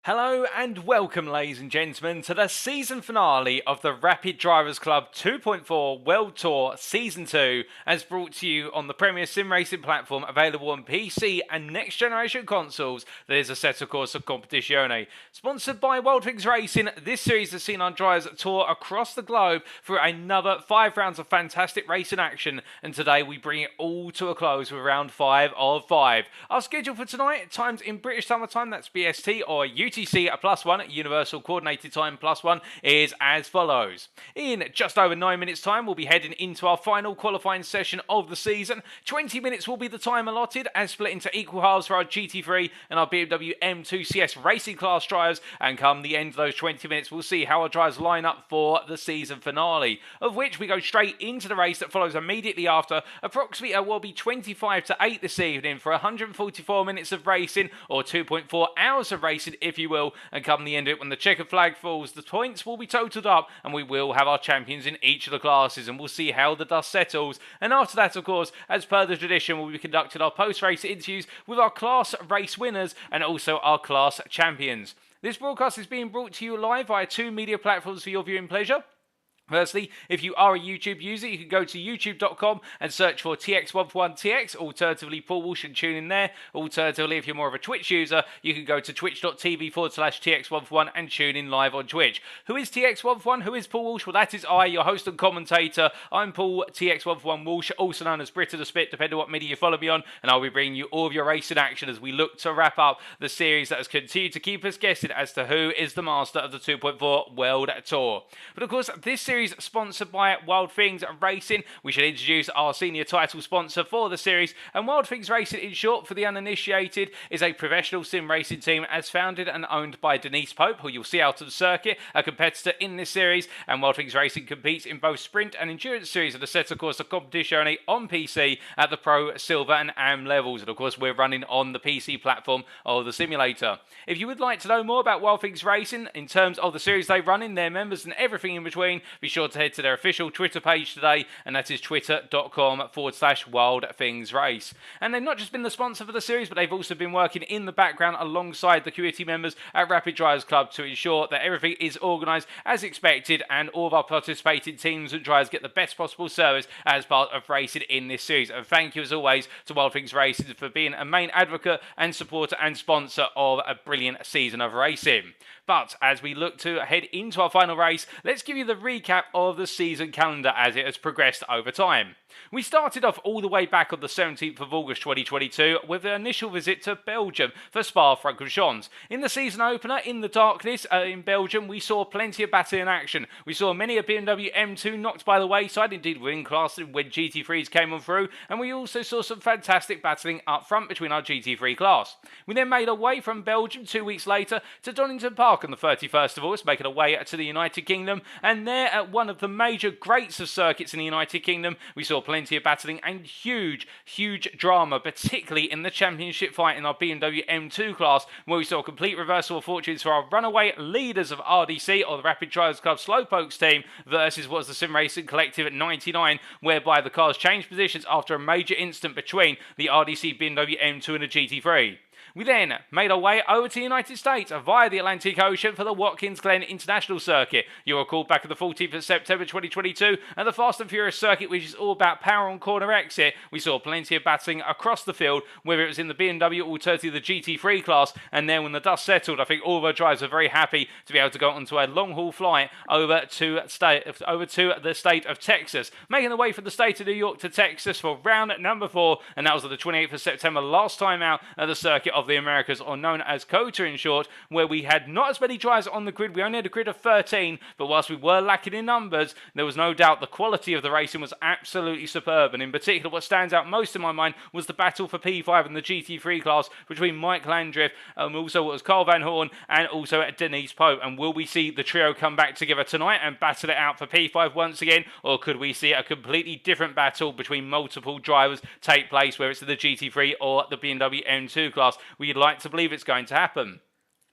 Hello and welcome, ladies and gentlemen, to the season finale of the Rapid Drivers Club 2.4 World Tour Season 2, as brought to you on the premier sim racing platform available on PC and next generation consoles. That is Assetto Corsa Competizione. Sponsored by Watkins Racing, this series has seen our drivers tour across the globe for another 5 rounds of fantastic racing action, and today we bring it all to a close with round 5 of 5. Our schedule for tonight, times in British Summer Time, that's BST or UTC +1, Universal Coordinated Time +1, is as follows. In just over 9 minutes time, we'll be heading into our final qualifying session of the season. 20 minutes will be the time allotted, as split into equal halves for our GT3 and our Bmw M2s racing class drivers, and come the end of those 20 minutes, we'll see how our drivers line up for the season finale, of which we go straight into the race that follows immediately after. Approximately will be 25 to 8 this evening for 144 minutes of racing, or 2.4 hours of racing if you will, and come the end of it, when the checkered flag falls, the points will be totaled up and we will have our champions in each of the classes, and we'll see how the dust settles. And after that, of course, as per the tradition, we'll be conducting our post-race interviews with our class race winners and also our class champions. This broadcast is being brought to you live via 2 media platforms for your viewing pleasure. Firstly, if you are a YouTube user, you can go to youtube.com and search for TX11TX, alternatively Paul Walsh, and tune in there. Alternatively, if you're more of a Twitch user, you can go to twitch.tv/TX11 and tune in live on Twitch. Who is TX11? Who is Paul Walsh? Well, that is I, your host and commentator. I'm Paul TX11 Walsh, also known as Brit of the Spit, depending on what media you follow me on, and I'll be bringing you all of your racing action as we look to wrap up the series that has continued to keep us guessing as to who is the master of the 2.4 World Tour. But of course, this series sponsored by Wild Things Racing. We should introduce our senior title sponsor for the series, and Wild Things Racing, in short for the uninitiated, is a professional sim racing team as founded and owned by Denise Pope, who you'll see out of the circuit, a competitor in this series. And Wild Things Racing competes in both sprint and endurance series of the Assetto Corsa Competizione on PC at the Pro, Silver and AM levels, and of course we're running on the PC platform of the simulator. If you would like to know more about Wild Things Racing in terms of the series they run in, their members and everything in between, be sure to head to their official Twitter page today, and that is twitter.com/wildthingsrace. And they've not just been the sponsor for the series, but they've also been working in the background alongside the community members at Rapid Drivers Club to ensure that everything is organised as expected, and all of our participating teams and drivers get the best possible service as part of racing in this series. And thank you as always to Wild Things Racing for being a main advocate and supporter and sponsor of a brilliant season of racing. But as we look to head into our final race, let's give you the recap of the season calendar as it has progressed over time. We started off all the way back on the 17th of August 2022 with an initial visit to Belgium for Spa-Francorchamps. In the season opener, in the darkness in Belgium, we saw plenty of battling in action. We saw many a Bmw M2 knocked by the wayside, indeed within class when GT3s came on through, and we also saw some fantastic battling up front between our GT3 class. We then made our way from Belgium 2 weeks later to Donington Park on the 31st of August, making our way to the United Kingdom, and there at one of the major greats of circuits in the United Kingdom, we saw plenty of battling and huge drama, particularly in the championship fight in our Bmw M2 class, where we saw a complete reversal of fortunes for our runaway leaders of RDC, or the Rapid Drivers Club Slowpokes team, versus what was the Sim Racing Collective at 99, whereby the cars changed positions after a major incident between the RDC Bmw M2 and the GT3. We then made our way over to the United States via the Atlantic Ocean for the Watkins Glen International Circuit. You'll recall back on the 14th of September 2022, and the Fast and Furious circuit, which is all about power on corner exit, we saw plenty of battling across the field, whether it was in the BMW, alternatively the GT3 class, and then when the dust settled, I think all of our drivers were very happy to be able to go onto a long-haul flight over to the state of Texas, making the way from the state of New York to Texas for round number 4, and that was on the 28th of September, last time out at the Circuit of the Americas, or known as COTA in short, where we had not as many drivers on the grid. We only had a grid of 13, but whilst we were lacking in numbers, there was no doubt the quality of the racing was absolutely superb. And in particular, what stands out most in my mind was the battle for P5 in the GT3 class between Mike Landriff, also what was Carl Van Horn, and also Denise Pope. And will we see the trio come back together tonight and battle it out for P5 once again, or could we see a completely different battle between multiple drivers take place, whether it's the GT3 or the BMW M2 class? We'd like to believe it's going to happen.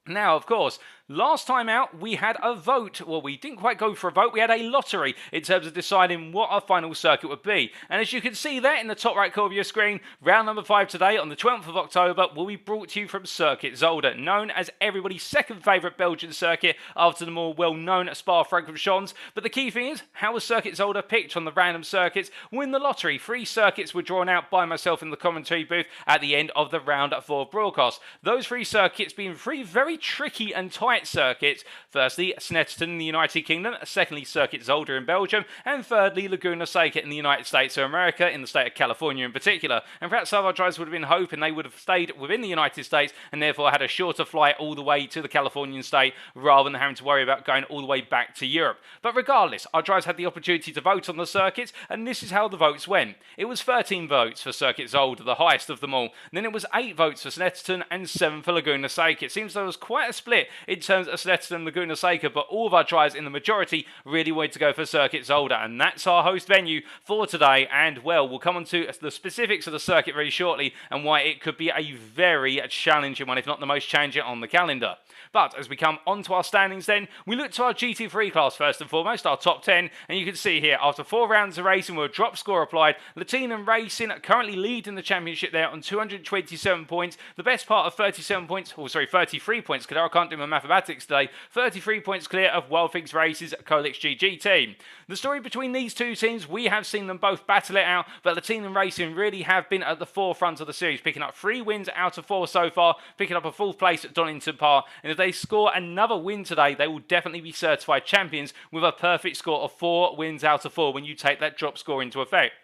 Now, of course, Last time out, we had a vote. Well, we didn't quite go for a vote. We had a lottery in terms of deciding what our final circuit would be. And as you can see there in the top right corner of your screen, round number 5 today on the 12th of October will be brought to you from Circuit Zolder, known as everybody's second favourite Belgian circuit after the more well-known Spa-Francorchamps. But the key thing is, how was Circuit Zolder picked on the random circuits? Well, in the lottery, 3 circuits were drawn out by myself in the commentary booth at the end of the round 4 broadcast. Those 3 circuits being 3 very tricky and tight circuits. Firstly, Snetterton in the United Kingdom, secondly, Circuit Zolder in Belgium, and thirdly, Laguna Seca in the United States of America, in the state of California in particular. And perhaps some of our drivers would have been hoping they would have stayed within the United States and therefore had a shorter flight all the way to the Californian state rather than having to worry about going all the way back to Europe. But regardless, our drivers had the opportunity to vote on the circuits, and this is how the votes went. It was 13 votes for Circuit Zolder, the highest of them all. And then it was 8 votes for Snetterton and 7 for Laguna Seca. It seems there was quite a split in terms of Snetterton and Laguna Seca, but all of our drivers in the majority really wanted to go for Circuit Zolder, and that's our host venue for today. And well, we'll come on to the specifics of the circuit very shortly and why it could be a very challenging one, if not the most challenging on the calendar. But as we come on to our standings then, we look to our GT3 class first and foremost, our top 10, and you can see here, after 4 rounds of racing with a drop score applied, Lehtinen Racing currently leading the championship there on 227 points, the best part of 37 points, 33 points, because I can't do my mathematics today, 33 points clear of Watkins Race's Colix GG team. The story between these two teams, we have seen them both battle it out, but Lehtinen Racing really have been at the forefront of the series, picking up 3 wins out of 4 so far, picking up a 4th place at Donington Park, and if they score another win today, they will definitely be certified champions with a perfect score of 4 wins out of 4 when you take that drop score into effect.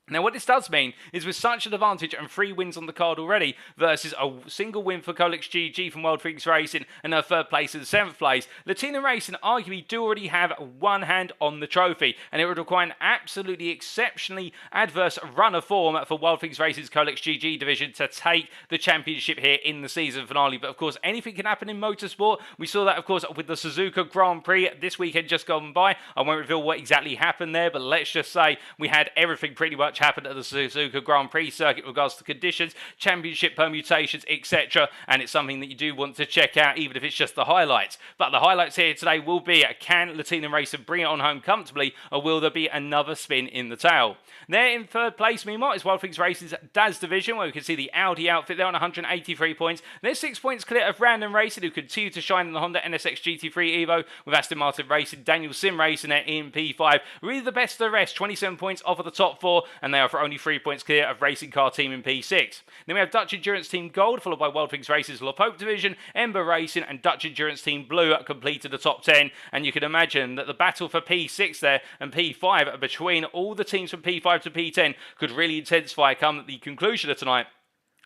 Now, what this does mean is with such an advantage and 3 wins on the card already versus a single win for Colix GG from Watkins Racing and a 3rd place and 7th place, Lehtinen Racing arguably do already have one hand on the trophy, and it would require an absolutely exceptionally adverse run of form for Watkins Racing's Colix GG division to take the championship here in the season finale. But of course, anything can happen in motorsport. We saw that, of course, with the Suzuka Grand Prix this weekend just gone by. I won't reveal what exactly happened there, but let's just say we had everything pretty much happened at the Suzuka Grand Prix circuit with regards to conditions, championship permutations, etc. And it's something that you do want to check out, even if it's just the highlights. But the highlights here today will be, can Lehtinen Racing bring it on home comfortably, or will there be another spin in the tail? There in 3rd place, meanwhile, is Watkins Racing's DAS division, where we can see the Audi outfit there on 183 points. They're 6 points clear of Random Racing, who continue to shine in the Honda NSX GT3 Evo, with Aston Martin Racing, Daniel Sim Racing there in P5. Really the best of the rest, 27 points off of the top 4, and they are for only 3 points clear of Racing Car Team in P6. Then we have Dutch Endurance Team Gold, followed by Watkins Racing's La Pope division, Ember Racing, and Dutch Endurance Team Blue completed the top 10. And you can imagine that the battle for P6 there and P5 between all the teams from P5 to P10 could really intensify come the conclusion of tonight.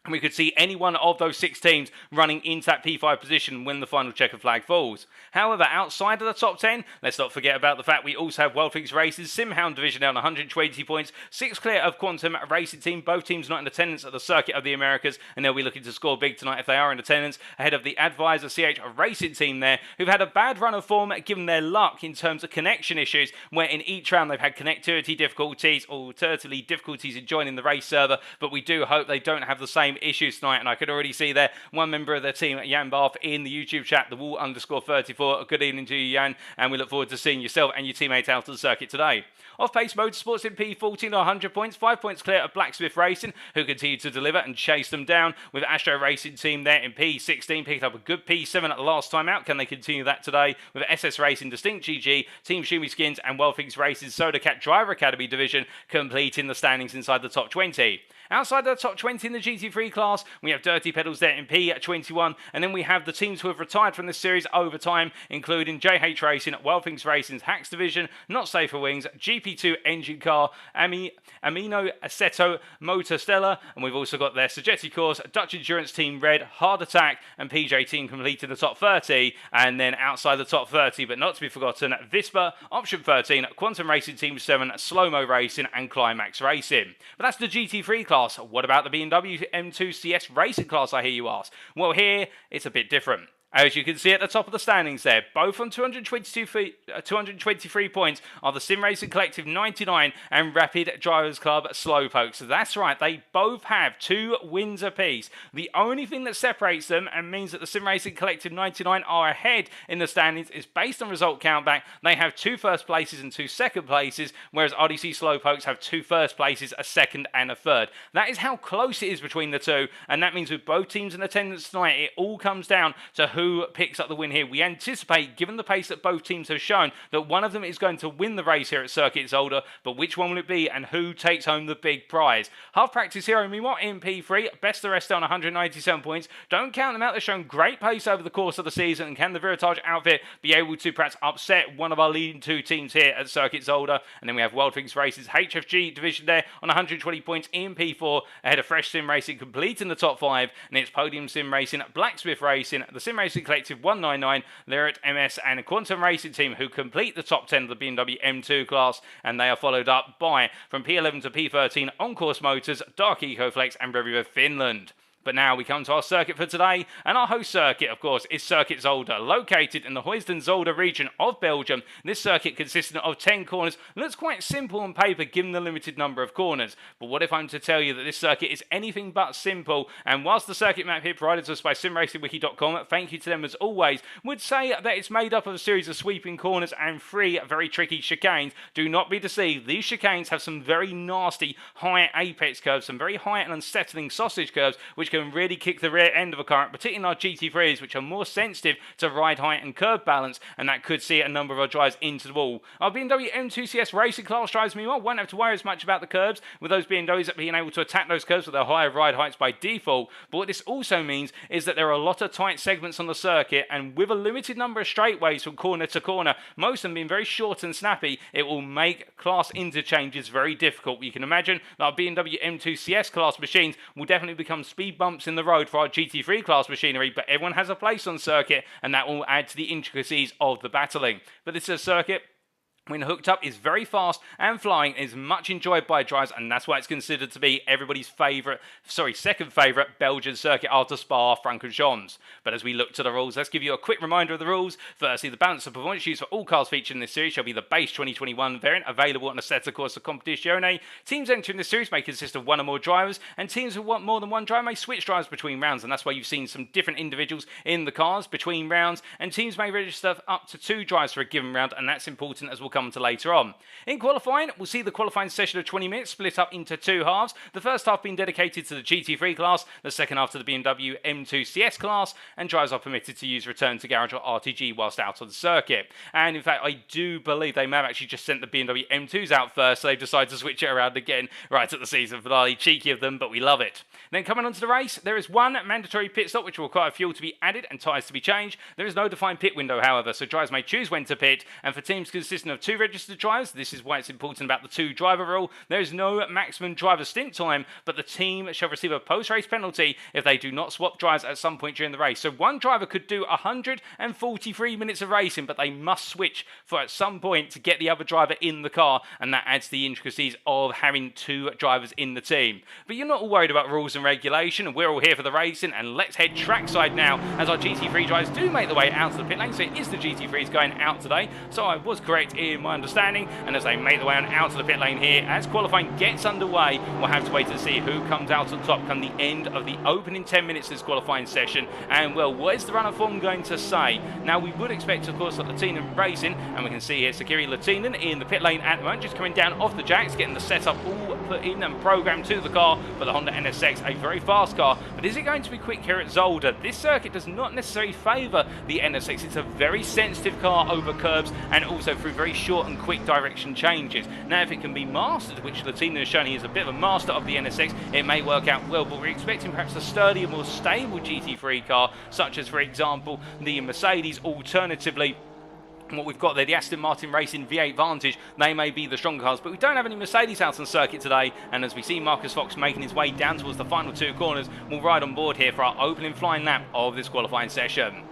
And we could see any one of those 6 teams running into that P5 position when the final checkered flag falls. However, outside of the top 10, let's not forget about the fact we also have Watkins Racing's Simhound division down 120 points, 6 clear of Quantum Racing Team, both teams not in attendance at the Circuit of the Americas, and they'll be looking to score big tonight if they are in attendance, ahead of the Advisor CH Racing Team there, who've had a bad run of form given their luck in terms of connection issues, where in each round they've had connectivity difficulties, or alternatively difficulties in joining the race server, but we do hope they don't have the same issues tonight. And I could already see there one member of their team, Jan Barth, in the YouTube chat, the Wall_34. Good evening to you, Jan, and we look forward to seeing yourself and your teammate out on the circuit today. Off-pace motorsports in P14 are 100 points, 5 points clear of Blacksmith Racing, who continue to deliver and chase them down, with Astro Racing Team there in P16, picked up a good P7 at the last time out. Can they continue that today? With SS Racing Distinct GG, Team Shumi Skins, and Watkins Racing Soda Cat Driver Academy division completing the standings inside the top 20. Outside of the top 20 in the GT3 class, we have Dirty Pedals there in P21, and then we have the teams who have retired from this series over time, including JH Racing, Watkins Racing's Hacks Division, Not Safe for Wings, GP2 Engine Car, Amino Assetto Motor Stella, and we've also got their Sogetti Course, Dutch Endurance Team Red, Hard Attack, and PJ Team completing the top 30, and then outside the top 30, but not to be forgotten, Vispa, Option 13, Quantum Racing Team 7, Slow Mo Racing, and Climax Racing. But that's the GT3 class. What about the Bmw M2s CS racing class, I hear you ask? Well, here it's a bit different. As you can see at the top of the standings there, both on 223 points are the Sim Racing Collective 99 and Rapid Drivers Club Slowpoke. So that's right, they both have 2 wins apiece. The only thing that separates them and means that the Sim Racing Collective 99 are ahead in the standings is based on result countback. They have 2 first places and 2 second places, whereas RDC Slowpokes have 2 first places, a second and a third. That is how close it is between the two, and that means with both teams in attendance tonight, it all comes down to who picks up the win here. We anticipate, given the pace that both teams have shown, that one of them is going to win the race here at Circuit Zolder, but which one will it be and who takes home the big prize? Half practice hero, meanwhile, in P3, best the rest on 197 points. Don't count them out, they've shown great pace over the course of the season, and can the Viratage outfit be able to perhaps upset one of our leading 2 teams here at Circuit Zolder? And then we have Wild Things Races HFG division there on 120 points in P4, ahead of Fresh Sim Racing completing the top 5, and it's Podium Sim Racing, Blacksmith Racing, the Sim Racing Collective 199, Lyrit MS and a Quantum Racing team who complete the top 10 of the Bmw M2 class, and they are followed up by, from P11 to P13, On Course Motors, Dark Ecoflex and Reviver Finland. But now we come to our circuit for today, and our host circuit, of course, is Circuit Zolder, located in the Heusden-Zolder region of Belgium. This circuit, consisting of 10 corners, looks quite simple on paper given the limited number of corners. But what if I'm to tell you that this circuit is anything but simple? And whilst the circuit map here provided to us by simracingwiki.com, thank you to them as always, would say that it's made up of a series of sweeping corners and 3 very tricky chicanes. Do not be deceived, these chicanes have some very nasty high apex curves, some very high and unsettling sausage curves, which can really kick the rear end of a car, particularly in our GT3s, which are more sensitive to ride height and curb balance, and that could see a number of our drives into the wall. Our Bmw M2s racing class drives, meanwhile, won't have to worry as much about the curbs, with those BMWs being able to attack those curves with their higher ride heights by default. But what this also means is that there are a lot of tight segments on the circuit, and with a limited number of straightaways from corner to corner, most of them being very short and snappy, it will make class interchanges very difficult. You can imagine that our Bmw M2 class machines will definitely become speed bumps in the road for our GT3 class machinery, but everyone has a place on circuit, and that will add to the intricacies of the battling. But this is a circuit, when hooked up, is very fast and flying, is much enjoyed by drivers, and that's why it's considered to be everybody's second favourite Belgian circuit after Spa-Francorchamps. But as we look to the rules, let's give you a quick reminder of the rules. Firstly, the balance of performance used for all cars featured in this series shall be the base 2021 variant, available on a set of course of Competizione. Teams entering this series may consist of 1 or more drivers, and teams who want more than 1 driver may switch drivers between rounds, and that's why you've seen some different individuals in the cars between rounds, and teams may register up to 2 drivers for a given round, and that's important as we'll come to later on. In qualifying, we'll see the qualifying session of 20 minutes split up into 2 halves. The first half being dedicated to the GT3 class, the second half to the Bmw M2 class, and drivers are permitted to use return to garage or RTG whilst out on the circuit. And in fact, I do believe they may have actually just sent the Bmw M2s out first, so they've decided to switch it around again right at the season finale. Cheeky of them, but we love it. Then coming on to the race, there is 1 mandatory pit stop which will require fuel to be added and tyres to be changed. There is no defined pit window, however, so drivers may choose when to pit, and for teams consisting of 2 registered drivers, this is why it's important about the 2 driver rule. There is no maximum driver stint time, but the team shall receive a post-race penalty if they do not swap drivers at some point during the race. So 1 driver could do 143 minutes of racing, but they must switch for at some point to get the other driver in the car, and that adds to the intricacies of having 2 drivers in the team. But you're not all worried about rules and regulation, and we're all here for the racing, and let's head trackside now as our GT3 drivers do make their way out of the pit lane. So it is the GT3s going out today, so I was correct in my understanding. And as they make their way on out of the pit lane here, as qualifying gets underway, we'll have to wait to see who comes out on top come the end of the opening 10 minutes of this qualifying session. And well, what is the runner form going to say? Now, we would expect, of course, that Lehtinen Racing, and we can see here Sakiri Lehtinen in the pit lane at the moment, just coming down off the jacks, getting the setup all put in and programmed to the car for the Honda NSX, a very fast car. But is it going to be quick here at Zolder? This circuit does not necessarily favour the NSX. It's a very sensitive car over curbs and also through very short and quick direction changes. Now, if it can be mastered, which Lehtinen has shown he is a bit of a master of the NSX, it may work out well, but we're expecting perhaps a sturdier, more stable GT3 car, such as, for example, the Mercedes. Alternatively, what we've got there, the Aston Martin Racing V8 Vantage, they may be the stronger cars, but we don't have any Mercedes out on circuit today, and as we see Marcus Fox making his way down towards the final 2 corners, we'll ride on board here for our opening flying lap of this qualifying session.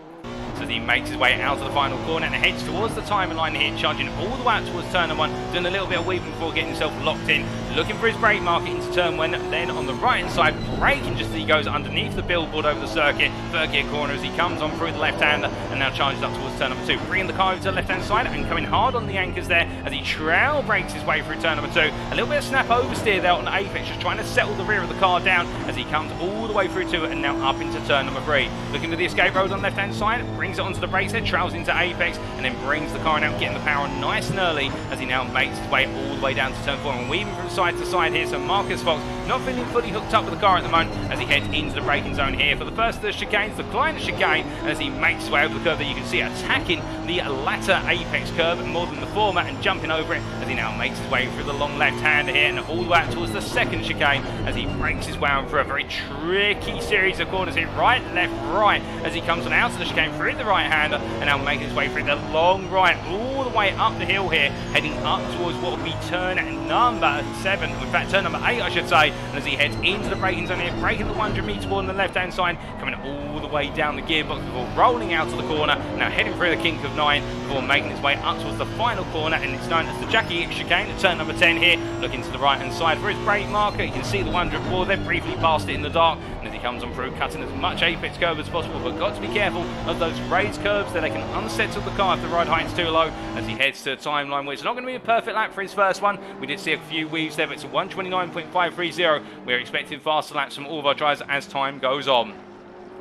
So he makes his way out of the final corner and heads towards the timing line here, charging all the way out towards turn 1, doing a little bit of weaving before getting himself locked in. looking for his brake marker into turn one, then on the right hand side, braking just as he goes underneath the billboard over the circuit, third gear corner as he comes on through the left-hander and now charges up towards turn number 2, bringing the car over to the left-hand side and coming hard on the anchors there as he trail brakes his way through turn number 2. A little bit of snap oversteer there on the apex, just trying to settle the rear of the car down as he comes all the way through 2 and now up into turn number 3. Looking for the escape road on the left-hand side, brings it onto the brakes there, trails into apex and then brings the car out, getting the power on nice and early as he now makes his way all the way down to turn 4 and weaving from side to side here. So Marcus Fox not feeling fully hooked up with the car at the moment as he heads into the braking zone here for the first of the chicanes, the Glen chicane, as he makes his way over the curve that you can see attacking the latter apex curve more than the former and jumping over it as he now makes his way through the long left-hander here and all the way out towards the second chicane as he breaks his way on through a very tricky series of corners here, right, left, right, as he comes on out of the chicane through the right-hander and now making his way through the long right all the way up the hill here, heading up towards what will be turn number 7, in fact turn number 8 I should say, and as he heads into the braking zone here, braking the 100 metre board on the left-hand side, coming all the way down the gearbox before rolling out to the corner, now heading through the kink of 9 before making his way up towards the final corner, and it's known as the Jackie chicane at turn number 10 here, looking to the right-hand side for his brake marker. You can see the 100 board there, briefly past it in the dark, and as he comes on through, cutting as much apex curve as possible, but got to be careful of those raised curbs that they can unsettle the car if the ride height's too low, as he heads to a timeline which is not going to be a perfect lap for his first one. We did see a few weaves there, but it's a 1:29.530. We're expecting faster laps from all of our drivers as time goes on.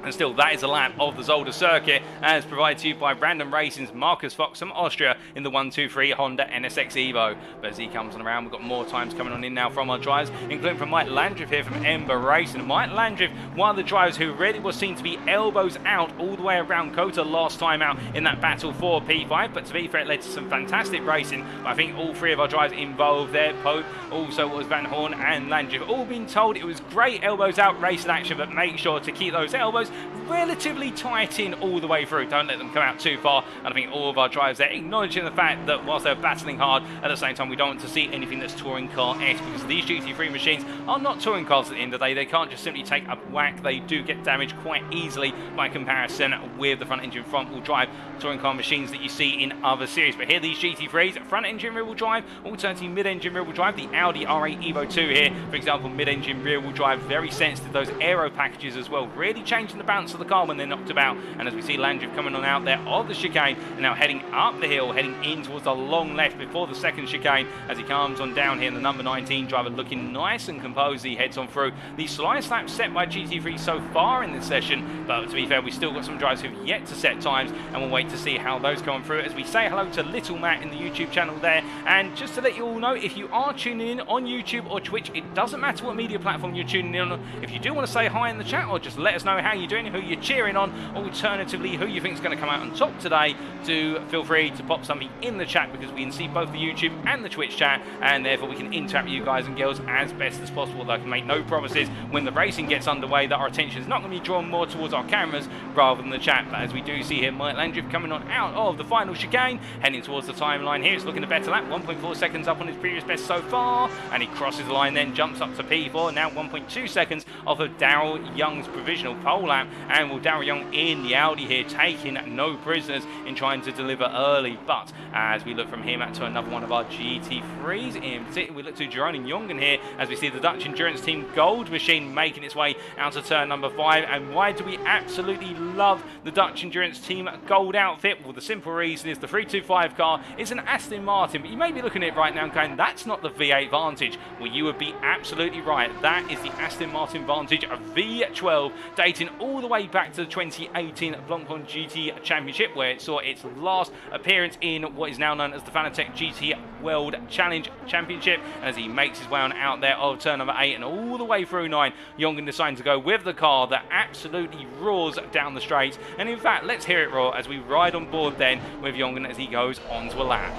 And still, that is a lap of the Zolder circuit, as provided to you by Random Racing's Marcus Fox from Austria in the 123 Honda NSX Evo. But as he comes on around, we've got more times coming on in now from our drivers, including from Mike Landriff here from Ember Racing. Mike Landriff, one of the drivers who really was seen to be elbows out all the way around Kota last time out in that battle for P5. But to be fair, it led to some fantastic racing. But I think all three of our drivers involved there, Pope, also was Van Horn and Landriff, all been told it was great elbows out racing action, but make sure to keep those elbows relatively tight in all the way through. Don't let them come out too far. And I think all of our drivers there acknowledging the fact that whilst they're battling hard, at the same time we don't want to see anything that's touring car-esque, because these GT3 machines are not touring cars at the end of the day. They can't just simply take a whack. They do get damaged quite easily by comparison with the front engine front wheel drive touring car machines that you see in other series. But here these GT3s, front engine rear wheel drive, alternative mid-engine rear wheel drive, the Audi R8 Evo 2 here, for example, mid-engine rear wheel drive, very sensitive to those aero packages as well, really changing the balance of the car when they're knocked about. And as we see Landriff coming on out there of the chicane and now heading up the hill, heading in towards the long left before the second chicane as he comes on down here. And the number 19 driver looking nice and composed, he heads on through the slice lap set by GT3 so far in this session. But to be fair, we've still got some drivers who've yet to set times, and we'll wait to see how those come through as we say hello to Little Matt in the YouTube channel there. And just to let you all know, if you are tuning in on YouTube or Twitch, it doesn't matter what media platform you're tuning in on. If you do want to say hi in the chat or just let us know how you're doing, who you're cheering on, alternatively who you think is going to come out on top today, do feel free to pop something in the chat, because we can see both the YouTube and the Twitch chat, and therefore we can interact with you guys and girls as best as possible. Though I can make no promises when the racing gets underway that our attention is not going to be drawn more towards our cameras rather than the chat. But as we do see here, Mike Landriff coming on out of the final chicane, heading towards the timeline here. It's looking a better lap, 1.4 seconds up on his previous best so far, and he crosses the line then jumps up to P4, now 1.2 seconds off of Daryl Young's provisional pole lap. And will Daryl Young in the Audi here, taking no prisoners in trying to deliver early. But as we look from him to another one of our GT3s, in particular we look to Jeroen Jongen here as we see the Dutch Endurance Team Gold machine making its way out to turn number 5. And why do we absolutely love the Dutch Endurance Team Gold outfit? Well, the simple reason is the 325 car is an Aston Martin, but you may be looking at it right now and going, that's not the V8 Vantage. Well, you would be absolutely right. That is the Aston Martin Vantage, a V12 dating all the way back to the 2018 Blancpain GT Championship, where it saw its last appearance in what is now known as the Fanatec GT World Challenge Championship. And as he makes his way on out there of turn number 8 and all the way through 9, Jongen decides to go with the car that absolutely roars down the straight. And in fact, let's hear it roar as we ride on board then with Jongen as he goes onto a lap.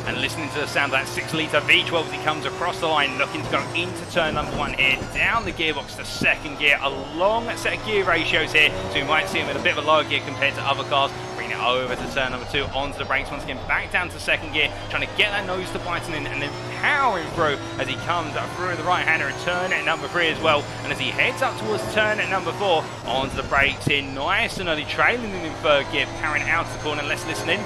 And listening to the sound of that 6-litre V12 as he comes across the line, looking to go into turn number 1 here, down the gearbox to second gear, a long set of gear ratios here, so we might see him in a bit of a lower gear compared to other cars. bringing it over to turn number 2, onto the brakes once again, back down to second gear, trying to get that nose to biting in, and then powering through as he comes through the right-hander and turn at number 3 as well. And as he heads up towards turn at number 4, onto the brakes in, nice and early, trailing in third gear, powering out to the corner. Let's listen in.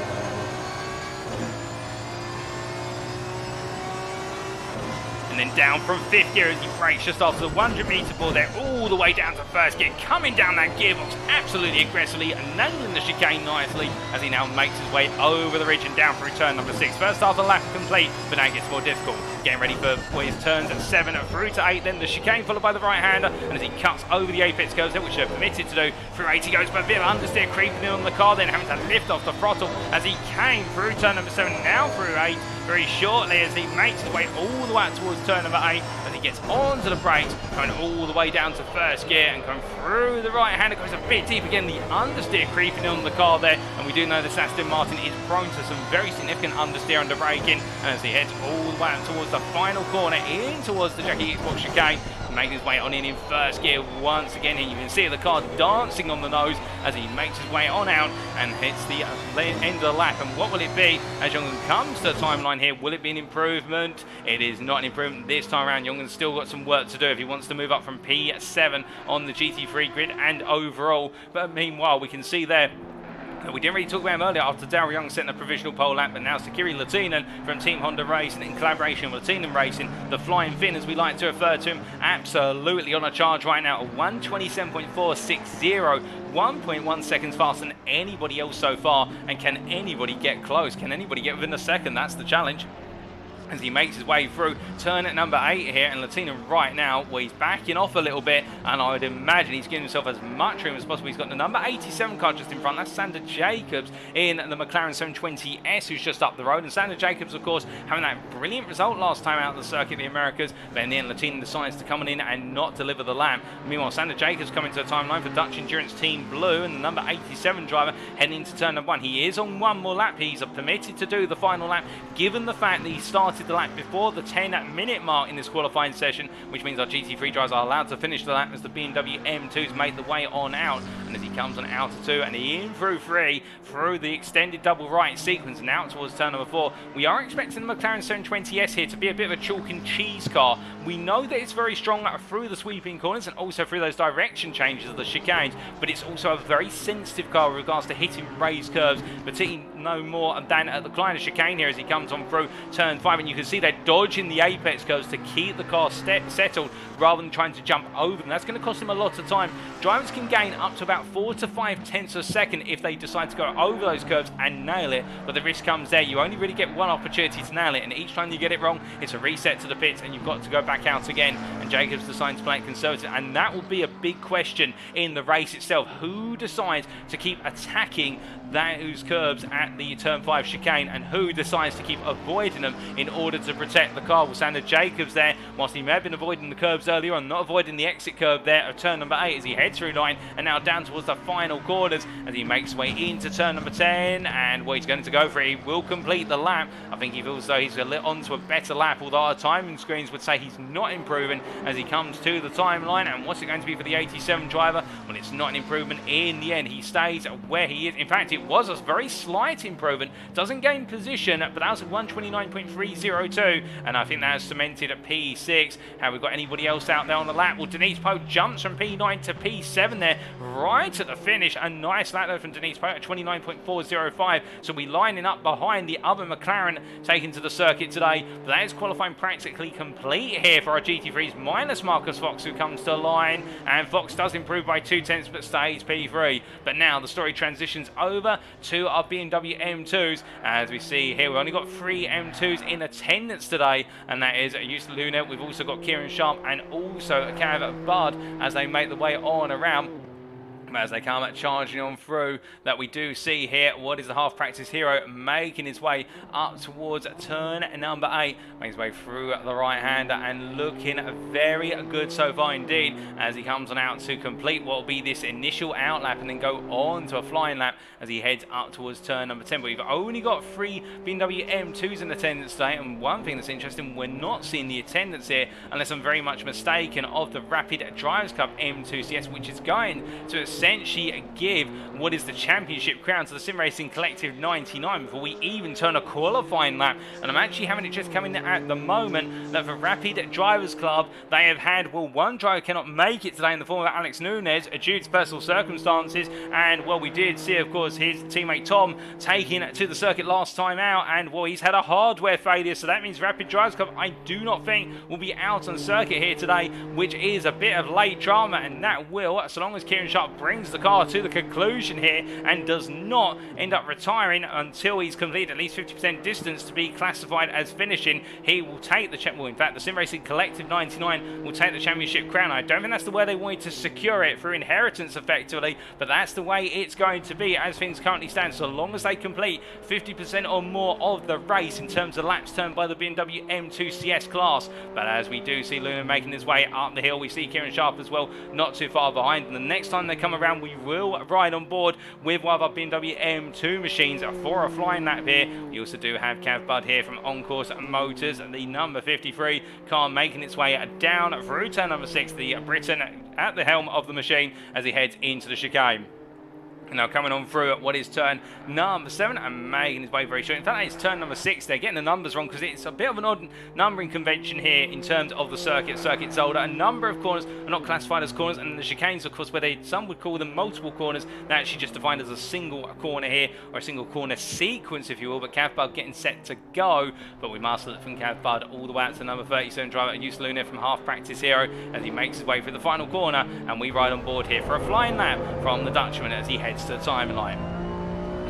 And then down from 5th gear as he brakes just after the 100-metre ball there, all the way down to 1st gear, coming down that gearbox absolutely aggressively and nailing the chicane nicely as he now makes his way over the ridge and down through turn number 6. First half of the lap complete, but now it gets more difficult. Getting ready for his turns at 7 through to 8, then the chicane followed by the right-hander, and as he cuts over the apex curves there, which they're permitted to do, through 8 he goes, but a bit of understeer creeping in on the car, then having to lift off the throttle as he came through turn number 7, now through 8, very shortly as he makes his way all the way up towards turn number 8, as he gets onto the brakes, going all the way down to 1st gear and going through the right-hander, goes a bit deep again, the understeer creeping in on the car there, and we do know that Aston Martin is prone to some very significant understeer under braking, and as he heads all the way up towards the final corner, in towards the Jackie Xbox chicane, making his way on in 1st gear once again, and you can see the car dancing on the nose as he makes his way on out and hits the end of the lap. And what will it be as Jungen comes to the timeline here? Will it be an improvement? It is not an improvement this time around. Jungen's still got some work to do if he wants to move up from P7 on the GT3 grid and overall. But meanwhile, we can see there, we didn't really talk about him earlier after Daryl Young setting a provisional pole lap, but now Sakiri Lehtinen from Team Honda Racing in collaboration with Lehtinen Racing, the Flying Finn as we like to refer to him, absolutely on a charge right now, 1:27.460, 1.1 seconds faster than anybody else so far. And can anybody get close? Can anybody get within a second? That's the challenge. As he makes his way through turn at number 8 here, and Lehtinen right now, well, he's backing off a little bit, and I would imagine he's giving himself as much room as possible. He's got the number 87 car just in front. That's Sandra Jacobs in the McLaren 720S, who's just up the road. And Sandra Jacobs, of course, having that brilliant result last time out of the Circuit of the Americas, but in the end, Lehtinen decides to come on in and not deliver the lap. Meanwhile, Sandra Jacobs coming to the timeline for Dutch Endurance Team Blue, and the number 87 driver heading into turn number 1. He is on one more lap. He's permitted to do the final lap, given the fact that he started the lap before the 10-minute mark in this qualifying session, which means our GT3 drivers are allowed to finish the lap as the Bmw M2s make the way on out. And as he comes on out of 2 and in through 3, through the extended double right sequence and out towards turn number 4, we are expecting the McLaren 720S here to be a bit of a chalk and cheese car. We know that it's very strong through the sweeping corners and also through those direction changes of the chicanes, but it's also a very sensitive car with regards to hitting raised curves, particularly no more than at the Kleiner chicane here as he comes on through turn 5, and you can see they're dodging the apex curves to keep the car settled rather than trying to jump over them. That's going to cost him a lot of time. Drivers can gain up to about 4 to 5 tenths of a second if they decide to go over those curves and nail it, but the risk comes there. You only really get one opportunity to nail it, and each time you get it wrong, it's a reset to the pits and you've got to go back out again. And Jacobs decides to play it conservative, and that will be a big question in the race itself. Who decides to keep attacking those curbs at the turn 5 chicane, and who decides to keep avoiding them in order to protect the car? Well, Sandra Jacobs there, whilst he may have been avoiding the curbs earlier on, not avoiding the exit curb there of turn number 8 as he heads through 9 and now down towards the final corners as he makes his way into turn number 10, and well, he's going to go for it. He will complete the lap. I think he feels as though he's onto a better lap, although our timing screens would say he's not improving as he comes to the timeline. And what's it going to be for the 87 driver? Well, it's not an improvement in the end. He stays where he is. In fact, it was a very slight improvement. Doesn't gain position, but that was at 1:29.302, and I think that has cemented at P6. Have we got anybody else out there on the lap? Well, Denise Poe jumps from P9 to P7 there, right at the finish. A nice lap there from Denise Poe at 29.405. So we're lining up behind the other McLaren taken to the circuit today. But that is qualifying practically complete here for our GT3s, minus Marcus Fox, who comes to the line. And Fox does improve by 2 tenths, but stays P3. But now the story transitions over to our Bmw M2s. As we see here, we've only got 3 M2s in attendance today, and that is Justin Luna. We've also got Kieran Sharp and also Cav Bud as they make the way on around. As they come charging on through, that we do see here what is the half practice hero making his way up towards turn number 8, makes his way through the right hander and looking very good so far indeed as he comes on out to complete what will be this initial out lap and then go on to a flying lap as he heads up towards turn number 10. But we've only got 3 Bmw M2s in attendance today, and one thing that's interesting, we're not seeing the attendance here, unless I'm very much mistaken, of the Rapid Drivers Club M2CS, which is going to essentially give what is the championship crown to the Sim Racing Collective 99 before we even turn a qualifying lap. And I'm actually having it just coming at the moment that for Rapid Drivers Club, they have had, well, one driver cannot make it today in the form of Alex Nunes due to personal circumstances. And, well, we did see, of course, his teammate Tom taking to the circuit last time out. And, well, he's had a hardware failure. So that means Rapid Drivers Club, I do not think, will be out on circuit here today, which is a bit of late drama. And that will, so long as Kieran Sharp brings the car to the conclusion here and does not end up retiring until he's completed at least 50% distance to be classified as finishing, he will take the well, in fact, the Sim Racing Collective 99 will take the championship crown. I don't think that's the way they wanted to secure it through inheritance effectively, but that's the way it's going to be as things currently stand, so long as they complete 50% or more of the race in terms of laps turned by the BMW M2 CS class. But as we do see Luna making his way up the hill, we see Kieran Sharp as well, not too far behind, and the next time they come around, we will ride on board with one of our BMW M2 machines for a flying lap here. We also do have Cav Bud here from On-Course Motors, the number 53 car making its way down through turn number 6, the Briton at the helm of the machine as he heads into the chicane. Now coming on through at what is turn number 7 and making his way very short. In fact, it's turn number 6. They're getting the numbers wrong because it's a bit of an odd numbering convention here in terms of the Circuit Zolder. A number of corners are not classified as corners, and the chicanes, of course, where some would call them multiple corners, they're actually just defined as a single corner here, or a single corner sequence, if you will. But Cav Bud getting set to go, but we must look from Cav Bud all the way out to number 37 driver Yus Luna from half practice hero as he makes his way through the final corner, and we ride on board here for a flying lap from the Dutchman as he heads to the timeline.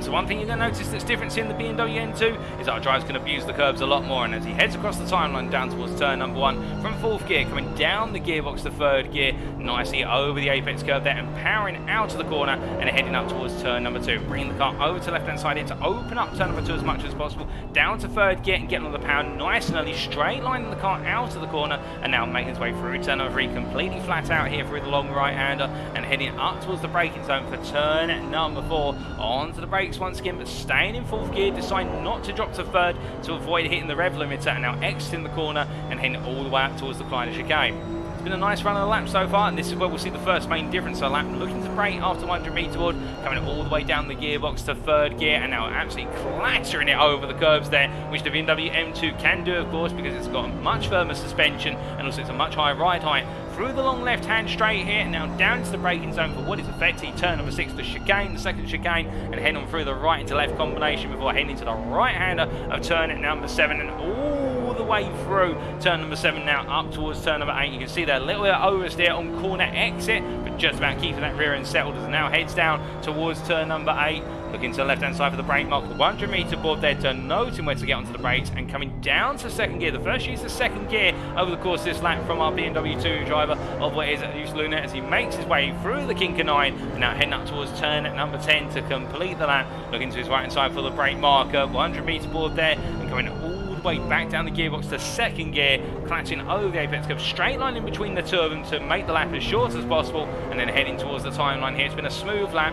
So one thing you're going to notice that's different in the BMW M2 is our driver's going to abuse the curbs a lot more, and as he heads across the timeline down towards turn number 1 from 4th gear, coming down the gearbox to 3rd gear, nicely over the apex curve there and powering out of the corner and heading up towards turn number 2, bringing the car over to the left hand side here to open up turn number 2 as much as possible, down to 3rd gear and getting on the power nice and early, straight lining the car out of the corner, and now making his way through turn number 3, completely flat out here through the long right hander and heading up towards the braking zone for turn number 4, onto the brakes once again, but staying in 4th gear, deciding not to drop to 3rd to avoid hitting the rev limiter, and now exiting the corner and heading all the way up towards the Kleiner chicane. It's been a nice run of the lap so far, and this is where we'll see the first main difference of the lap. Looking to brake after 100 metre board, coming all the way down the gearbox to 3rd gear, and now absolutely clattering it over the curbs there, which the BMW M2 can do, of course, because it's got a much firmer suspension, and also it's a much higher ride height. Through the long left-hand straight here, and now down to the braking zone for what is effectively turn number 6, the chicane, the second chicane, and head on through the right into left combination before heading into the right-hander of turn number 7, and all the way through turn number 7 now up towards turn number 8. You can see there a little bit of oversteer on corner exit, but just about keeping that rear end settled as it now heads down towards turn number 8. Looking to the left-hand side for the brake mark, 100 metre board there to noting where to get onto the brakes, and coming down to 2nd gear. The first use of 2nd gear over the course of this lap from our BMW 2 driver of what is Yus Luna as he makes his way through the kink of 9 and now heading up towards turn number 10 to complete the lap. Looking to his right-hand side for the brake marker, 100 metre board there, and coming all the way back down the gearbox to 2nd gear, clutching over the apex curve, straight line in between the two of them to make the lap as short as possible, and then heading towards the timeline here. It's been a smooth lap.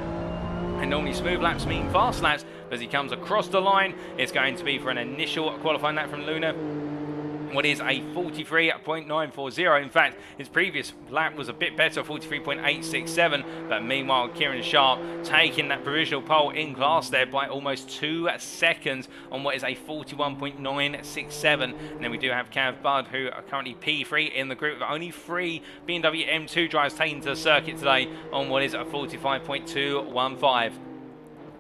And normally smooth laps mean fast laps, but as he comes across the line, it's going to be for an initial qualifying lap from Luna. What is a 43.940. In fact, his previous lap was a bit better, 43.867. But meanwhile, Kieran Sharp taking that provisional pole in class there by almost 2 seconds on what is a 41.967. And then we do have Cav Bud, who are currently P3 in the group, of only 3 BMW M2 drivers taken to the circuit today on what is a 45.215.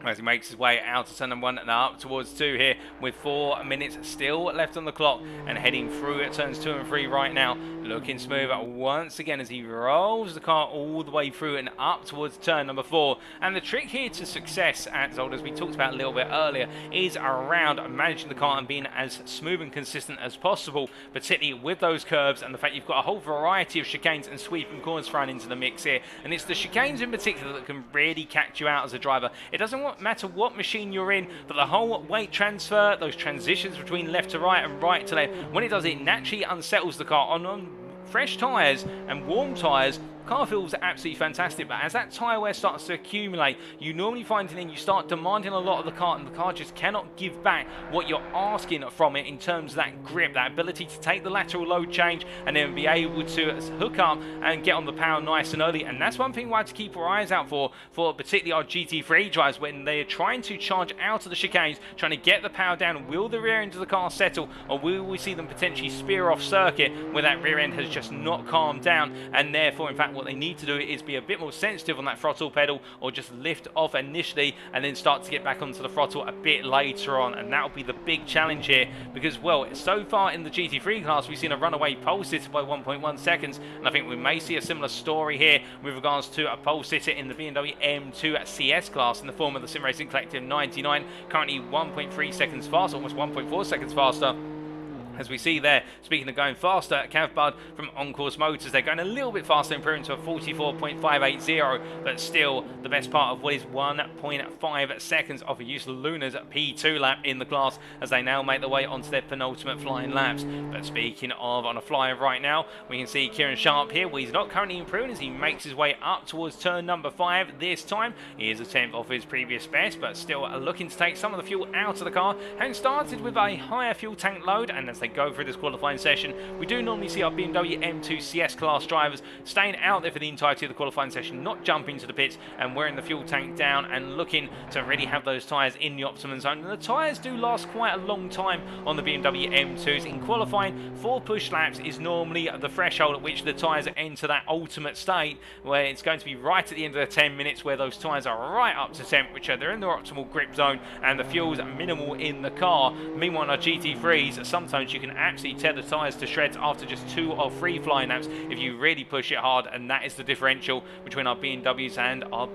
As he makes his way out to turn number 1 and up towards 2 here with 4 minutes still left on the clock and heading through at turns 2 and 3 right now. Looking smooth once again as he rolls the car all the way through and up towards turn number 4. And the trick here to success at Zolder, as we talked about a little bit earlier, is around managing the car and being as smooth and consistent as possible, particularly with those curves and the fact you've got a whole variety of chicanes and sweeping corners thrown into the mix here. And it's the chicanes in particular that can really catch you out as a driver. It doesn't matter what machine you're in, but the whole weight transfer, those transitions between left to right and right to left, when it does, it naturally unsettles the car on fresh tyres and warm tyres. car feels absolutely fantastic, but as that tyre wear starts to accumulate, you normally find then you start demanding a lot of the car, and the car just cannot give back what you're asking from it in terms of that grip, that ability to take the lateral load change and then be able to hook up and get on the power nice and early. And that's one thing we have to keep our eyes out for particularly our GT3 drivers when they're trying to charge out of the chicanes, trying to get the power down. Will the rear end of the car settle, or will we see them potentially spear off circuit where that rear end has just not calmed down, and therefore in fact what they need to do is be a bit more sensitive on that throttle pedal, or just lift off initially and then start to get back onto the throttle a bit later on. And that'll be the big challenge here, because well, so far in the GT3 class we've seen a runaway pole sitter by 1.1 seconds, and I think we may see a similar story here with regards to a pole sitter in the Bmw M2 CS class in the form of the Sim Racing Collective 99, currently 1.3 seconds faster, almost 1.4 seconds faster. As we see there, speaking of going faster, Cav Bud from On-Course Motors, they're going a little bit faster, improving to a 44.580, but still the best part of what is 1.5 seconds of a use Luna's P2 lap in the class, as they now make their way onto their penultimate flying laps. But speaking of on a flyer right now, we can see Kieran Sharp here, where he's not currently improving as he makes his way up towards turn number 5 this time. He is a 10th off his previous best, but still looking to take some of the fuel out of the car, and started with a higher fuel tank load. And as they go through this qualifying session, we do normally see our BMW M2 CS class drivers staying out there for the entirety of the qualifying session, not jumping to the pits and wearing the fuel tank down and looking to really have those tyres in the optimum zone. And the tyres do last quite a long time on the BMW M2s. In qualifying, 4 push laps is normally the threshold at which the tyres enter that ultimate state, where it's going to be right at the end of the 10 minutes where those tyres are right up to temperature, they're in their optimal grip zone, and the fuel's minimal in the car. Meanwhile, on our GT3s, sometimes you can absolutely tear the tyres to shreds after just 2 or 3 flying laps if you really push it hard, and that is the differential between our BMWs and our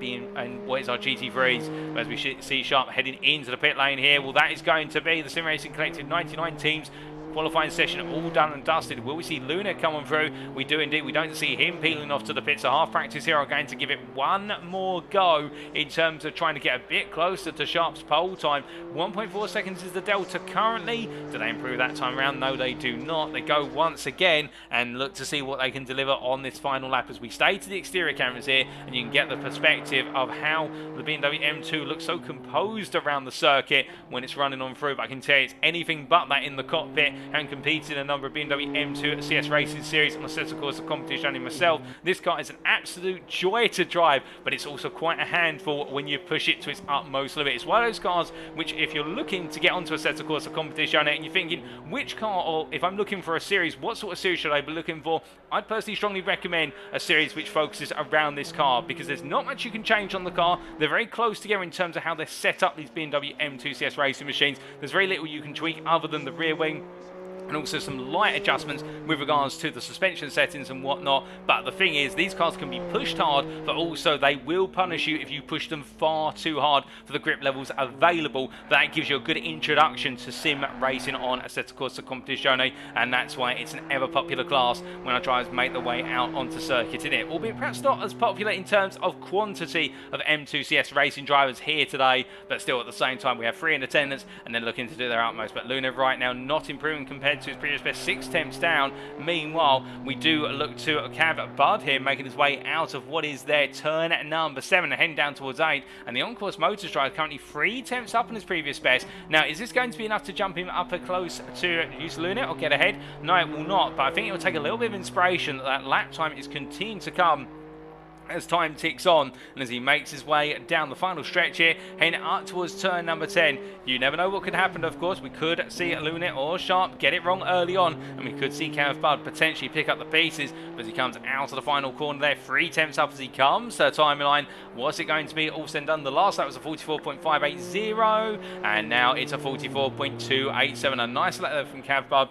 what is our GT3s. But as we see Sharp heading into the pit lane here, well, that is going to be the Sim Racing Collective 99 teams qualifying session all done and dusted. Will we see Luna coming through? We do indeed. We don't see him peeling off to the pits. So half practice here are going to give it one more go in terms of trying to get a bit closer to Sharp's pole time. 1.4 seconds is the delta currently. Do they improve that time around? No, they do not. They go once again and look to see what they can deliver on this final lap, as we stay to the exterior cameras here, and you can get the perspective of how the BMW M2 looks so composed around the circuit when it's running on through. But I can tell you it's anything but that in the cockpit, and competed in a number of BMW M2 CS Racing Series on a set of course of competition only myself. This car is an absolute joy to drive, but it's also quite a handful when you push it to its utmost limit. It's one of those cars which, if you're looking to get onto a set of course of competition and you're thinking which car, or if I'm looking for a series, what sort of series should I be looking for, I'd personally strongly recommend a series which focuses around this car, because there's not much you can change on the car. They're very close together in terms of how they're set up, these BMW M2 CS Racing machines. There's very little you can tweak other than the rear wing, and also some light adjustments with regards to the suspension settings and whatnot. But the thing is, these cars can be pushed hard, but also they will punish you if you push them far too hard for the grip levels available. That gives you a good introduction to sim racing on a set of course of competizione, and that's why it's an ever popular class when our drivers make their way out onto circuit in it. Albeit perhaps not as popular in terms of quantity of M2 CS racing drivers here today, but still at the same time we have 3 in attendance and they're looking to do their utmost. But Luna right now not improving compared to his previous best, 6 tenths down. Meanwhile, we do look to Cav Bud here making his way out of what is their turn number 7 and heading down towards 8, and the On-Course Motors driver currently 3 tenths up on his previous best. Now, is this going to be enough to jump him up close to use Luna or get ahead? No, it will not, but I think it will take a little bit of inspiration that lap time is continuing to come as time ticks on, and as he makes his way down the final stretch here, heading up towards turn number 10. You never know what could happen, of course. We could see Luna or Sharp get it wrong early on, and we could see Cav Bud potentially pick up the pieces, but as he comes out of the final corner there, 3 tenths up as he comes to the timeline. What's it going to be all said and done? The last lap was a 44.580, and now it's a 44.287. A nice letter from Cav Bud.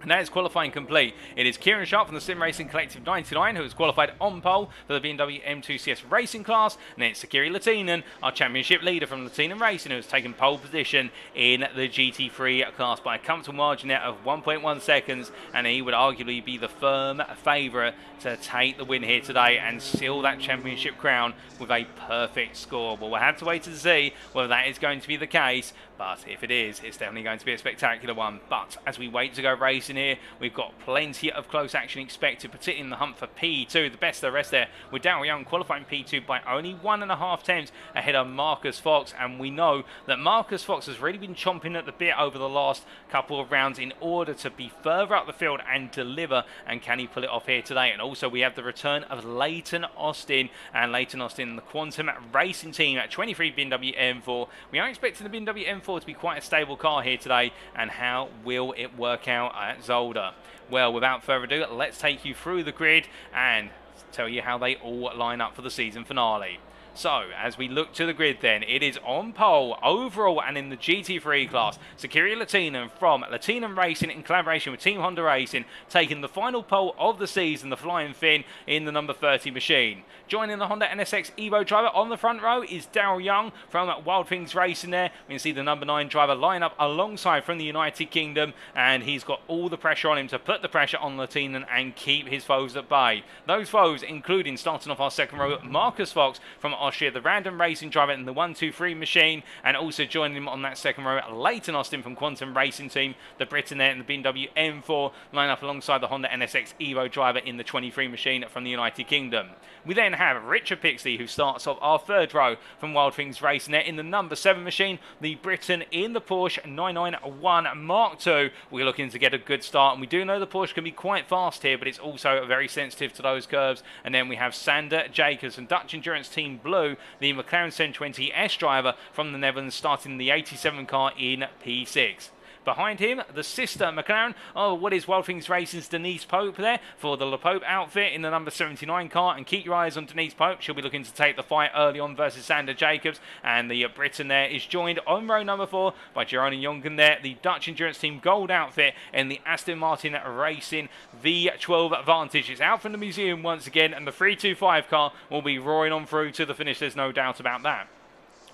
And that is qualifying complete. It is Kieran Sharp from the Sim Racing Collective 99 who has qualified on pole for the BMW M2 CS Racing class. And it's Lehtinen, our championship leader from Lehtinen Racing, who has taken pole position in the GT3 class by a comfortable margin of 1.1 seconds. And he would arguably be the firm favourite to take the win here today and seal that championship crown with a perfect score. But we'll have to wait to see whether that is going to be the case. But if it is, it's definitely going to be a spectacular one. But as we wait to go racing here, we've got plenty of close action expected, particularly in the hunt for P2. The best of the rest there, with Daryl Young qualifying P2 by only 1.5 tenths ahead of Marcus Fox. And we know that Marcus Fox has really been chomping at the bit over the last couple of rounds in order to be further up the field and deliver. And can he pull it off here today? And also we have the return of Leighton Austin, and Leighton Austin, the Quantum Racing team at 23 Bmw M4. We are expecting the Bmw M4 to be quite a stable car here today, and how will it work out at Zolder? Well, without further ado, let's take you through the grid and tell you how they all line up for the season finale. So, as we look to the grid then, it is on pole, overall and in the GT3 class, Kieran Lehtinen from Lehtinen Racing in collaboration with Team Honda Racing, taking the final pole of the season, the Flying Finn, in the number 30 machine. Joining the Honda NSX Evo driver on the front row is Daryl Young from Watkins Racing there. We can see the number 9 driver line up alongside from the United Kingdom, and he's got all the pressure on him to put the pressure on Lehtinen and keep his foes at bay. Those foes including, starting off our second row, Marcus Fox from Austria, the random racing driver in the 1-2-3 machine, and also joining him on that second row, Leighton Austin from Quantum Racing Team, the Briton there in the BMW M4, line up alongside the Honda NSX Evo driver in the 23 machine from the United Kingdom. We then have Richard Pixley, who starts off our third row from Wild Things Racing there in the number 7 machine, the Briton in the Porsche 991 Mark II. We're looking to get a good start, and we do know the Porsche can be quite fast here, but it's also very sensitive to those curves. And then we have Sandra Jacobs from Dutch Endurance Team Blue, the McLaren 720S driver from the Netherlands, starting the 87 car in P6. Behind him, the sister McLaren of what is Wild Things Racing's Denise Pope there for the Le Pope outfit in the number 79 car. And keep your eyes on Denise Pope. She'll be looking to take the fight early on versus Sandra Jacobs. And the Briton there is joined on row number 4 by Jeroni Jongen there, the Dutch Endurance Team Gold outfit in the Aston Martin Racing V12 Vantage. It's out from the museum once again, and the 325 car will be roaring on through to the finish. There's no doubt about that.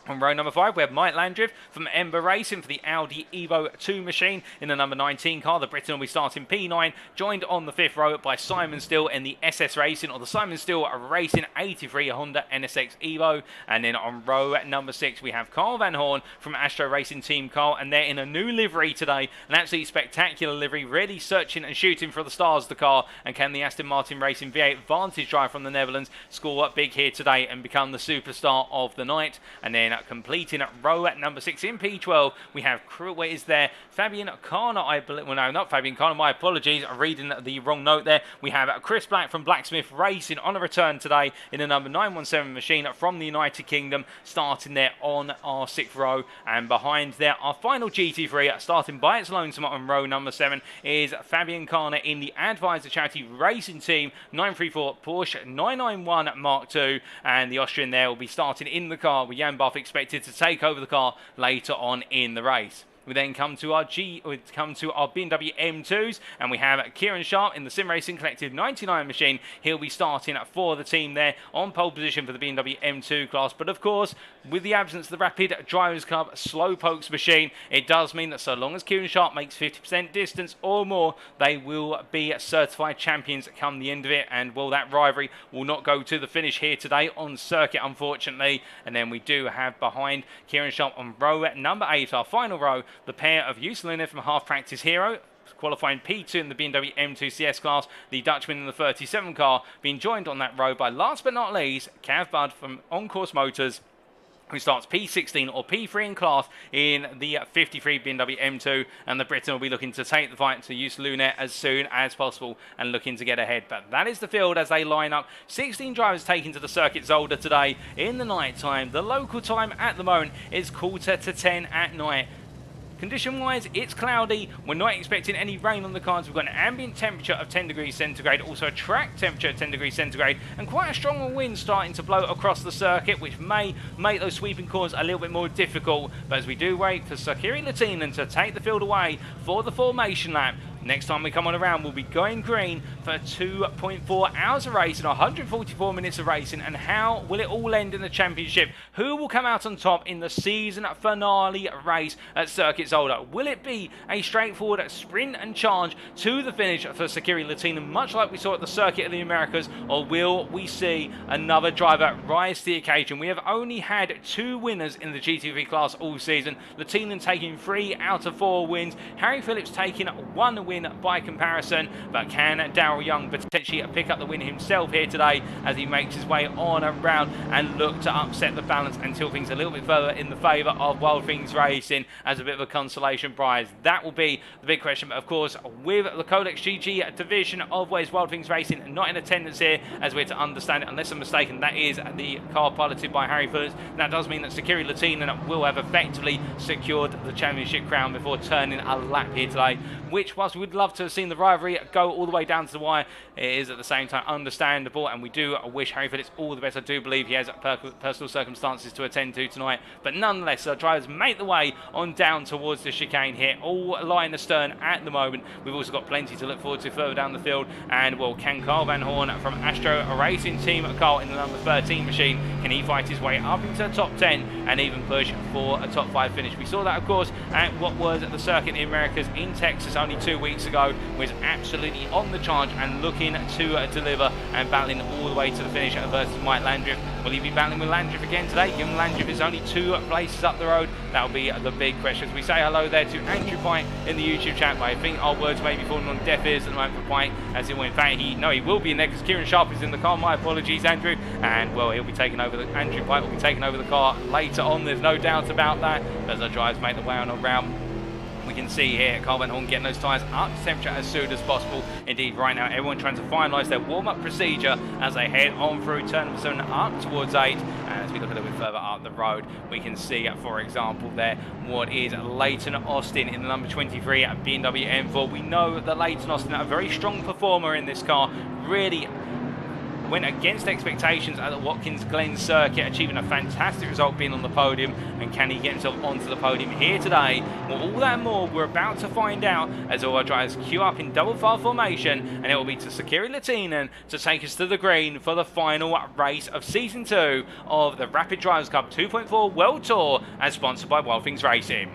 On row number 5, we have Mike Landriff from Ember Racing for the Audi Evo 2 machine in the number 19 car. The Briton will be starting P9, joined on the 5th row by Simon Still in the SS Racing, or the Simon Still Racing 83 Honda NSX Evo. And then on row number 6, we have Carl Van Horn from Astro Racing Team Carl, and they're in a new livery today, an absolutely spectacular livery, really searching and shooting for the stars of the car. And can the Aston Martin Racing V8 Vantage driver from the Netherlands score up big here today and become the superstar of the night? And then completing at row at number 6 in P12, we have Fabian Carner, I believe. Well, no, not Fabian Carner, my apologies, I'm reading the wrong note there. We have Chris Black from Blacksmith Racing on a return today in the number 917 machine from the United Kingdom, starting there on our 6th row. And behind there, our final GT3, starting by its lonesome on row number 7, is Fabian Carner in the Advisor Charity Racing Team 934 Porsche 991 Mark II. And the Austrian there will be starting in the car with Jan Buff expected to take over the car later on in the race. We then come to our Bmw M2s, and we have Kieran Sharp in the Sim Racing Collective 99 machine. He'll be starting for the team there on pole position for the Bmw M2 class. But of course, with the absence of the Rapid Drivers Club Slowpokes machine, it does mean that so long as Kieran Sharp makes 50% distance or more, they will be certified champions come the end of it. And well, that rivalry will not go to the finish here today on circuit, unfortunately. And then we do have behind Kieran Sharp on row at number 8, our final row, the pair of Uselina from Half Practice Hero, qualifying P2 in the Bmw M2 CS class, the Dutchman in the 37 car, being joined on that row by, last but not least, Cav Budd from On Course Motors, who starts P16 or P3 in class in the 53 Bmw M2, and the Briton will be looking to take the fight to use Lunet as soon as possible and looking to get ahead. But that is the field as they line up. 16 drivers taken to the Circuit Zolder today in the night time. The local time at the moment is 9:45 at night. Condition-wise, it's cloudy. We're not expecting any rain on the cards. We've got an ambient temperature of 10 degrees centigrade, also a track temperature of 10 degrees centigrade, and quite a strong wind starting to blow across the circuit, which may make those sweeping corners a little bit more difficult. But as we do wait for Kieran Lehtinen to take the field away for the formation lap, Next time we come on around, we'll be going green for 2.4 hours of racing, 144 minutes of racing, and how will it all end in the championship? Who will come out on top in the season finale race at Circuit Zolder? Will it be a straightforward sprint and charge to the finish for Kieran Sharp, much like we saw at the Circuit of the Americas, or will we see another driver rise to the occasion? We have only had 2 winners in the GT3 class all season. Lehtinen taking 3 out of 4 wins. Harry Phillips taking 1 win by comparison, but can Daryl Young potentially pick up the win himself here today as he makes his way on around and look to upset the balance and tilt things a little bit further in the favour of Wild Things Racing as a bit of a consolation prize? That will be the big question. But of course, with the Codex GG division of West Wild Things Racing not in attendance here, as we're to understand it, unless I'm mistaken, that is the car piloted by Harry Phillips. That does mean that Kieran Sharp will have effectively secured the championship crown before turning a lap here today, which, whilst we'd love to have seen the rivalry go all the way down to the wire, it is at the same time understandable, and we do wish Harry Phillips all the best. I do believe he has personal circumstances to attend to tonight, but nonetheless, our drivers make the way on down towards the chicane here, all lying astern at the moment. We've also got plenty to look forward to further down the field, and well, can Carl Van Horn from Astro Racing Team Carl in the number 13 machine, can he fight his way up into the top 10 and even push for a top 5 finish? We saw that, of course, at what was the Circuit in the Americas in Texas only 2 weeks ago, was absolutely on the charge and looking to deliver and battling all the way to the finish versus Mike Landriff. Will he be battling with Landriff again today? Given Landriff is only 2 places up the road, that'll be the big question. We say hello there to Andrew Pike in the YouTube chat, but I think our words may be falling on deaf ears at the moment for Pike, as he in fact he will be in there because Kieran Sharp is in the car. My apologies, Andrew, and well, he'll be taking over Andrew Pike will be taking over the car later on, there's no doubt about that, as our drivers make the way on around. We can see here Carl Van Horn getting those tyres up to temperature as soon as possible. Indeed, right now everyone trying to finalise their warm-up procedure as they head on through turn number 7 up towards 8. And as we look a little bit further up the road, we can see, for example, there what is Leighton Austin in the number 23 at Bmw M2s. We know that Leighton Austin, a very strong performer in this car, really went against expectations at the Watkins Glen circuit, achieving a fantastic result being on the podium. And can he get himself onto the podium here today? Well, all that and more we're about to find out as all our drivers queue up in double file formation, and it will be to Kieran Sharp to take us to the green for the final race of Season 2 of the Rapid Drivers Cup 2.4 World Tour, as sponsored by Wild Things Racing.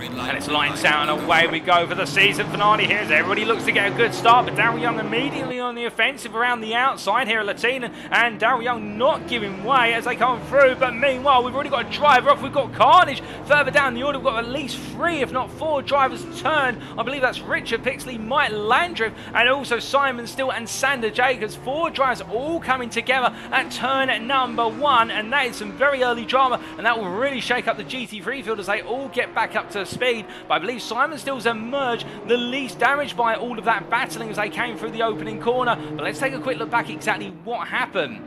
And it's lights out and away we go for the season finale here as everybody looks to get a good start, but Daryl Young immediately on the offensive around the outside here at Lehtinen, and Daryl Young not giving way as they come through. But meanwhile, we've already got a driver off. We've got carnage further down the order. We've got at least 3 if not 4 drivers turn. I believe that's Richard Pixley, Mike Landriff, and also Simon Still and Sandra Jacobs. 4 drivers all coming together at turn number 1, and that is some very early drama, and that will really shake up the GT3 field as they all get back up to speed. But I believe Simon Still's emerged the least damaged by all of that battling as they came through the opening corner. But let's take a quick look back exactly what happened.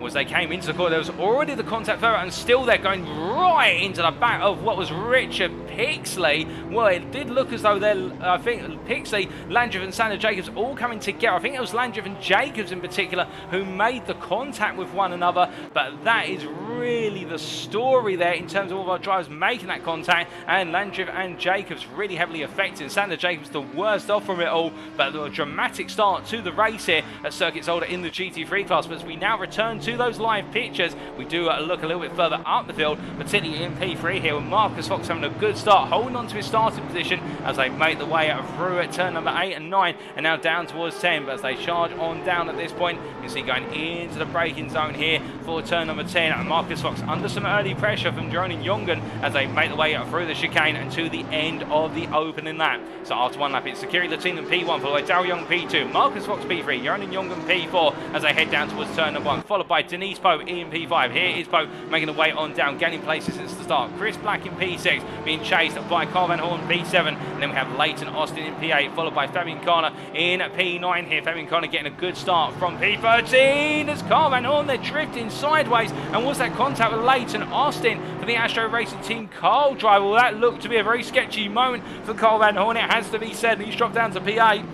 As they came into the corner, there was already the contact further, and still they're going right into the back of what was Richard Pixley. Well, it did look as though I think Pixley, Landriff and Sandra Jacobs all coming together. I think it was Landriff and Jacobs in particular who made the contact with one another, but that is really the story there in terms of all of our drivers making that contact, and Landriff and Jacobs really heavily affected. Sandra Jacobs the worst off from it all, but a dramatic start to the race here at Circuit Zolder in the GT3 class. But as we now return to those live pictures, we do look a little bit further up the field, particularly in P3 here with Marcus Fox having a good start, holding on to his starting position as they make the way through at turn number 8 and 9, and now down towards 10. But as they charge on down at this point, you can see going into the braking zone here for turn number 10, and Marcus Fox under some early pressure from Jeroen Jongen as they make the way through the chicane and to the end of the opening lap. So after one lap, it's Kieran Sharp P1, followed by Daryl Young P2, Marcus Fox P3, Jeroen Jongen P4 as they head down towards turn number 1, followed by Denise Pope in P5. Here is Pope making the way on down, gaining places since the start. Chris Black in P6, being chased by Carl Van Horn P7, and then we have Leighton Austin in P8, followed by Fabian Carner in P9 here. Fabian Carner getting a good start from P13 as Carl Van Horn, they're drifting sideways, and was that that contact with Lehtinen Austin for the Astro Racing Team Carl driver. Well, that looked to be a very sketchy moment for Carl Van Horn, it has to be said, and he's dropped down to P8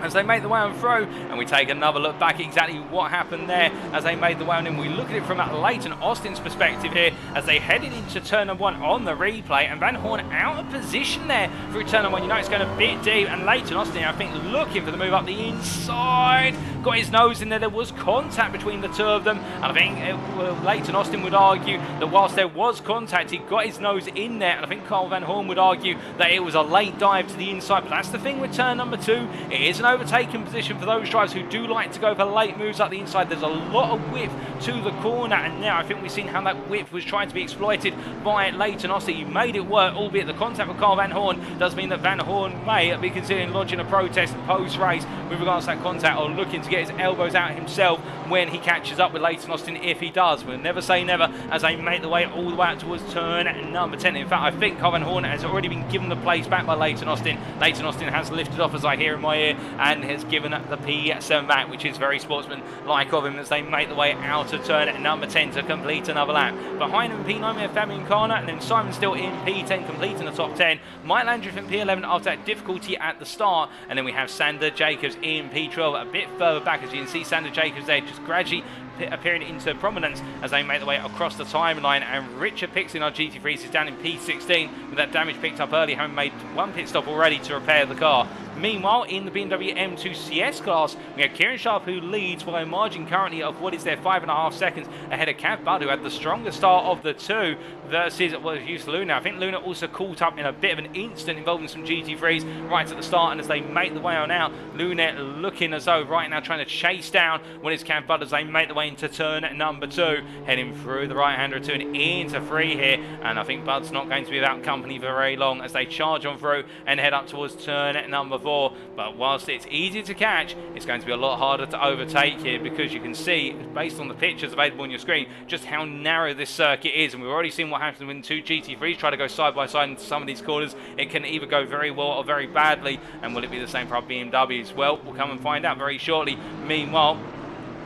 as they make the way on through, and we take another look back at exactly what happened there as they made the way on in. We look at it from Lehtinen Austin's perspective here as they headed into turn number 1 on the replay, and Van Horn out of position there through turn number 1. You know it's going a bit deep, and Lehtinen Austin, I think, looking for the move up the inside, got his nose in there. There was contact between the two of them, and I think Lehtinen Austin would argue that whilst there was contact, he got his nose in there, and I think Carl Van Horn would argue that it was a late dive to the inside. But that's the thing with turn number 2, it is an overtaking position for those drivers who do like to go for late moves up the inside. There's a lot of width to the corner, and now I think we've seen how that width was trying to be exploited by Lehtinen Austin. He made it work, albeit the contact with Carl Van Horn does mean that Van Horn may be considering lodging a protest post-race with regards to that contact, or looking to get his elbows out himself when he catches up with Lehtinen Austin, if he does. We'll never say never as they make the way all the way out towards turn number 10. In fact, I think Carl Van Horn has already been given the place back by Lehtinen Austin. Lehtinen Austin has lifted off, as I hear in my ear, and has given the P7 back, which is very sportsman-like of him as they make the way out of turn number 10 to complete another lap. Behind him in P9 we have Fabian Carner, and then Simon still in P10 completing the top 10. Mike Landreth in P11 after that difficulty at the start, and then we have Sandra Jacobs in P12 a bit further back. As you can see, Sandra Jacobs there just gradually appearing into prominence as they make the way across the timeline, and Richard Pixley in our GT3s is down in P16 with that damage picked up early, having made one pit stop already to repair the car. Meanwhile, in the Bmw M2 CS class, we have Kieran Sharp, who leads by a margin currently of what is their 5.5 seconds ahead of Cav Budd, who had the strongest start of the two versus Luna. I think Luna also caught up in a bit of an incident involving some GT3s right at the start, and as they make the way on out, Luna looking as though right now trying to chase down what is Cav Budd as they make the way into turn number 2, heading through the right-hander turn into 3 here, and I think Budd's not going to be without company for very long as they charge on through and head up towards turn number 4. But whilst it's easy to catch, it's going to be a lot harder to overtake here, because you can see, based on the pictures available on your screen, just how narrow this circuit is. And we've already seen what happens when two GT3s try to go side by side into some of these corners. It can either go very well or very badly. And will it be the same for our BMWs? Well, we'll come and find out very shortly. Meanwhile,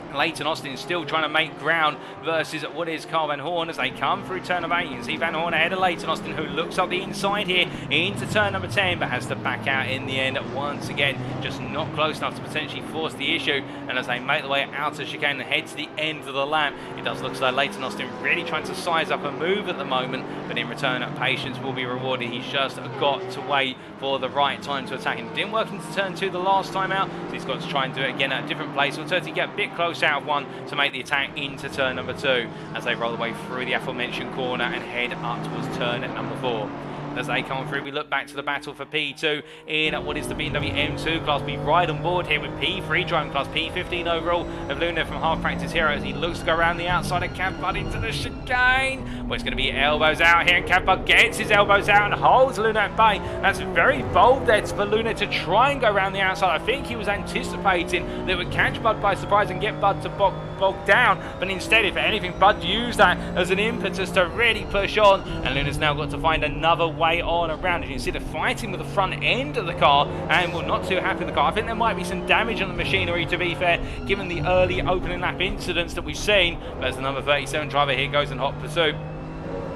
Lehtinen Austin is still trying to make ground versus what is Carl Van Horn as they come through turn number 8. You can see Van Horn ahead of Lehtinen Austin, who looks up the inside here into turn number 10, but has to back out in the end once again, just not close enough to potentially force the issue. And as they make the way out of chicane and head to the end of the lap, it does look as though Lehtinen Austin really trying to size up a move at the moment, but in return patience will be rewarded. He's just got to wait for the right time to attack him. Didn't work into turn 2 the last time out, so he's got to try and do it again at a different place. We'll certainly get a bit close out of 1 to make the attack into turn number 2 as they roll the way through the aforementioned corner and head up towards turn number 4. As they come through, we look back to the battle for P2 in what is the Bmw M2 class. We ride on board here with P3 driving class, P15 overall of Luna from Half Practice Hero as he looks to go around the outside of Cav Budd into the chicane. Well, it's going to be elbows out here, and Cav Budd gets his elbows out and holds Luna at bay. That's very bold there for Luna to try and go around the outside. I think he was anticipating that it would catch Budd by surprise and get Budd to bog down, but instead, if anything, Budd used that as an impetus to really push on, and Luna's now got to find another way on around. As you can see, they're fighting with the front end of the car, and we're not too happy with the car. I think there might be some damage on the machinery, to be fair, given the early opening lap incidents that we've seen. But as the number 37 driver here goes in hot pursuit,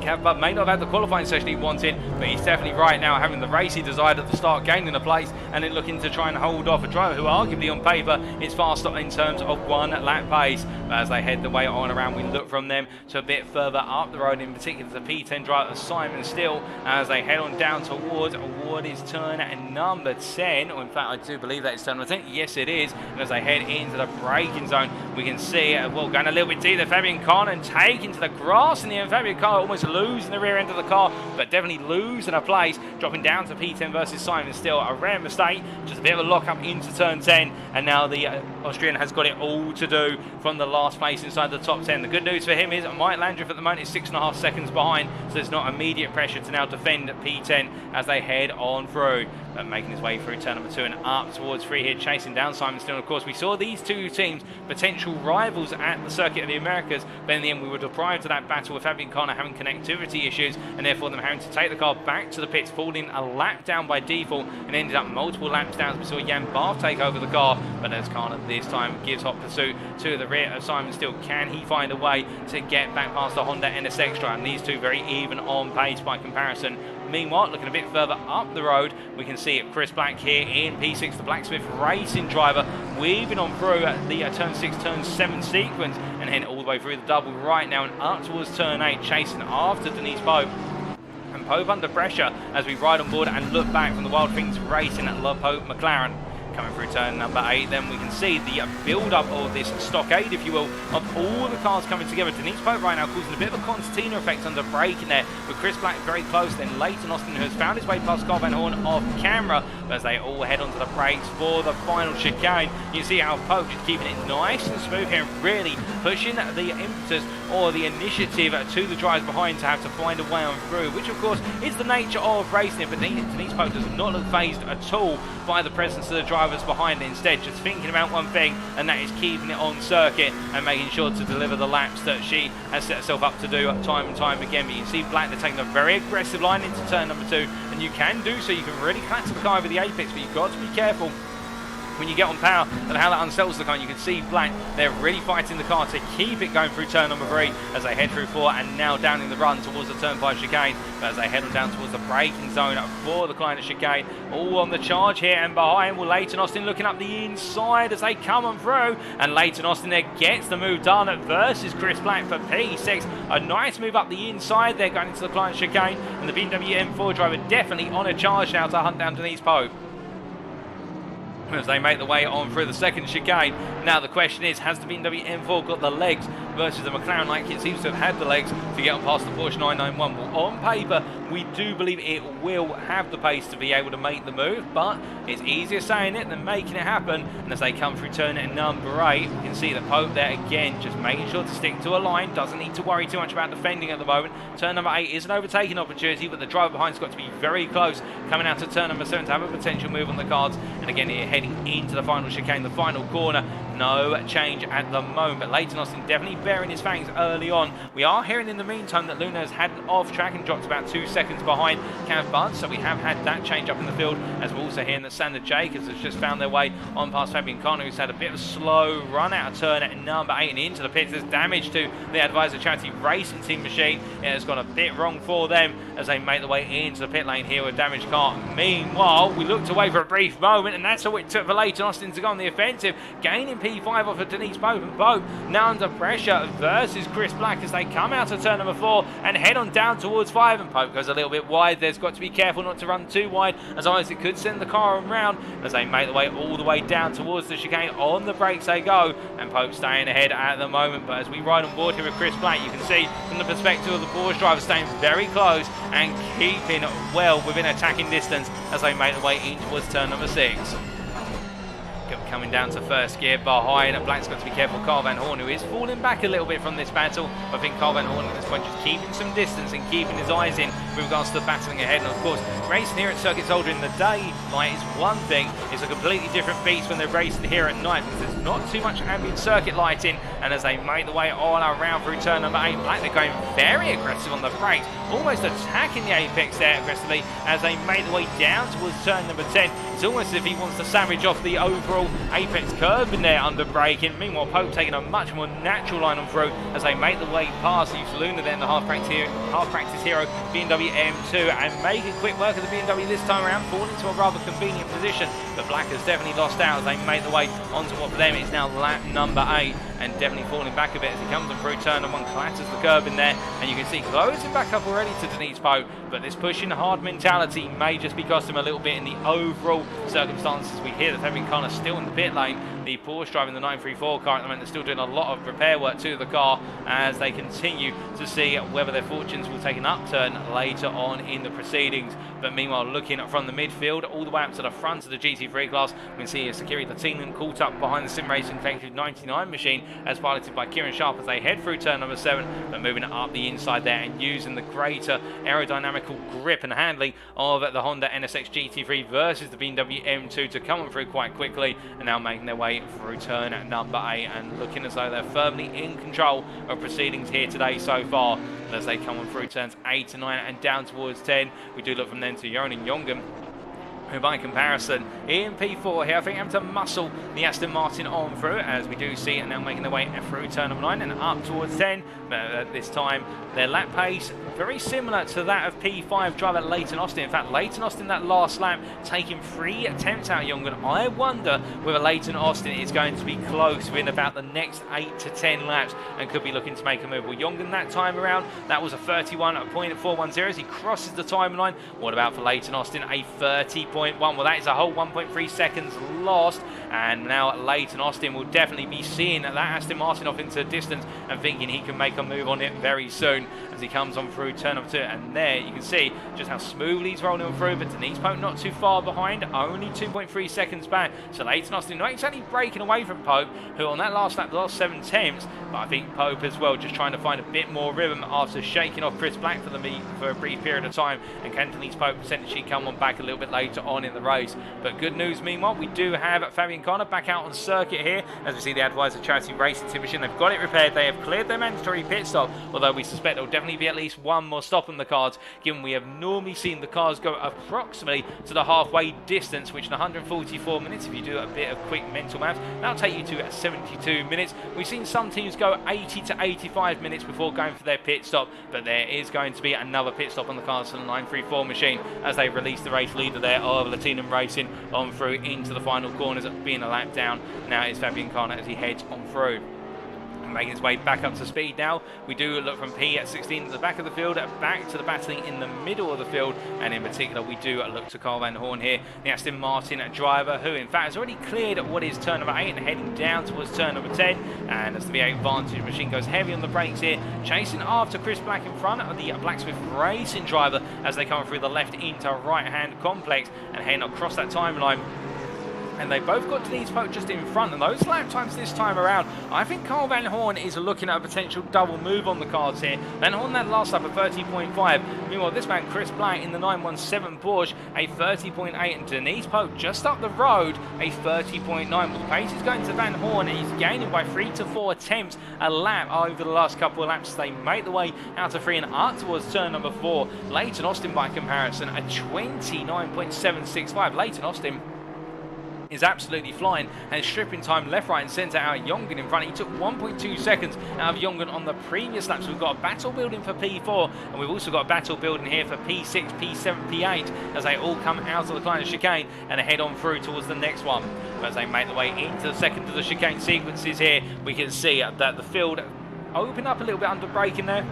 Cav Budd may not have had the qualifying session he wanted, but he's definitely right now having the race he desired at the start, gaining a place, and then looking to try and hold off a driver who arguably on paper is faster in terms of 1 lap pace. But as they head the way on around, we look from them to a bit further up the road, in particular the P10 driver Simon Still, as they head on down towards what is turn number 10, or in fact I do believe that it's turn number 10, yes it is. And as they head into the braking zone, we can see, well, going a little bit deeper, Fabian Carner taking to the grass in the end. Fabian Carner almost losing the rear end of the car, but definitely losing a place, dropping down to P10 versus Simon Still. A rare mistake, just a bit of a lock up into turn 10, and now the Austrian has got it all to do from the last place inside the top 10. The good news for him is Mike Landreth at the moment is 6.5 seconds behind, so there's not immediate pressure to now defend P10 as they head on through. but making his way through turn number 2 and up towards 3 here, chasing down Simon Still. And of course, we saw these two teams, potential rivals at the Circuit of the Americas, but in the end we were deprived of that battle with Fabian Connor having connectivity issues, and therefore them having to take the car back to the pits, falling a lap down by default, and ended up multiple laps down. We saw Jan Barth take over the car, but as Connor this time gives hot pursuit to the rear of Simon Still, can he find a way to get back past the Honda NS Extra? And these two very even on pace by comparison. Meanwhile, looking a bit further up the road, we can see Chris Black here in P6, the Blacksmith Racing driver, weaving on through the turn 6, turn 7 sequence, and heading all the way through the double right now and up towards turn 8, chasing after Denise Pope. And Pope under pressure as we ride on board and look back from the Wild Things Racing at La Pope McLaren. Coming through turn number 8, then we can see the build-up of this stockade, if you will, of all the cars coming together. Denise Pope right now causing a bit of a concertina effect under braking there, with Chris Black very close, then Lehtinen Austin, who has found his way past Carl Van Horn off camera, but as they all head onto the brakes for the final chicane. You can see how Pope is keeping it nice and smooth here, and really pushing the impetus or the initiative to the drivers behind to have to find a way on through, which of course is the nature of racing. But Denise Pope does not look phased at all by the presence of the drivers behind, instead just thinking about one thing, and that is keeping it on circuit and making sure to deliver the laps that she has set herself up to do time and time again. But you can see Black, they're taking a very aggressive line into turn number 2, and you can do so, you can really collapse the car over the apex, but you've got to be careful when you get on power and how that unsettles the car. You can see Black, they're really fighting the car to keep it going through turn number 3 as they head through 4 and now down in the run towards the turn 5 chicane. But as they head on down towards the braking zone for the Kleiner chicane, all on the charge here, and behind will Lehtinen Austin looking up the inside as they come on through, and Lehtinen Austin there gets the move done versus Chris Black for P6. A nice move up the inside there going into the Kleiner chicane, and the Bmw M2 driver definitely on a charge now to hunt down Denise Pope as they make the way on through the second chicane. Now the question is, has the BMW M4 got the legs versus the McLaren, like it seems to have had the legs to get on past the Porsche 991? Well, on paper, we do believe it will have the pace to be able to make the move, but it's easier saying it than making it happen. And as they come through turn number 8, we can see that Pope there again, just making sure to stick to a line, doesn't need to worry too much about defending at the moment. Turn number 8 is an overtaking opportunity, but the driver behind's got to be very close coming out to turn number 7 to have a potential move on the cards. And again, here heading into the final chicane, the final corner, no change at the moment, but Lehtinen Austin definitely bearing his fangs early on. We are hearing in the meantime that Luna has had an off track and dropped about 2 seconds behind Cav Bud, so we have had that change up in the field, as we're also hearing that Sandra Jacobs has just found their way on past Fabian Connor, who's had a bit of a slow run out of turn at number 8 and into the pits. There's damage to the Advisor Charity Racing Team machine. It has gone a bit wrong for them as they make the way into the pit lane here with a damaged car. Meanwhile, we looked away for a brief moment, and that's all it took for Lehtinen Austin to go on the offensive, gaining P5 off of Denise Pope, and Pope now under pressure versus Chris Black as they come out of turn number 4 and head on down towards 5, and Pope goes a little bit wide. There's got to be careful not to run too wide, as otherwise it could send the car around as they make the way all the way down towards the chicane. On the brakes they go, and Pope staying ahead at the moment. But as we ride on board here with Chris Black, you can see from the perspective of the Porsche driver staying very close and keeping well within attacking distance as they make the way in towards turn number 6. Coming down to first gear behind, and Black's got to be careful. Carl Van Horn, who is falling back a little bit from this battle. I think Carl Van Horn at this point just keeping some distance and keeping his eyes in with regards to the battling ahead. And of course, racing here at Circuit Zolder in the daylight is one thing. It's a completely different beast when they're racing here at night, because there's not too much ambient circuit lighting. And as they make the way all around through turn number 8, Black, they're going very aggressive on the brakes, almost attacking the apex there aggressively as they make the way down towards turn number 10. It's almost as if he wants to sandwich off the overall apex curve in there under braking. Meanwhile, Pope taking a much more natural line on through as they make the way past Yves Luna, then the half practice hero BMW M2, and making quick work of the BMW this time around, falling into a rather convenient position. But Black has definitely lost out as they make the way onto what for them is now lap number 8, and definitely falling back a bit as he comes on through turn number 1, clatters the curb in there, and you can see closing back up already to Denise Pope. But this pushing hard mentality may just be cost him a little bit in the overall circumstances. We hear that Fabian Connor still in the pit lane, the Porsche driving the 934 car at the moment. They're still doing a lot of repair work to the car as they continue to see whether their fortunes will take an upturn later on in the proceedings. But meanwhile, looking from the midfield all the way up to the front of the GT3 class, we can see Sakiri Lehtinen caught up behind the Sim Racing Collective 99 machine as piloted by Kieran Sharp as they head through turn number 7, but moving up the inside there and using the greater aerodynamical grip and handling of the Honda NSX GT3 versus the BMW M2 to come on through quite quickly, and now making their way through turn number 8 and looking as though they're firmly in control of proceedings here today so far. As they come on through turns 8 and 9 and down towards 10, we do look from then to Joran and Jongen, who by comparison in P4 here I think have to muscle the Aston Martin on through, as we do see it now making their way through turn number 9 and up towards 10, but at this time their lap pace very similar to that of P5 driver Lehtinen Austin. In fact, Lehtinen Austin that last lap taking 3 attempts out of Jongen. I wonder whether Lehtinen Austin is going to be close within about the next 8 to 10 laps and could be looking to make a move. Well, Jongen that time around, that was a 31.410 as he crosses the timeline. What about for Lehtinen Austin? A 30.1. Well, that is a whole 1.3 seconds lost, and now Lehtinen Austin will definitely be seeing that Aston Martin off into the distance and thinking he can make a move on it very soon as he comes on through turn number 2. And there you can see just how smoothly he's rolling on through, but Denise Pope not too far behind, only 2.3 seconds back. So Lehtinen Austin not exactly breaking away from Pope, who on that last lap, the last 7 attempts, but I think Pope as well just trying to find a bit more rhythm after shaking off Chris Black for a brief period of time, and can Denise Pope potentially come on back a little bit later on in the race. But good news meanwhile, we do have Fabian Connor back out on circuit here, as we see the Advisor Charity Racing Team machine. They've got it repaired, they have cleared their mandatory pit stop, although we suspect there will definitely be at least one more stop on the cards, given we have normally seen the cars go approximately to the halfway distance, which in 144 minutes, if you do a bit of quick mental maths, that'll take you to 72 minutes. We've seen some teams go 80 to 85 minutes before going for their pit stop, but there is going to be another pit stop on the cards for the 934 machine as they release the race leader there of Lehtinen Racing on through into the final corners, being a lap down. Now it's Fabian Connor as he heads on through, making his way back up to speed now. We do look from P16 at the back of the field back to the battling in the middle of the field, and in particular we do look to Carl Van Horn here, the Aston Martin driver, who in fact has already cleared what is turn number 8 and heading down towards turn number 10, and as the V8 Vantage machine goes heavy on the brakes here, chasing after Chris Black in front of the Blacksmith Racing driver as they come through the left into right hand complex and heading across that timeline. And they both got Denise Pope just in front, and those lap times this time around, I think Carl Van Horn is looking at a potential double move on the cards here. Van Horn that last lap at 30.5. Meanwhile, this man Chris Black in the 917 Porsche a 30.8, and Denise Pope just up the road a 30.9. Well, the pace is going to Van Horn, and he's gaining by 3 to 4 attempts a lap over the last couple of laps. They make the way out of 3 and up towards turn number 4. Lehtinen Austin by comparison a 29.765. Lehtinen Austin is absolutely flying and stripping time left, right and centre out of Jongen in front. He took 1.2 seconds out of Jongen on the previous laps. We've got a battle building for P4, and we've also got a battle building here for P6, P7, P8 as they all come out of the Kleiner chicane and head on through towards the next one. As they make their way into the second of the chicane sequences here, we can see that the field open up a little bit under braking there.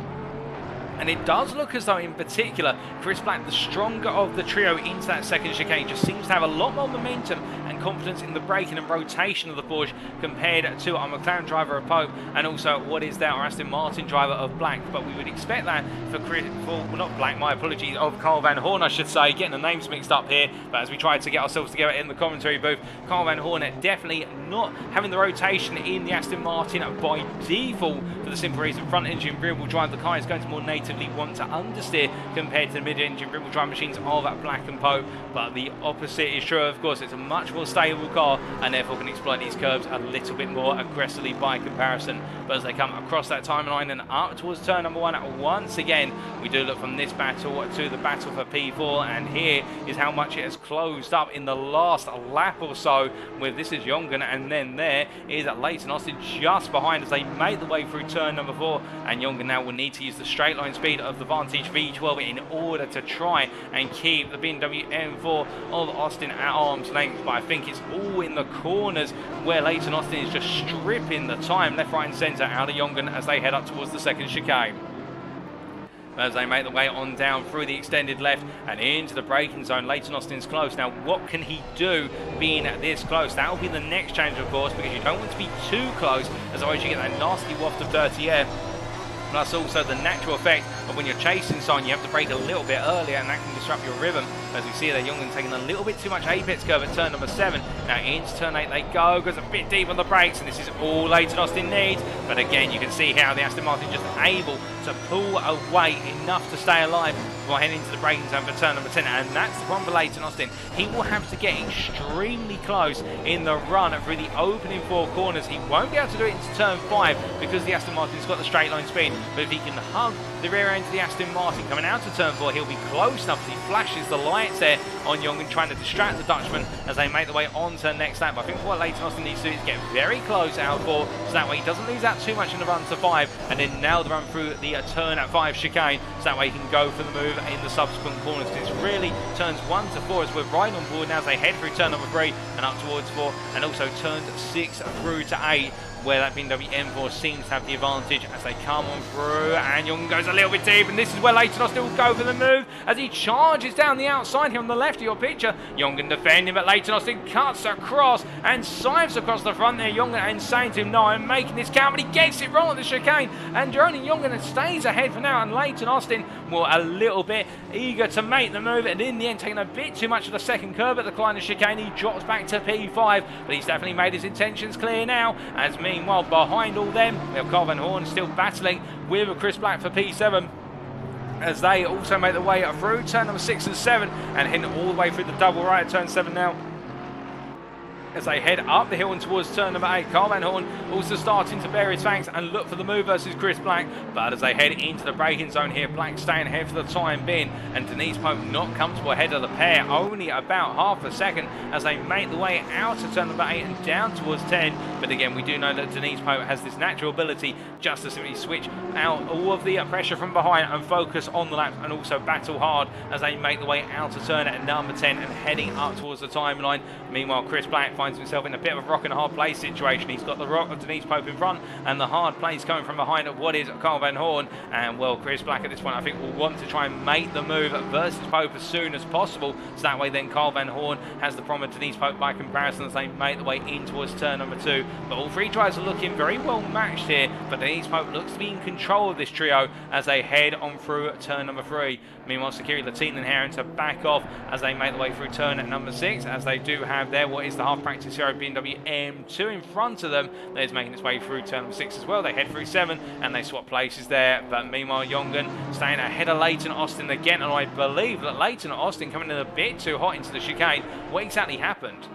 And it does look as though, in particular, Chris Black, the stronger of the trio into that second chicane, just seems to have a lot more momentum and confidence in the braking and rotation of the Porsche compared to our McLaren driver of Pope, and also what is there our Aston Martin driver of Black. But we would expect that for well, not Black, my apologies, of Carl Van Horn, I should say, getting the names mixed up here. But as we try to get ourselves together in the commentary booth, Carl Van Horn definitely not having the rotation in the Aston Martin by default, for the simple reason front engine rear wheel drive, the car is going to more natively want to understeer compared to the mid-engine rear wheel drive machines of Black and Pope. But the opposite is true, of course. It's a much more stable car and therefore can exploit these curbs a little bit more aggressively by comparison. But as they come across that timeline and up towards turn number 1, once again we do look from this battle to the battle for P4, and here is how much it has closed up in the last lap or so, with this is Jongen, and then there is Lehtinen Austin just behind as they make the way through turn number 4, and Jongen now will need to use the straight line speed of the Vantage V12 in order to try and keep the BMW M4 of Austin at arm's length. But I think it's all in the corners where Lehtinen Austin is just stripping the time left, right and centre out of Jongen as they head up towards the second chicane. As they make the way on down through the extended left and into the braking zone, Lehtinen Austin's close. Now, what can he do being this close? That will be the next change, of course, because you don't want to be too close, as otherwise you get that nasty waft of dirty air Plus also the natural effect of when you're chasing someone, you have to brake a little bit earlier, and that can disrupt your rhythm. As we see there, Jungen taking a little bit too much apex curve at turn number 7. Now into turn 8 they go, goes a bit deep on the brakes, and this is all Lehtinen Austin needs. But again, you can see how the Aston Martin just able to pull away enough to stay alive before heading into the braking zone for turn number 10. And that's the problem for Lehtinen Austin. He will have to get extremely close in the run through the opening 4 corners. He won't be able to do it into turn 5 because the Aston Martin's got the straight line speed. But if he can hug the rear end of the Aston Martin coming out to turn 4, he'll be close enough as he flashes the lights there on Jungen, trying to distract the Dutchman as they make the way on to the next lap. But I think what Lehtinen Austin needs to do is get very close out 4, so that way he doesn't lose out too much in the run to 5, and then nail the run through the turn at 5 chicane, so that way he can go for the move in the subsequent corners. It's really turns 1 to 4 as we're right on board now as they head through turn number 3 and up towards 4, and also turns 6 through to 8, where that Bmw M2s seems to have the advantage as they come on through, and Jungen goes a little bit deep, and this is where Lehtinen Austin will go for the move as he charges down the outside here on the left of your picture. Jungen defending, but Lehtinen Austin cuts across and sives across the front there. Jungen and saying to him, no, I'm making this count, but he gets it wrong at the chicane, and only Jungen stays ahead for now, and Lehtinen Austin will a little bit eager to make the move, and in the end taking a bit too much of the second curve at the Kleiner chicane. He drops back to P5, but he's definitely made his intentions clear now, as meanwhile behind all them we have Carl Van Horn still battling with Chris Black for P7, as they also make their way through turn number 6 and 7 and heading all the way through the double right at turn 7 now. As they head up the hill and towards turn number 8, Carl Van Horn also starting to bare his fangs and look for the move versus Chris Black. But as they head into the braking zone here, Black staying ahead for the time being, and Denise Pope not comfortable ahead of the pair, only about half a second as they make the way out to turn number 8 and down towards 10. But again, we do know that Denise Pope has this natural ability just to simply switch out all of the pressure from behind and focus on the laps, and also battle hard as they make the way out to turn at number 10 and heading up towards the timeline. Meanwhile, Chris Black finds himself in a bit of a rock and a hard place situation. He's got the rock of Denise Pope in front and the hard place coming from behind of what is Carl Van Horn. And well, Chris Black at this point I think will want to try and make the move versus Pope as soon as possible, so that way then Carl Van Horn has the problem of Denise Pope by comparison as they make the way in towards turn number 2. But all 3 drivers are looking very well matched here, but Denise Pope looks to be in control of this trio as they head on through turn number 3. Meanwhile, Security Lehtinen having to back off as they make the way through turn at number 6, as they do have there what is the half practice hero Bmw M2 in front of them. That is making its way through turn number 6 as well. They head through 7 and they swap places there. But meanwhile, Jungen staying ahead of Lehtinen Austin again, and I believe that Lehtinen Austin coming in a bit too hot into the chicane. What exactly happened?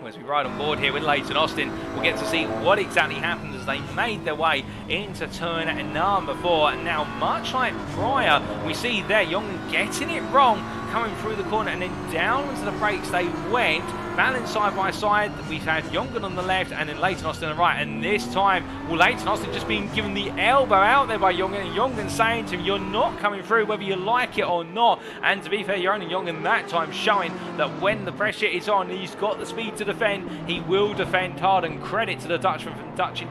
As we ride on board here with Lehtinen Austin, we'll get to see what exactly happened as they made their way into turn number 4. And now, much like prior, we see there Jungen getting it wrong, coming through the corner and then down onto the brakes they went, balanced side by side. We've had Jungen on the left and then Lehtinen Austin on the right, and this time, well, Lehtinen Austin just being given the elbow out there by Jungen, and Jungen saying to him, you're not coming through whether you like it or not. And to be fair, you're only Jungen that time showing that when the pressure is on, he's got the speed to defend, he will defend hard, and credit to the Dutchman from Dutch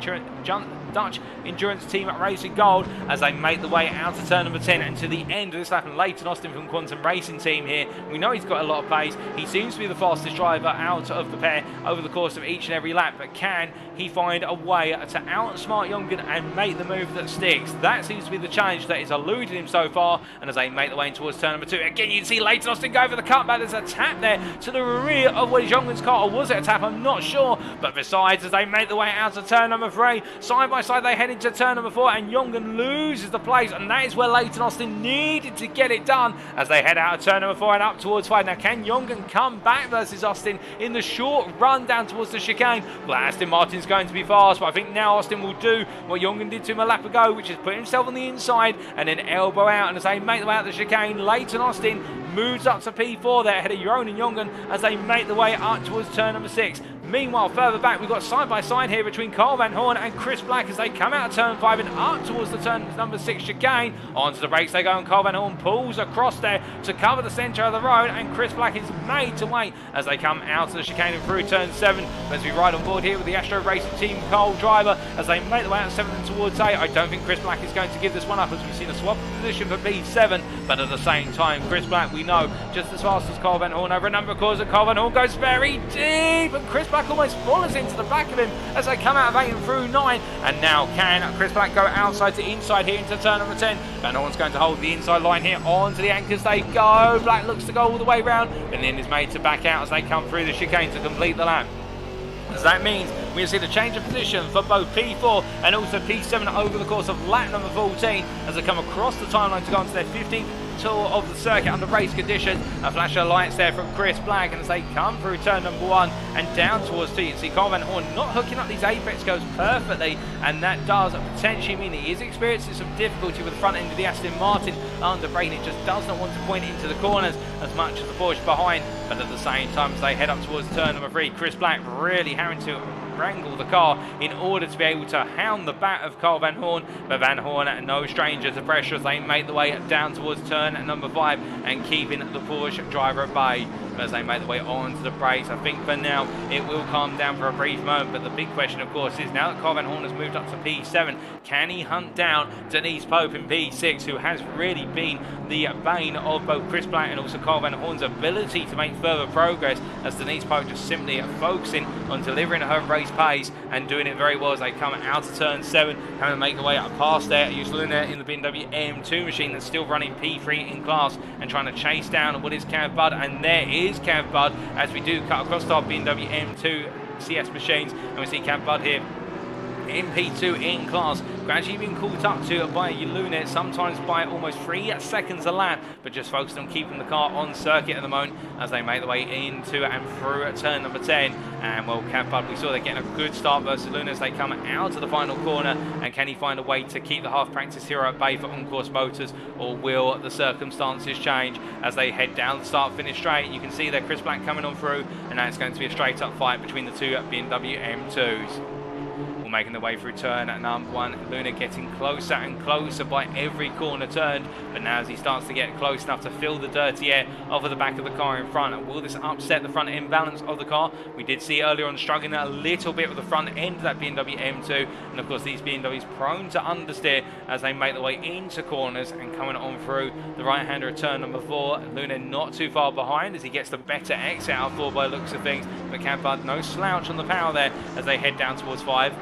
Endurance Team at Racing Gold as they make the way out to turn number 10 and to the end of this lap. And Lehtinen Austin from Quantum Racing Team here, we know he's got a lot of pace, he seems to be the fastest driver out of the pair over the course of each and every lap, but can he find a way to outsmart Jungen and make the move that sticks? That seems to be the challenge that has eluded him so far. And as they make the way towards turn number 2, again you can see Lehtinen Austin go for the cutback. There's a tap there to the rear of what is Jungen's car, or was it a tap? I'm not sure. But besides, as they make the way out to turn number 3, side by side they head into turn number 4, and Jungen loses the place, and that is where Lehtinen Austin needed to get it done as they head out of turn number 4 and up towards 5. Now, can Jungen come back versus Austin in the short run down towards the chicane? Well, Aston Martin's going to be fast, but I think now Austin will do what Jungen did to him a lap ago, which is put himself on the inside and then elbow out. And as they make the way out the chicane, Lehtinen Austin moves up to P4 there ahead of Jeroen and Jungen as they make the way up towards turn number 6. Meanwhile, further back, we've got side by side here between Carl Van Horn and Chris Black as they come out of turn 5 and up towards the turn number 6 chicane. Onto the brakes they go, and Carl Van Horn pulls across there to cover the centre of the road, and Chris Black is made to wait as they come out of the chicane and through turn 7. As we ride on board here with the Astro Racing Team Cole driver as they make the way out of 7 and towards 8. I don't think Chris Black is going to give this one up as we've seen a swap of position for B7, but at the same time, Chris Black, we know, just as fast as Carl Van Horn over a number of corners, and Carl Van Horn goes very deep, and Chris Black Black almost follows into the back of him as they come out of 8 and through 9. And now can Chris Black go outside to inside here into turn number 10. Van Horn's going to hold the inside line here onto the anchors. They go. Black looks to go all the way round, and then is made to back out as they come through the chicane to complete the lap. As that means we'll see the change of position for both P4 and also P7 over the course of lap number 14 as they come across the timeline to go on to their 15th tour of the circuit under race conditions. A flash of lights there from Chris Black, and as they come through turn number 1 and down towards 2, you can see Carl Van Horn not hooking up these apex curves perfectly, and that does potentially mean he is experiencing some difficulty with the front end of the Aston Martin under braking. It just does not want to point into the corners as much as the Porsche behind, but at the same time as they head up towards turn number 3, Chris Black really having to wrangle the car in order to be able to hound the bat of Carl Van Horn, but Van Horn no stranger to pressure as they make the way down towards turn number 5 and keeping the Porsche driver at bay. As they make the way onto the brakes, I think for now it will calm down for a brief moment, but the big question of course is now that Carl Van Horn has moved up to P7, can he hunt down Denise Pope in P6, who has really been the bane of both Chris Black and also Carl Van Horn's ability to make further progress, as Denise Pope just simply focusing on delivering her race pace and doing it very well as they come out of turn 7, having to make the way up past there. Use Luna in the Bmw M2 machine that's still running P3 in class and trying to chase down what is Cav Bud, and there is Cav Bud as we do cut across our Bmw M2 CS machines, and we see Cav Bud here in P2 in class, gradually being caught up to by Luna, sometimes by almost 3 seconds a lap, but just focused on keeping the car on circuit at the moment as they make the way into and through turn number 10. And well, Cav Bud, we saw they're getting a good start versus Luna as they come out of the final corner, and can he find a way to keep the half practice hero at bay for On-Course Motors, or will the circumstances change as they head down the start finish straight? You can see there Chris Black coming on through, and now it's going to be a straight up fight between the two Bmw M2s. Making the way through turn at number 1. Luna getting closer and closer by every corner turned, but now as he starts to get close enough to fill the dirty air off of the back of the car in front, will this upset the front end balance of the car? We did see earlier on struggling a little bit with the front end of that Bmw M2, and of course these BMWs prone to understeer as they make their way into corners and coming on through the right hander at turn number 4. Luna not too far behind as he gets the better exit out of 4 by the looks of things, but Cav Bud no slouch on the power there as they head down towards 5.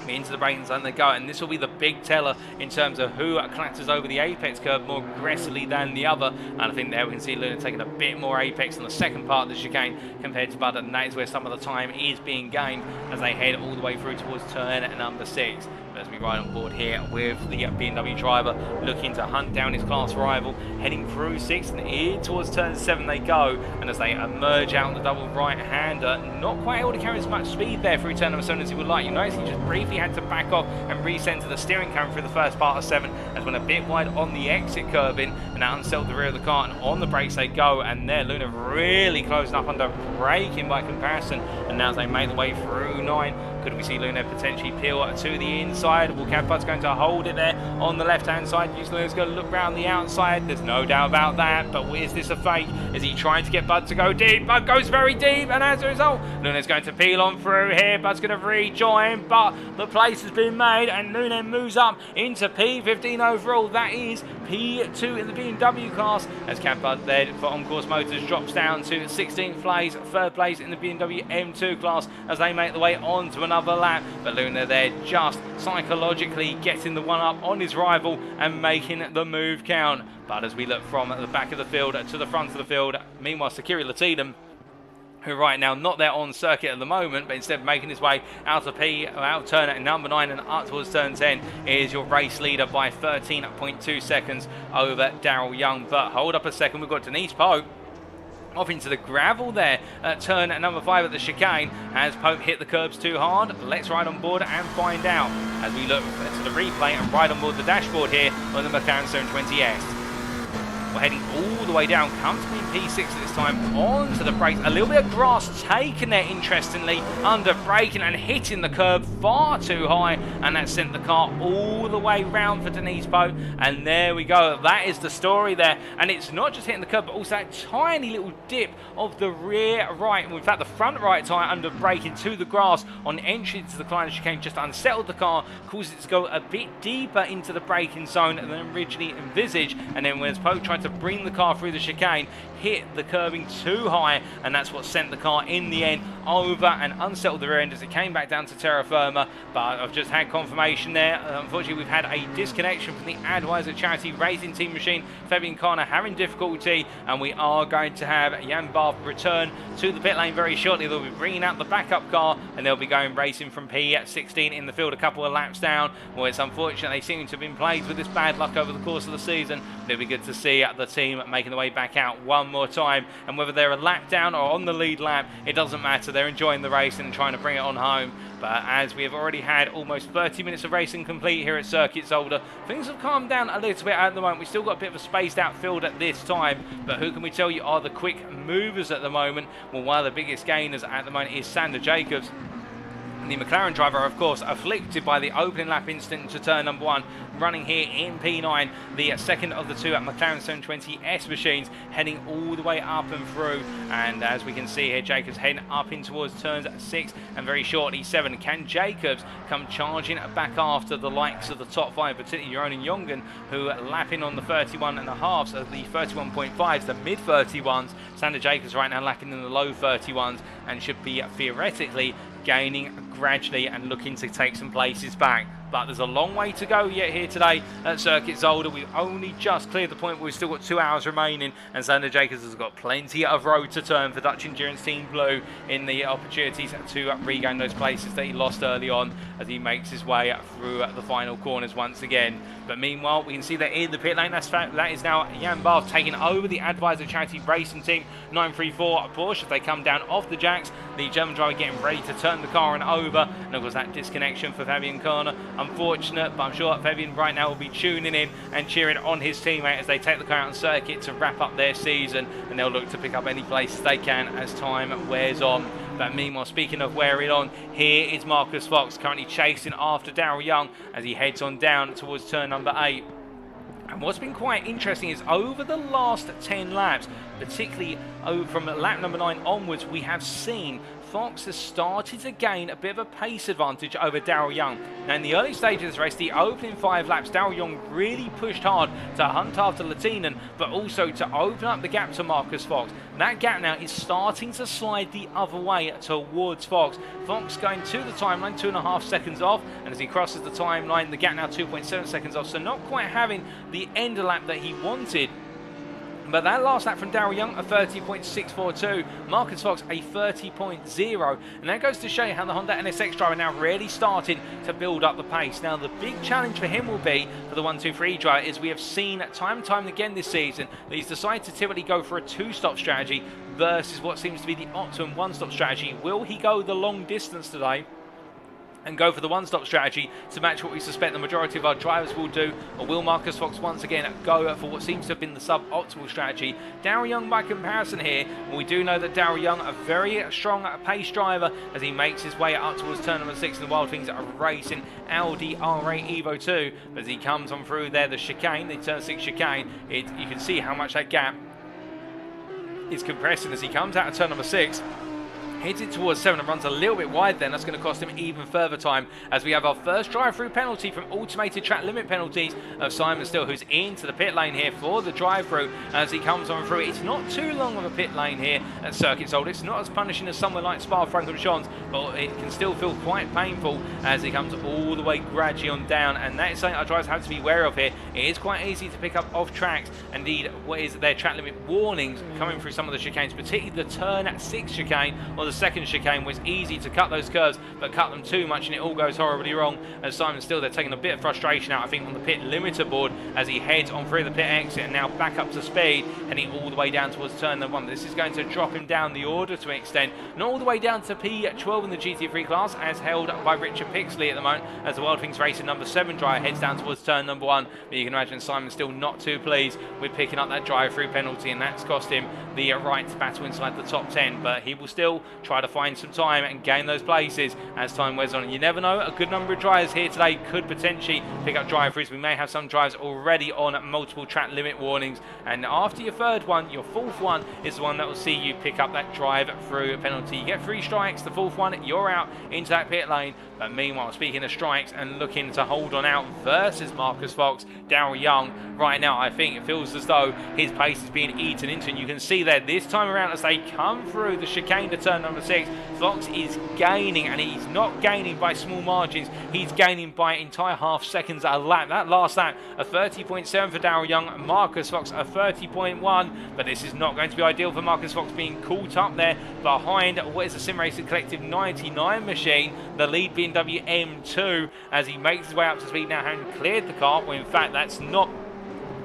Into the braking zone they go, and this will be the big teller in terms of who clatters over the apex curve more aggressively than the other. And I think there we can see Luna taking a bit more apex on the second part of the chicane compared to Bud, and that is where some of the time is being gained as they head all the way through towards turn number 6. But as we ride on board here with the BMW driver looking to hunt down his class rival, heading through 6 and in towards turn 7 they go, and as they emerge out the double right hander, not quite able to carry as much speed there through turn number 7 as he would like. You notice he just briefly had to back off and recenter the steering camera through the first part of 7, as went a bit wide on the exit curving, and now unsettled the rear of the car, and on the brakes they go, and there Luna really closing up under braking by comparison, and now as they make the way through 9, could we see Luna potentially peel to the inside? Well, Cav Bud's going to hold it there on the left-hand side. Luna's going to look round the outside. There's no doubt about that. But is this a fake? Is he trying to get Bud to go deep? Bud goes very deep, and as a result, Luna's going to peel on through here. Bud's going to rejoin, but the place has been made, and Luna moves up into P15 overall. That is P2 in the BMW class, as Cav Bud there for On-Course Motors drops down to 16th place, 3rd place in the BMW M2 class as they make the way on to another lap. But Luna there just psychologically getting the one up on his rival and making the move count. But as we look from the back of the field to the front of the field, meanwhile Kieran Lehtinen, who right now not there on circuit at the moment, but instead making his way out of turn at number 9 and up towards turn 10, is your race leader by 13.2 seconds over Daryl Young. But hold up a second, we've got Denise Pope off into the gravel there at turn number 5 at the chicane. Has Pope hit the curbs too hard? Let's ride on board and find out as we look to the replay and ride on board the dashboard here on the McLaren 720S. We're heading all the way down, comfortably in P6 at this time, onto the brakes. A little bit of grass taken there, interestingly, under braking and hitting the curb far too high, and that sent the car all the way round for Denise Pope. And there we go, that is the story there. And it's not just hitting the curb, but also that tiny little dip of the rear right, in fact the front right tyre under braking to the grass on entry to the Kleiner chicane just unsettled the car, caused it to go a bit deeper into the braking zone than originally envisaged. And then when Pope tried to to bring the car through the chicane, hit the curbing too high, and that's what sent the car in the end over and unsettled the rear end as it came back down to terra firma. But I've just had confirmation there. Unfortunately, we've had a disconnection from the Advisor Charity Racing Team machine. Fabian Carner having difficulty, and we are going to have Jan Barth return to the pit lane very shortly. They'll be bringing out the backup car, and they'll be going racing from P16 in the field, a couple of laps down. Well, it's unfortunate they seem to have been plagued with this bad luck over the course of the season. It'll be good to see the team making the way back out one more time, and whether they're a lap down or on the lead lap, it doesn't matter. They're enjoying the race and trying to bring it on home. But as we have already had almost 30 minutes of racing complete here at Circuit Zolder, things have calmed down a little bit at the moment. We've still got a bit of a spaced out field at this time, but who can we tell you are the quick movers at the moment? Well, one of the biggest gainers at the moment is Sandra Jacobs. The McLaren driver, of course, afflicted by the opening lap incident to turn number 1, running here in P9, the second of the two at McLaren 720S machines, heading all the way up and through. And as we can see here, Jacobs heading up in towards turns 6 and very shortly 7. Can Jacobs come charging back after the likes of the top 5, particularly Jeroen and Jongen, who lapping on the 31.5s, so the 31.5s, the mid 31s. Sandra Jacobs right now lapping in the low 31s and should be theoretically gaining gradually and looking to take some places back. But there's a long way to go yet here today at Circuit Zolder. We've only just cleared the point where we've still got 2 hours remaining, and Sandra Jacobs has got plenty of road to turn for Dutch Endurance Team Blue in the opportunities to regain those places that he lost early on as he makes his way through the final corners once again. But meanwhile, we can see that in the pit lane, that is now Jan Barth taking over the Advisor Charity Racing Team 934 Porsche as they come down off the jacks. The German driver getting ready to turn the car over, and of course that disconnection for Fabian Carner. Unfortunate, but I'm sure Fabian right now will be tuning in and cheering on his teammate as they take the car out on circuit to wrap up their season, and they'll look to pick up any places they can as time wears on. But meanwhile, speaking of wearing on, here is Marcus Fox currently chasing after Daryl Young as he heads on down towards turn number 8. And what's been quite interesting is over the last 10 laps, particularly from lap number 9 onwards, we have seen Fox has started to gain a bit of a pace advantage over Daryl Young. Now, in the early stage of this race, the opening 5 laps, Daryl Young really pushed hard to hunt after Lehtinen, but also to open up the gap to Marcus Fox. That gap now is starting to slide the other way towards Fox. Fox going to the timeline, 2.5 seconds off, and as he crosses the timeline, the gap now 2.7 seconds off, so not quite having the end of lap that he wanted. But that last lap from Daryl Young, a 30.642. Marcus Fox, a 30.0. And that goes to show you how the Honda NSX driver now really starting to build up the pace. Now, the big challenge for him will be, for the 1-2-3 driver, is we have seen time and time again this season that he's decided to typically go for a 2-stop strategy versus what seems to be the optimum 1-stop strategy. Will he go the long distance today and go for the 1-stop strategy to match what we suspect the majority of our drivers will do, or will Marcus Fox once again go for what seems to have been the sub-optimal strategy? Daryl Young by comparison here, and we do know that Daryl Young, a very strong pace driver as he makes his way up towards turn number 6 in the Wild Things racing Audi R8 Evo 2, but as he comes on through there, the chicane, the turn 6 chicane, you can see how much that gap is compressing as he comes out of turn number 6. Heads it towards 7 and runs a little bit wide then. That's going to cost him even further time as we have our first drive-through penalty from automated track limit penalties of Simon Still, who's into the pit lane here for the drive-through as he comes on through. It's not too long of a pit lane here at Circuit Zolder. It's not as punishing as somewhere like Spa-Francorchamps, but it can still feel quite painful as he comes all the way gradually on down, and that is something our drivers have to be aware of here. It is quite easy to pick up off tracks. Indeed, what is their track limit warnings coming through some of the chicanes, particularly the turn 6 chicane or the second chicane, was easy to cut those curves, but cut them too much and it all goes horribly wrong. As Simon Still, they're taking a bit of frustration out, I think, on the pit limiter board as he heads on through the pit exit and now back up to speed, heading all the way down towards turn number 1. This is going to drop him down the order to an extent, not all the way down to P12 in the GT3 class as held by Richard Pixley at the moment, as the Wild Things Racing number 7 driver heads down towards turn number 1. But you can imagine Simon Still not too pleased with picking up that drive-through penalty, and that's cost him the right to battle inside the top 10, but he will still try to find some time and gain those places as time wears on. And you never know, a good number of drivers here today could potentially pick up drive-throughs. We may have some drivers already on multiple track limit warnings, and after your third one, your fourth one is the one that will see you pick up that drive-through penalty. You get 3 strikes, the fourth one, you're out into that pit lane. But meanwhile, speaking of strikes and looking to hold on out versus Marcus Fox, Daryl Young, right now I think it feels as though his pace is being eaten into, and you can see there this time around as they come through the chicane to turn number 6, Fox is gaining, and he's not gaining by small margins, he's gaining by entire half seconds a lap. That last lap, a 30.7 for Daryl Young, Marcus Fox a 30.1, but this is not going to be ideal for Marcus Fox, being caught up there behind what is a Sim Racing Collective 99 machine, the lead Bmw M2, as he makes his way up to speed now, having cleared the car. Well, in fact, that's not...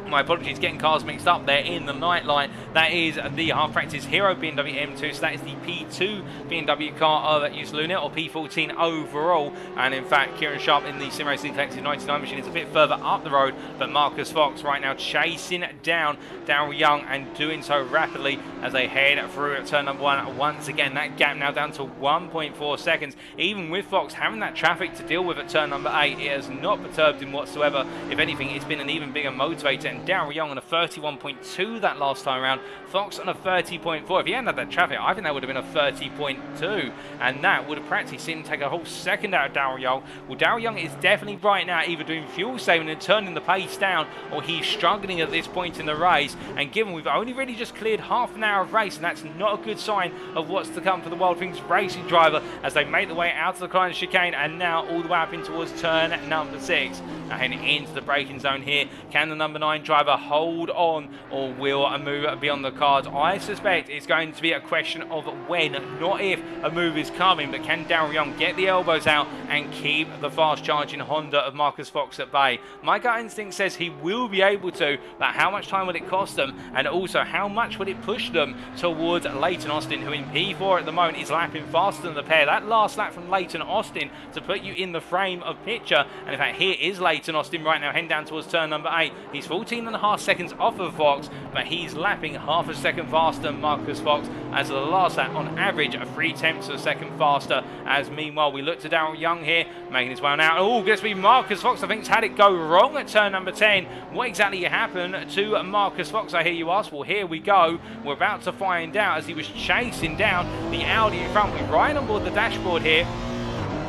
My apologies, getting cars mixed up there in the night line. That is the half practice hero Bmw M2, so that is the P2 Bmw car of Use Lunit, or P14 overall. And in fact, Kieran Sharp in the Sim Racing Collective 99 machine is a bit further up the road, but Marcus Fox right now chasing down Daryl Young, and doing so rapidly as they head through turn number 1. Once again, that gap now down to 1.4 seconds. Even with Fox having that traffic to deal with at turn number 8, it has not perturbed him whatsoever. If anything, it's been an even bigger motivator. And Daryl Young on a 31.2 that last time around, Fox on a 30.4. If he hadn't had that traffic, I think that would have been a 30.2, and that would have practically seen him take a whole second out of Daryl Young. Well, Daryl Young is definitely right now either doing fuel saving and turning the pace down, or he's struggling at this point in the race. And given we've only really just cleared half an hour of race, and that's not a good sign of what's to come for the Wild Things Racing driver as they make their way out of the corner chicane, and now all the way up in towards turn number 6. Now heading into the braking zone here. Can the number 9 driver hold on, or will a move be on the cards? I suspect it's going to be a question of when, not if, a move is coming. But can Daryl Young get the elbows out and keep the fast charging Honda of Marcus Fox at bay? My gut instinct says he will be able to, but how much time will it cost them, and also how much will it push them towards Lehtinen Austin, who in P4 at the moment is lapping faster than the pair. That last lap from Lehtinen Austin to put you in the frame of picture. And in fact, here is Lehtinen Austin right now heading down towards turn number 8. He's 14.5 seconds off of Fox, but he's lapping half a second faster than Marcus Fox, as the last lap on average a 3/10 of a second faster. As meanwhile we look to Daryl Young here, making his way on out. Oh, gets to be Marcus Fox. I think he's had it go wrong at turn number 10. What exactly happened to Marcus Fox, I hear you ask? Well, here we go. We're about to find out, as he was chasing down the Audi in front. We're right on board the dashboard here,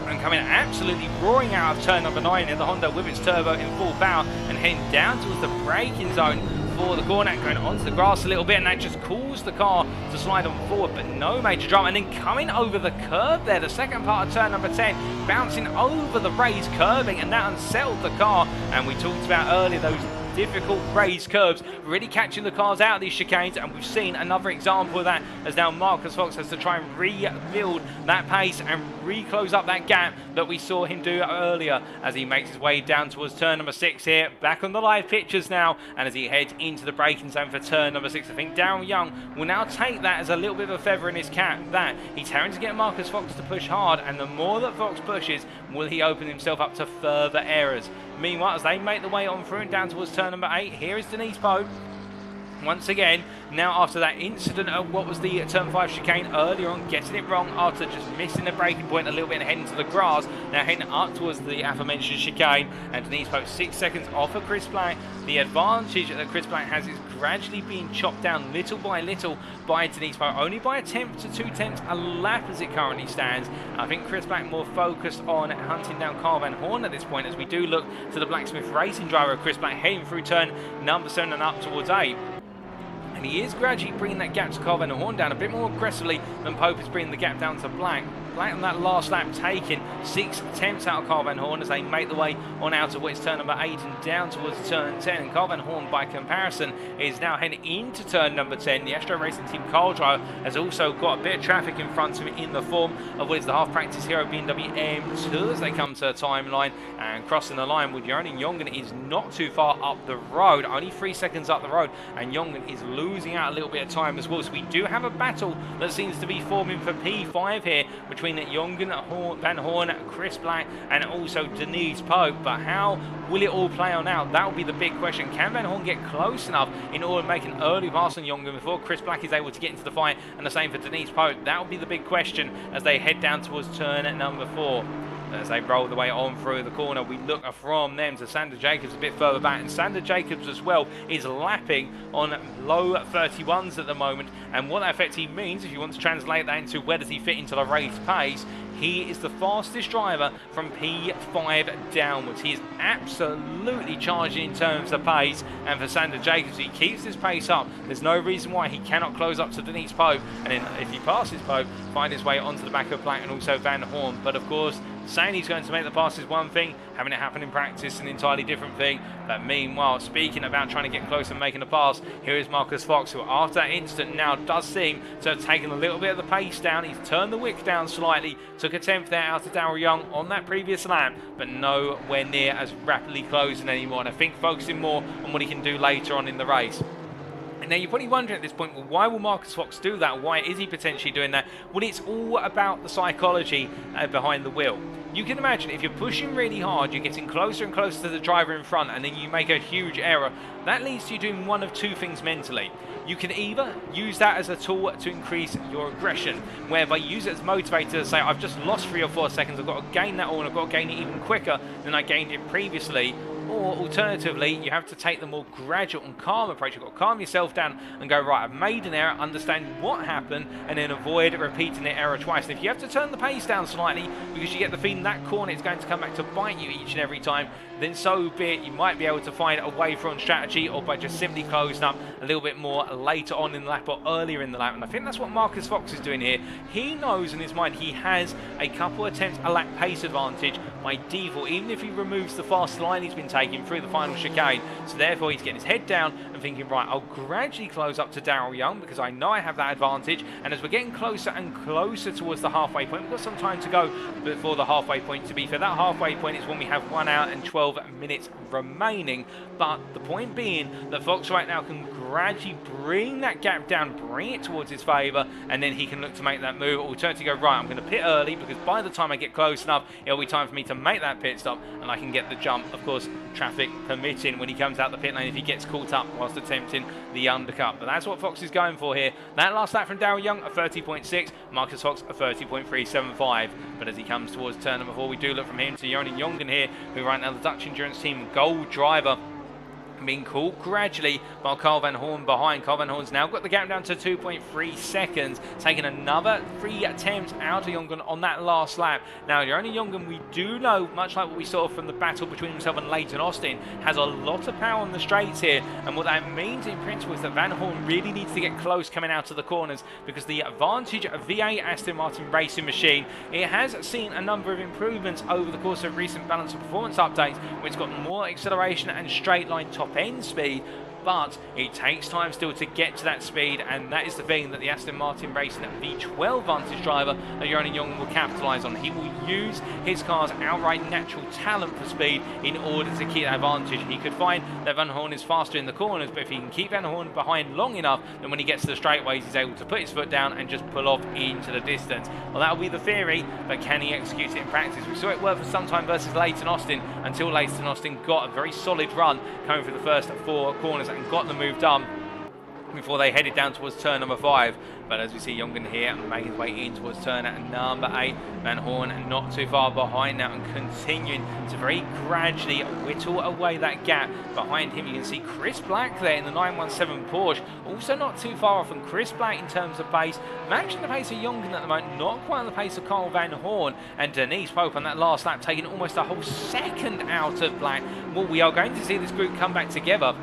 and coming absolutely roaring out of turn number 9 in the Honda with its turbo in full power, and heading down towards the braking zone for the corner, going onto the grass a little bit, and that just caused the car to slide on forward, but no major drama. And then coming over the curb there, the second part of turn number 10, bouncing over the raised curbing, and that unsettled the car. And we talked about earlier those difficult raised curbs really catching the cars out of these chicanes, and we've seen another example of that as now Marcus Fox has to try and rebuild that pace and reclose up that gap that we saw him do earlier, as he makes his way down towards turn number 6 here, back on the live pictures now, and as he heads into the braking zone for turn number 6. I think Daryl Young will now take that as a little bit of a feather in his cap, that he's having to get Marcus Fox to push hard, and the more that Fox pushes, will he open himself up to further errors. Meanwhile, as they make the way on through and down towards turn number 8, here is Denise Pope. Once again, now after that incident of what was the turn 5 chicane earlier on, getting it wrong after just missing the braking point a little bit and heading to the grass, now heading up towards the aforementioned chicane, and Denise Pope 6 seconds off of Chris Black. The advantage that Chris Black has is gradually being chopped down little by little by Denise Pope, only by 1/10 to 2/10 a lap as it currently stands. I think Chris Black more focused on hunting down Carl Van Horn at this point, as we do look to the Blacksmith Racing driver Chris Black heading through turn number 7 and up towards 8. And he is gradually bringing that gap to Carl Van Horn down a bit more aggressively than Pope is bringing the gap down to Black. Black on that last lap taking 6 attempts out of Carl Van Horn as they make the way on out of what's turn number 8 and down towards turn 10. And Carl Van Horn, by comparison, is now heading into turn number 10. The Astro Racing Team car driver has also got a bit of traffic in front of him in the form of what is the half practice hero Bmw M2 as they come to a timeline, and crossing the line with Jonan Jongen is not too far up the road, only 3 seconds up the road, and Jongen is losing losing out a little bit of time as well. So we do have a battle that seems to be forming for P5 here between Jongen Van Horn, Chris Black, and also Denise Pope. But how will it all play on out? That will be the big question. Can Van Horn get close enough in order to make an early pass on Jongen before Chris Black is able to get into the fight? And the same for Denise Pope. That will be the big question as they head down towards turn number 4. As they roll the way on through the corner, we look from them to Sandra Jacobs a bit further back, and Sandra Jacobs as well is lapping on low 31s at the moment. And what that effectively means, if you want to translate that into where does he fit into the race pace, he is the fastest driver from P5 downwards. He is absolutely charging in terms of pace, and for Sandra Jacobs, he keeps this pace up. There's no reason why he cannot close up to Denise Pope, and then if he passes Pope, find his way onto the back of Black and also Van Horn. But of course, saying he's going to make the pass is one thing, having it happen in practice an entirely different thing. But meanwhile, speaking about trying to get close and making a pass, here is Marcus Fox, who after that incident now does seem to have taken a little bit of the pace down. He's turned the wick down slightly, took a 10th there out of Daryl Young on that previous lap, but nowhere near as rapidly closing anymore, and I think focusing more on what he can do later on in the race. And now you're probably wondering at this point, well, why will Marcus Fox do that? Why is he potentially doing that? Well, it's all about the psychology behind the wheel. You can imagine if you're pushing really hard, you're getting closer and closer to the driver in front, and then you make a huge error. That leads to you doing one of two things mentally. You can either use that as a tool to increase your aggression, whereby you use it as motivator to say, I've just lost 3 or 4 seconds, I've got to gain that all, and I've got to gain it even quicker than I gained it previously. Or alternatively, you have to take the more gradual and calm approach. You've got to calm yourself down and go, right, I've made an error, understand what happened, and then avoid repeating the error twice. And if you have to turn the pace down slightly because you get the feeling that corner is going to come back to bite you each and every time, then so be it. You might be able to find a way from strategy, or by just simply closing up a little bit more later on in the lap or earlier in the lap. And I think that's what Marcus Fox is doing here. He knows in his mind he has a couple attempts a lap pace advantage by default, even if he removes the fast line he's been taking through the final chicane. So therefore he's getting his head down and thinking, right, I'll gradually close up to Daryl Young because I know I have that advantage. And as we're getting closer and closer towards the halfway point, we've got some time to go before the halfway point. To be fair, that halfway point is when we have 1 hour and 12 minutes remaining. But the point being that Fox right now can gradually bring that gap down, bring it towards his favour, and then he can look to make that move. Alternatively, go, right, I'm going to pit early because by the time I get close enough, it'll be time for me to make that pit stop and I can get the jump. Of course, traffic permitting when he comes out the pit lane if he gets caught up whilst attempting the undercut. But that's what Fox is going for here. That last lap from Daryl Young, a 30.6, Marcus Fox a 30.375. But as he comes towards turn number 4, we do look from him to Jonin Jongen here, who right now the Dutch Endurance Team gold driver, being caught gradually by Carl Van Horn behind. Carl Van Horn's now got the gap down to 2.3 seconds, taking another 3 attempts out of Jongen on that last lap. Now, Jonin Jongen, we do know, much like what we saw from the battle between himself and Leighton Austin, has a lot of power on the straights here, and what that means in principle is that Van Horn really needs to get close coming out of the corners, because the Advantage V8 Aston Martin racing machine, it has seen a number of improvements over the course of recent balance of performance updates, where it's got more acceleration and straight line top end speed, but it takes time still to get to that speed, and that is the thing that the Aston Martin Racing V12 Vantage driver Jonin Jongen will capitalise on. He will use his car's outright natural talent for speed in order to keep that advantage. He could find that Van Horn is faster in the corners, but if he can keep Van Horn behind long enough, then when he gets to the straightaways he's able to put his foot down and just pull off into the distance. Well, that'll be the theory, but can he execute it in practice? We saw it work for some time versus Leighton Austin, until Leighton Austin got a very solid run coming through the first 4 corners and got the move done before they headed down towards turn number 5. But as we see Jongen here making his way in towards turn number 8, Van Horn not too far behind now and continuing to very gradually whittle away that gap. Behind him you can see Chris Black there in the 917 Porsche, also not too far off. And Chris Black in terms of pace, matching the pace of Jongen at the moment, not quite on the pace of Carl Van Horn. And Denise Pope on that last lap taking almost a whole second out of Black. Well, we are going to see this group come back together,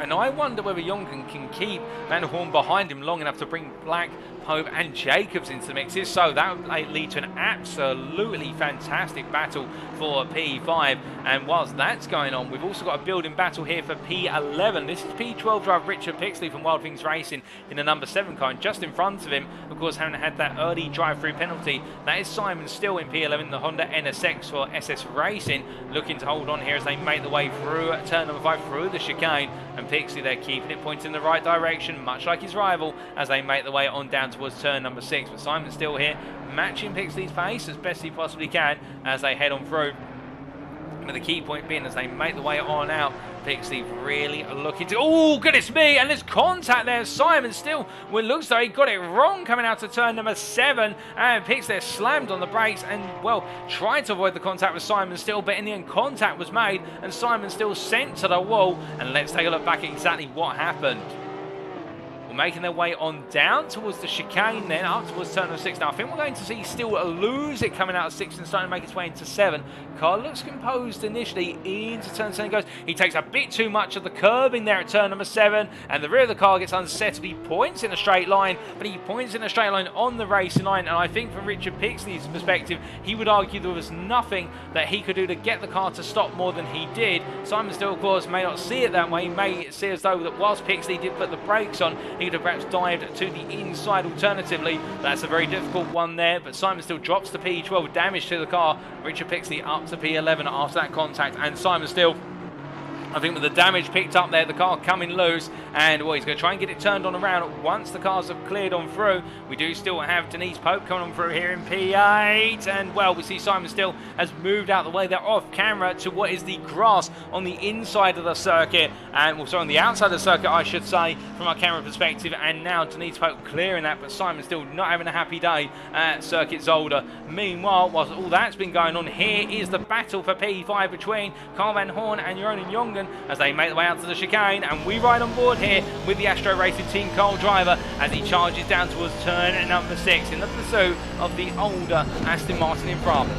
and I wonder whether Jongen can keep Van Horn behind him long enough to bring Black Pope and Jacobs into the mixes, so that would lead to an absolutely fantastic battle for P5. And whilst that's going on, we've also got a building battle here for P11. This is P12 driver Richard Pixley from Watkins Racing in the number 7 car, and just in front of him, of course, having had that early drive-through penalty, that is Simon Still in P11, the Honda NSX for SS Racing, looking to hold on here as they make the way through turn number 5 through the chicane, and Pixley there keeping it pointing in the right direction, much like his rival, as they make the way on down towards turn number 6. But Simon Still here matching Pixley's pace as best he possibly can as they head on through. But the key point being, as they make the way on out, Pixley really looking to... Oh, goodness me! And there's contact there. Simon Still, well, it looks like he got it wrong coming out to turn number 7. And Pixley slammed on the brakes and, well, tried to avoid the contact with Simon Still. But in the end, contact was made and Simon Still sent to the wall. And let's take a look back at exactly what happened. Making their way on down towards the chicane, then up towards turn number 6. Now I think we're going to see Still lose it coming out of 6 and starting to make its way into 7. Car looks composed initially into turn 7. Goes. He takes a bit too much of the curbing there at turn number 7, and the rear of the car gets unsettled. He points in a straight line, but he points in a straight line on the racing line. And I think from Richard Pixley's perspective, he would argue there was nothing that he could do to get the car to stop more than he did. Simon Still, of course, may not see it that way. He may see as though that whilst Pixley did put the brakes on, he could have perhaps dived to the inside alternatively. That's a very difficult one there, but Simon Still drops to P12, damage to the car. Richard Pixley up to P11 after that contact, and Simon Still, I think with the damage picked up there, the car coming loose, and well, he's going to try and get it turned on around once the cars have cleared on through. We do still have Denise Pope coming on through here in P8, and well, we see Simon Still has moved out the way. They're off camera to what is the grass on the inside of the circuit, and also on the outside of the circuit, I should say, from our camera perspective. And now Denise Pope clearing that, but Simon Still not having a happy day at Circuit Zolder. Meanwhile, whilst all that's been going on, here is the battle for P5 between Carl Van Horn and Jeroen Jongen as they make their way out to the chicane, and we ride on board here with the Astro Racing Team Cole driver as he charges down towards turn number 6 in the pursuit of the older Aston Martin in front.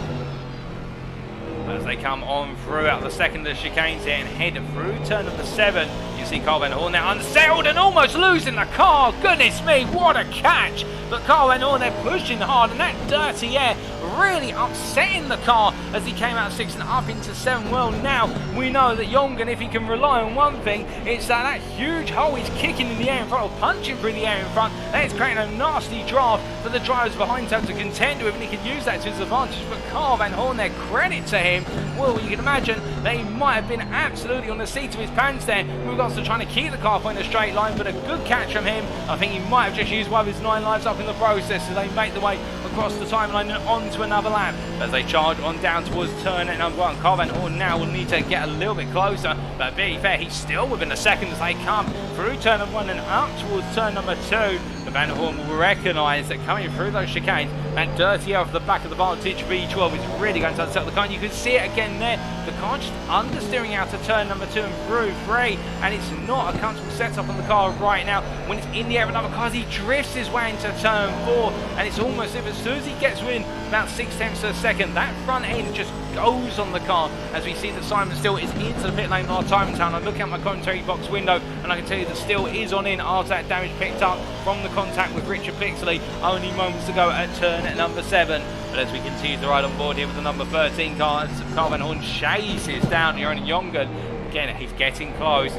As they come on throughout the second of the chicanes here and head through turn number 7, you see Carl Van Horn now unsettled and almost losing the car. Goodness me, what a catch! But Carl Van Horn, they're pushing hard, and that dirty air really upsetting the car as he came out of 6 and up into 7. Well, now we know that Jongen, if he can rely on one thing, it's that huge hole he's kicking in the air in front, or punching through the air in front. That is creating a nasty draft for the drivers behind him to contend with, and he can use that to his advantage. But Carl Van Horn, their credit to him, well, you can imagine that he might have been absolutely on the seat of his pants there with regards to trying to keep the car in a straight line, but a good catch from him. I think he might have just used one of his 9 lives up in the process as they make the way across the timeline and onto another lap as they charge on down towards turn number 1. Carl Van Horn now will need to get a little bit closer, but to be fair, he's still within a second as they come through turn number 1 and up towards turn number 2. Van Horn will recognise that coming through those chicanes, that dirty air off the back of the Vantage V12 is really going to unsettle the car. And you can see it again there. The car just understeering out to turn number 2 and through 3, and it's not a comfortable setup on the car right now. When it's in the air with another car, he drifts his way into turn 4, and it's almost as soon as he gets within about 0.6 of a second, that front end just goes on the car as we see that Simon Still is into the pit lane on our time town. I'm looking at my commentary box window, and I can tell you that Still is on in after that damage picked up from the contact with Richard Pixley only moments ago at turn number 7. But as we continue to ride on board here with the number 13 car, as Carl Van Horn chases down Jeroen Jongen. Again, he's getting close.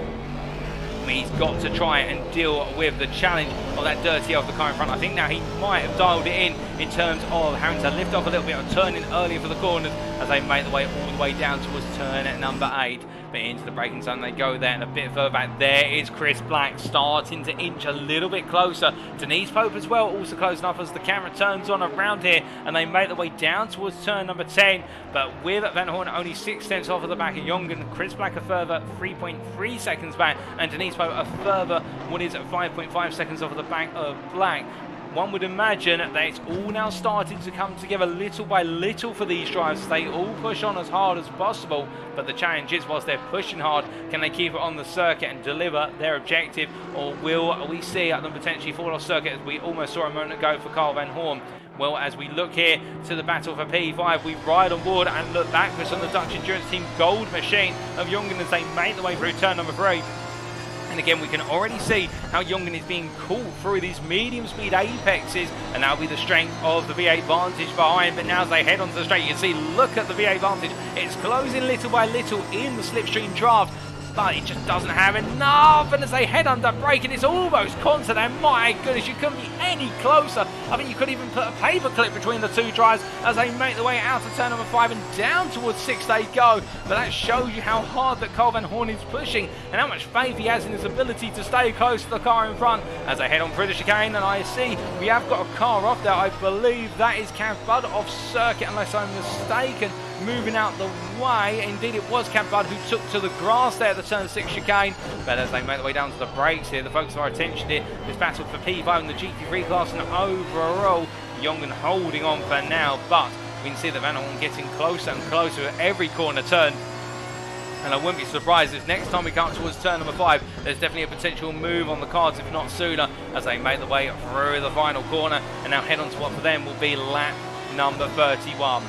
He's got to try and deal with the challenge of that dirty of the car in front. I think now he might have dialed it in terms of having to lift off a little bit or turning earlier for the corners as they make the way all the way down towards turn number 8. But into the braking zone they go there, and a bit further back there is Chris Black starting to inch a little bit closer. Denise Pope as well, also close enough as the camera turns on around here, and they make their way down towards turn number 10. But with Van Horn only 6 tenths off of the back of Jongen, Chris Black a further 3.3 seconds back, and Denise Pope a further, what is 5.5 seconds off of the back of Black. One would imagine that it's all now starting to come together little by little for these drivers. They all push on as hard as possible, but the challenge is, whilst they're pushing hard, can they keep it on the circuit and deliver their objective, or will we see them potentially fall off circuit as we almost saw a moment ago for Carl Van Horn? Well, as we look here to the battle for P5, we ride on board and look backwards on the Dutch Endurance Team Gold Machine of Jongen as they make the way through turn number 3. And again, we can already see how Jongen is being caught through these medium speed apexes, and that'll be the strength of the V8 Vantage behind. But now as they head onto the straight, you can see, look at the V8 Vantage. It's closing little by little in the slipstream draft, but it just doesn't have enough. And as they head under braking, it's almost constant, and my goodness, you couldn't be any closer. I think you could even put a paper clip between the two drives as they make their way out of turn number 5 and down towards 6 they go. But that shows you how hard that Carl Van Horn is pushing and how much faith he has in his ability to stay close to the car in front as they head on through the chicane. And I see we have got a car off there. I believe that is Cav Bud off circuit, unless I'm mistaken, moving out the way. Indeed, it was Cav Bud who took to the grass there at the turn 6 chicane. But as they make their way down to the brakes here, the focus of our attention here, this battle for P5 in the GT3 class, and overall, Jongen holding on for now. But we can see the Van Horn getting closer and closer at every corner turn. And I wouldn't be surprised if next time we come towards turn number 5, there's definitely a potential move on the cards, if not sooner, as they make their way through the final corner and now head on to what for them will be lap number 31.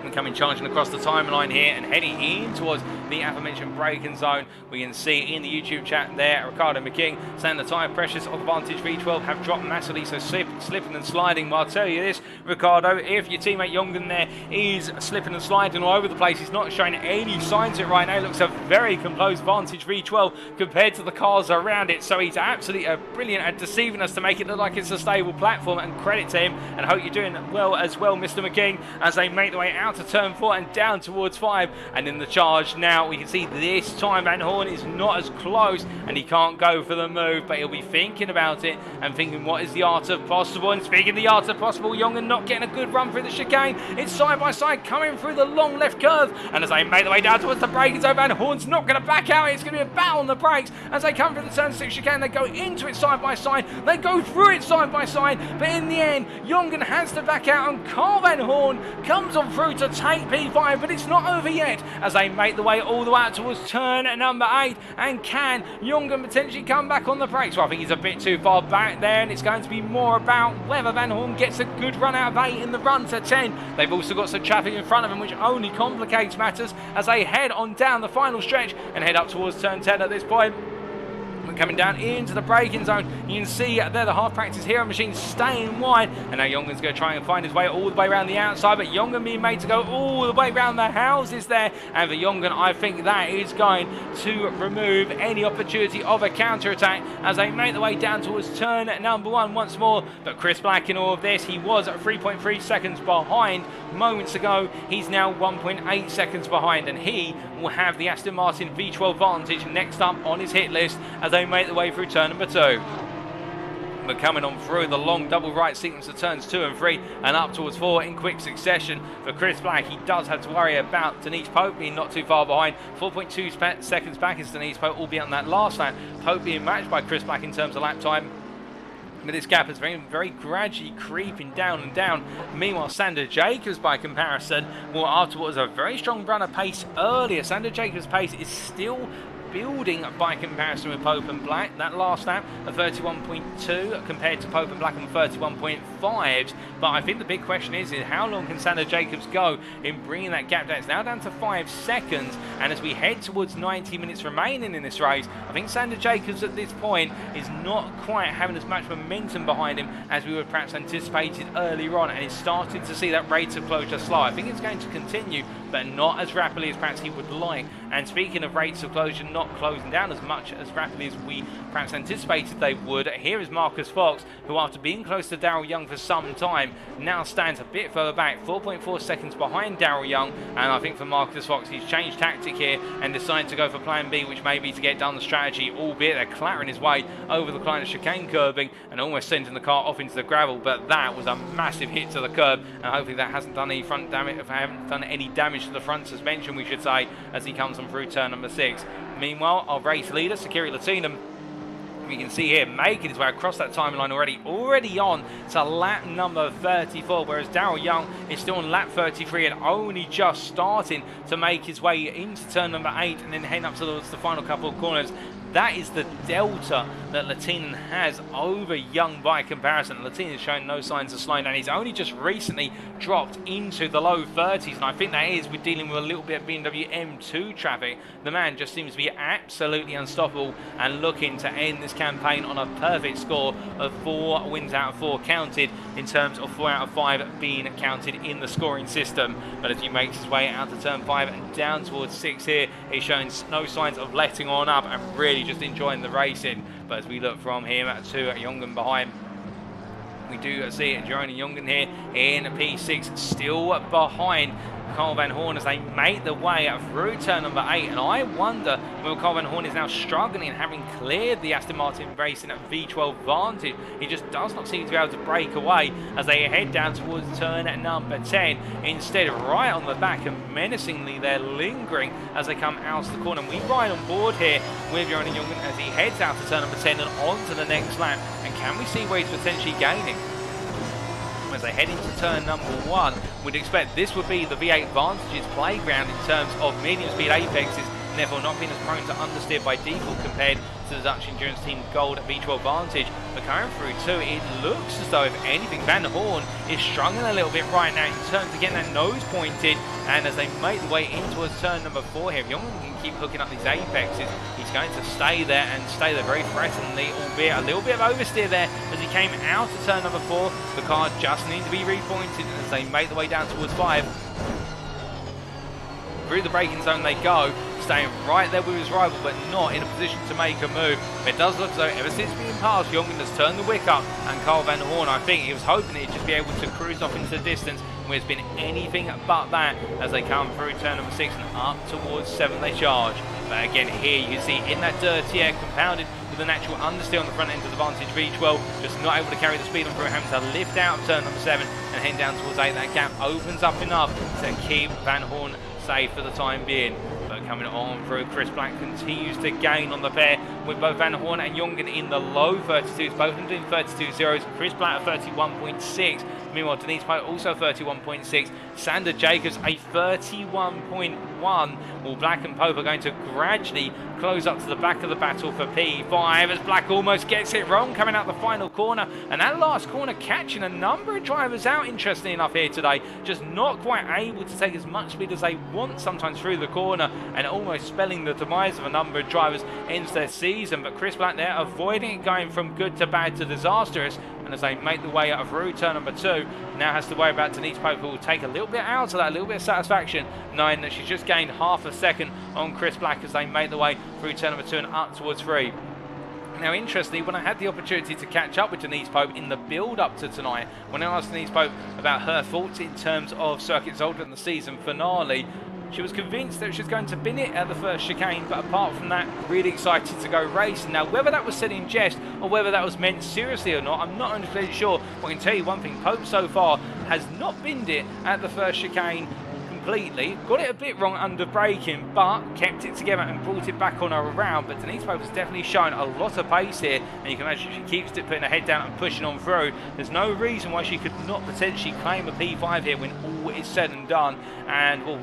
And coming charging across the timeline here and heading in towards the aforementioned braking zone. We can see in the YouTube chat there, Ricardo McKing saying the tyre pressures of the Vantage V12 have dropped massively, so slipping and sliding. Well, I'll tell you this, Ricardo, if your teammate Jongen there is slipping and sliding all over the place, he's not showing any signs of it right now. It looks a very composed Vantage V12 compared to the cars around it, so he's absolutely brilliant at deceiving us to make it look like it's a stable platform, and credit to him, and hope you're doing well as well, Mr. McKing, as they make their way out to turn 4 and down towards 5. And in the charge now, we can see this time Van Horn is not as close and he can't go for the move, but he'll be thinking about it and thinking what is the art of possible. And speaking of the art of possible, Jongen not getting a good run through the chicane. It's side by side coming through the long left curve, and as they make their way down towards the braking zone, Van Horn's not going to back out. It's going to be a battle on the brakes as they come through the turn 6 chicane. They go into it side by side, they go through it side by side, but in the end Jongen has to back out and Carl Van Horn comes on through to take P5. But it's not over yet as they make the way all the way out towards turn number 8. And can Jongen potentially come back on the brakes? Well, I think he's a bit too far back there, and it's going to be more about whether Van Horn gets a good run out of 8 in the run to 10. They've also got some traffic in front of them, which only complicates matters as they head on down the final stretch and head up towards turn 10 at this point. Coming down into the braking zone, you can see there the half practice hero machine staying wide, and now Jongen's going to try and find his way all the way around the outside, but Jongen being made to go all the way around the houses there, and for Jongen I think that is going to remove any opportunity of a counter attack as they make their way down towards turn number 1 once more. But Chris Black in all of this, he was at 3.3 seconds behind moments ago. He's now 1.8 seconds behind, and he will have the Aston Martin V12 Vantage next up on his hit list as they make their way through turn number 2. But coming on through the long double right sequence of turns 2 and 3 and up towards 4 in quick succession. For Chris Black, he does have to worry about Denise Pope being not too far behind. 4.2 seconds back is Denise Pope, albeit on that last lap. Pope being matched by Chris Black in terms of lap time. But this gap is very gradually creeping down and down. Meanwhile, Sandra Jacobs, by comparison, well, after what was a very strong run of pace earlier, Sandra Jacobs' pace is still building by comparison with Pope and Black. That last lap, a 31.2 compared to Pope and Black on 31.5. But I think the big question is how long can Sandra Jacobs go in bringing that gap down? It's now down to 5 seconds, and as we head towards 90 minutes remaining in this race, I think Sandra Jacobs at this point is not quite having as much momentum behind him as we would perhaps anticipated earlier on, and he's starting to see that rate of closure slow. I think it's going to continue, but not as rapidly as perhaps he would like. And speaking of rates of closure not closing down as much as rapidly as we perhaps anticipated they would, here is Marcus Fox, who after being close to Daryl Young for some time, now stands a bit further back, 4.4 seconds behind Daryl Young. And I think for Marcus Fox, he's changed tactic here and decided to go for plan B, which may be to get down the strategy, albeit they're clattering his way over the line of chicane curbing and almost sending the car off into the gravel. But that was a massive hit to the curb, and hopefully that hasn't done any front damage, haven't done any damage to the front suspension, we should say, as he comes on through turn number 6. Meanwhile, our race leader, Security Lehtinen, we can see here making his way across that timeline already on to lap number 34, whereas Daryl Young is still on lap 33 and only just starting to make his way into turn number 8 and then heading up towards the final couple of corners. That is the delta that Lehtinen has over Young by comparison. Lehtinen has shown no signs of slowing down. He's only just recently dropped into the low 30s, and I think that is we're dealing with a little bit of Bmw M2 traffic. The man just seems to be absolutely unstoppable and looking to end this campaign on a perfect score of 4 wins out of 4 counted, in terms of 4 out of 5 being counted in the scoring system. But as he makes his way out to turn 5 and down towards 6 here, he's showing no signs of letting on up and really just enjoying the racing. But as we look from him to Jongen behind, we do see Jerome Jongen here in P6, still behind Carl Van Horn as they make the way through turn number 8, and I wonder whether Carl Van Horn is now struggling, having cleared the Aston Martin Racing at V12 Vantage. He just does not seem to be able to break away as they head down towards turn number 10. Instead, right on the back and menacingly they're lingering as they come out of the corner. And we ride on board here with Jerome Jongen as he heads out to turn number 10 and on to the next lap. And can we see where he's potentially gaining? As they head into turn number 1, we'd expect this would be the V8 Vantage's playground in terms of medium speed apexes, and therefore not being as prone to understeer by default compared to the Dutch Endurance Team Gold V12 Vantage. But going through too, it looks as though, if anything, Van Horn is struggling a little bit right now in terms of getting that nose pointed, and as they make the way in towards turn number 4 here, if Jongen can keep hooking up these apexes, he's going to stay there and stay there very threateningly, albeit a little bit of oversteer there as he came out of turn number 4. The car just needs to be repointed as they make the way down towards 5. Through the braking zone they go, staying right there with his rival, but not in a position to make a move. It does look as though ever since being passed, Jongen has turned the wick up, and Carl Van Horn, I think he was hoping he'd just be able to cruise off into the distance, where it's been anything but that as they come through turn number 6 and up towards 7 they charge. But again here you can see in that dirty air, compounded with a natural understeer on the front end of the Vantage V12, just not able to carry the speed on through, having to lift out of turn number 7 and head down towards 8. That gap opens up enough to keep Van Horn safe for the time being. But coming on through, Chris Black continues to gain on the pair with both Van Horn and Jongen in the low 32s, both of them doing 32 zeros. Chris Black at 31.6. Meanwhile, Denise Pope also 31.6. Sandra Jacobs a 31.1. Well, Black and Pope are going to gradually close up to the back of the battle for P5 as Black almost gets it wrong coming out the final corner. And that last corner catching a number of drivers out, interestingly enough, here today. Just not quite able to take as much speed as they want sometimes through the corner, and almost spelling the demise of a number of drivers into their season. But Chris Black there avoiding it going from good to bad to disastrous. And as they make the way out of route turn number 2, now has to worry about Denise Pope, who will take a little bit out of that, a little bit of satisfaction, knowing that she's just gained half a second on Chris Black as they make the way through turn number 2 and up towards 3. Now, interestingly, when I had the opportunity to catch up with Denise Pope in the build-up to tonight, when I asked Denise Pope about her thoughts in terms of Circuit Zolder and the season finale, she was convinced that she was going to bin it at the first chicane, but apart from that, really excited to go racing. Now, whether that was said in jest or whether that was meant seriously or not, I'm not 100% sure. But I can tell you one thing, Pope so far has not binned it at the first chicane completely. Got it a bit wrong under braking, but kept it together and brought it back on her around. But Denise Pope has definitely shown a lot of pace here, and you can imagine she keeps it, putting her head down and pushing on through. There's no reason why she could not potentially claim a P5 here when all is said and done. And well,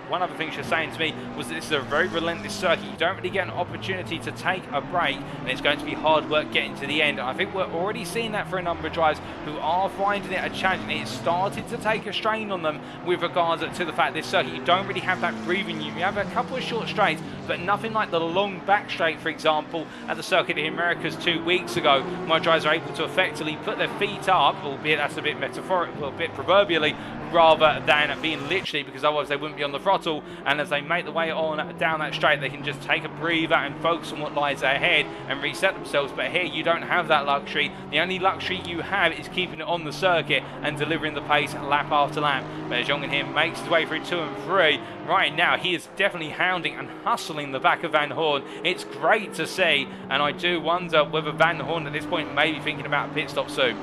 one other thing she was saying to me was that this is a very relentless circuit. You don't really get an opportunity to take a break, and it's going to be hard work getting to the end. And I think we're already seeing that for a number of drivers who are finding it a challenge, and it's started to take a strain on them with regards to the fact this circuit, you don't really have that breathing room. You have a couple of short straights, but nothing like the long back straight, for example, at the Circuit of the Americas 2 weeks ago. My drivers are able to effectively put their feet up, albeit that's a bit metaphorical, a bit proverbially, rather than being literally, because otherwise they wouldn't be on the throttle. And as they make the way on down that straight, they can just take a breather and focus on what lies ahead and reset themselves. But here you don't have that luxury. The only luxury you have is keeping it on the circuit and delivering the pace lap after lap. But as Jongen here makes his way through 2 and 3, right now he is definitely hounding and hustling the back of Van Horn. It's great to see, and I do wonder whether Van Horn at this point may be thinking about a pit stop soon.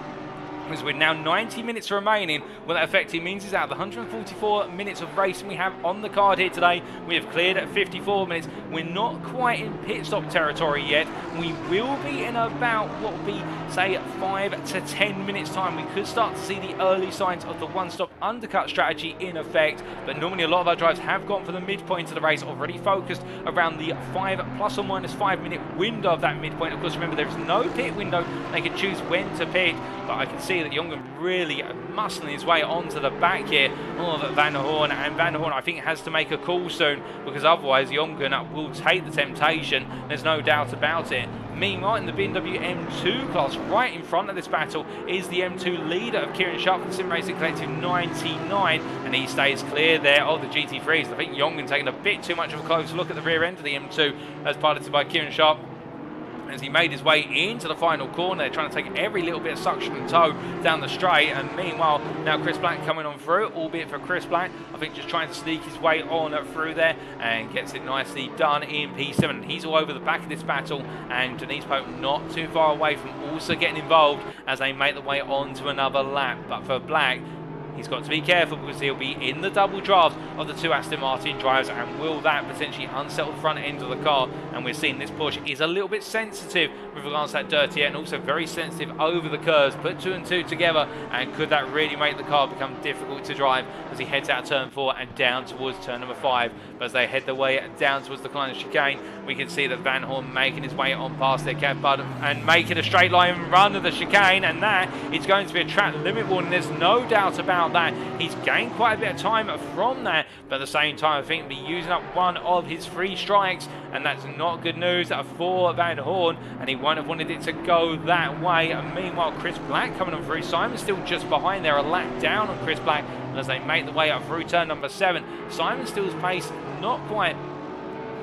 As with now 90 minutes remaining, what that effectively means is out of the 144 minutes of racing we have on the card here today, we have cleared at 54 minutes. We're not quite in pit stop territory yet. We will be in about what will be, say, 5 to 10 minutes time. We could start to see the early signs of the one-stop undercut strategy in effect, but normally a lot of our drives have gone for the midpoint of the race, already focused around the 5 plus or minus 5 minute window of that midpoint. Of course, remember, there is no pit window. They can choose when to pit, but I can see that Jongen really muscling his way onto the back here of Van Horn, and Van Horn I think has to make a call soon, because otherwise Jongen will take the temptation, there's no doubt about it. Meanwhile, in the Bmw M2 class, right in front of this battle is the M2 leader of Kieran Sharp from Sim Racing Collective 99, and he stays clear there of the GT3s. I think Jongen taking a bit too much of a close look at the rear end of the M2 as piloted by Kieran Sharp, as he made his way into the final corner. They're trying to take every little bit of suction and tow down the straight, and meanwhile now Chris Black coming on through, albeit for Chris Black I think just trying to sneak his way on through there, and gets it nicely done in P7. He's all over the back of this battle, and Denise Pope not too far away from also getting involved as they make the way on to another lap. But for Black, he's got to be careful, because he'll be in the double draft of the two Aston Martin drivers, and will that potentially unsettle the front end of the car? And we're seeing this Porsche is a little bit sensitive with regards to that dirty air, and also very sensitive over the curves. Put 2 and 2 together, and could that really make the car become difficult to drive as he heads out turn 4 and down towards turn number 5? But as they head their way down towards the Klein chicane, we can see that Van Horn making his way on past their cab bud and making a straight line run of the chicane, and that is going to be a track limit warning. There's no doubt about that. He's gained quite a bit of time from that, but at the same time I think he'll be using up one of his 3 strikes, and that's not good news for Van Horn, and he won't have wanted it to go that way. And meanwhile, Chris Black coming on through. Simon's still just behind there, a lap down on Chris Black, and as they make the way up through turn number 7, Simon Still's pace not quite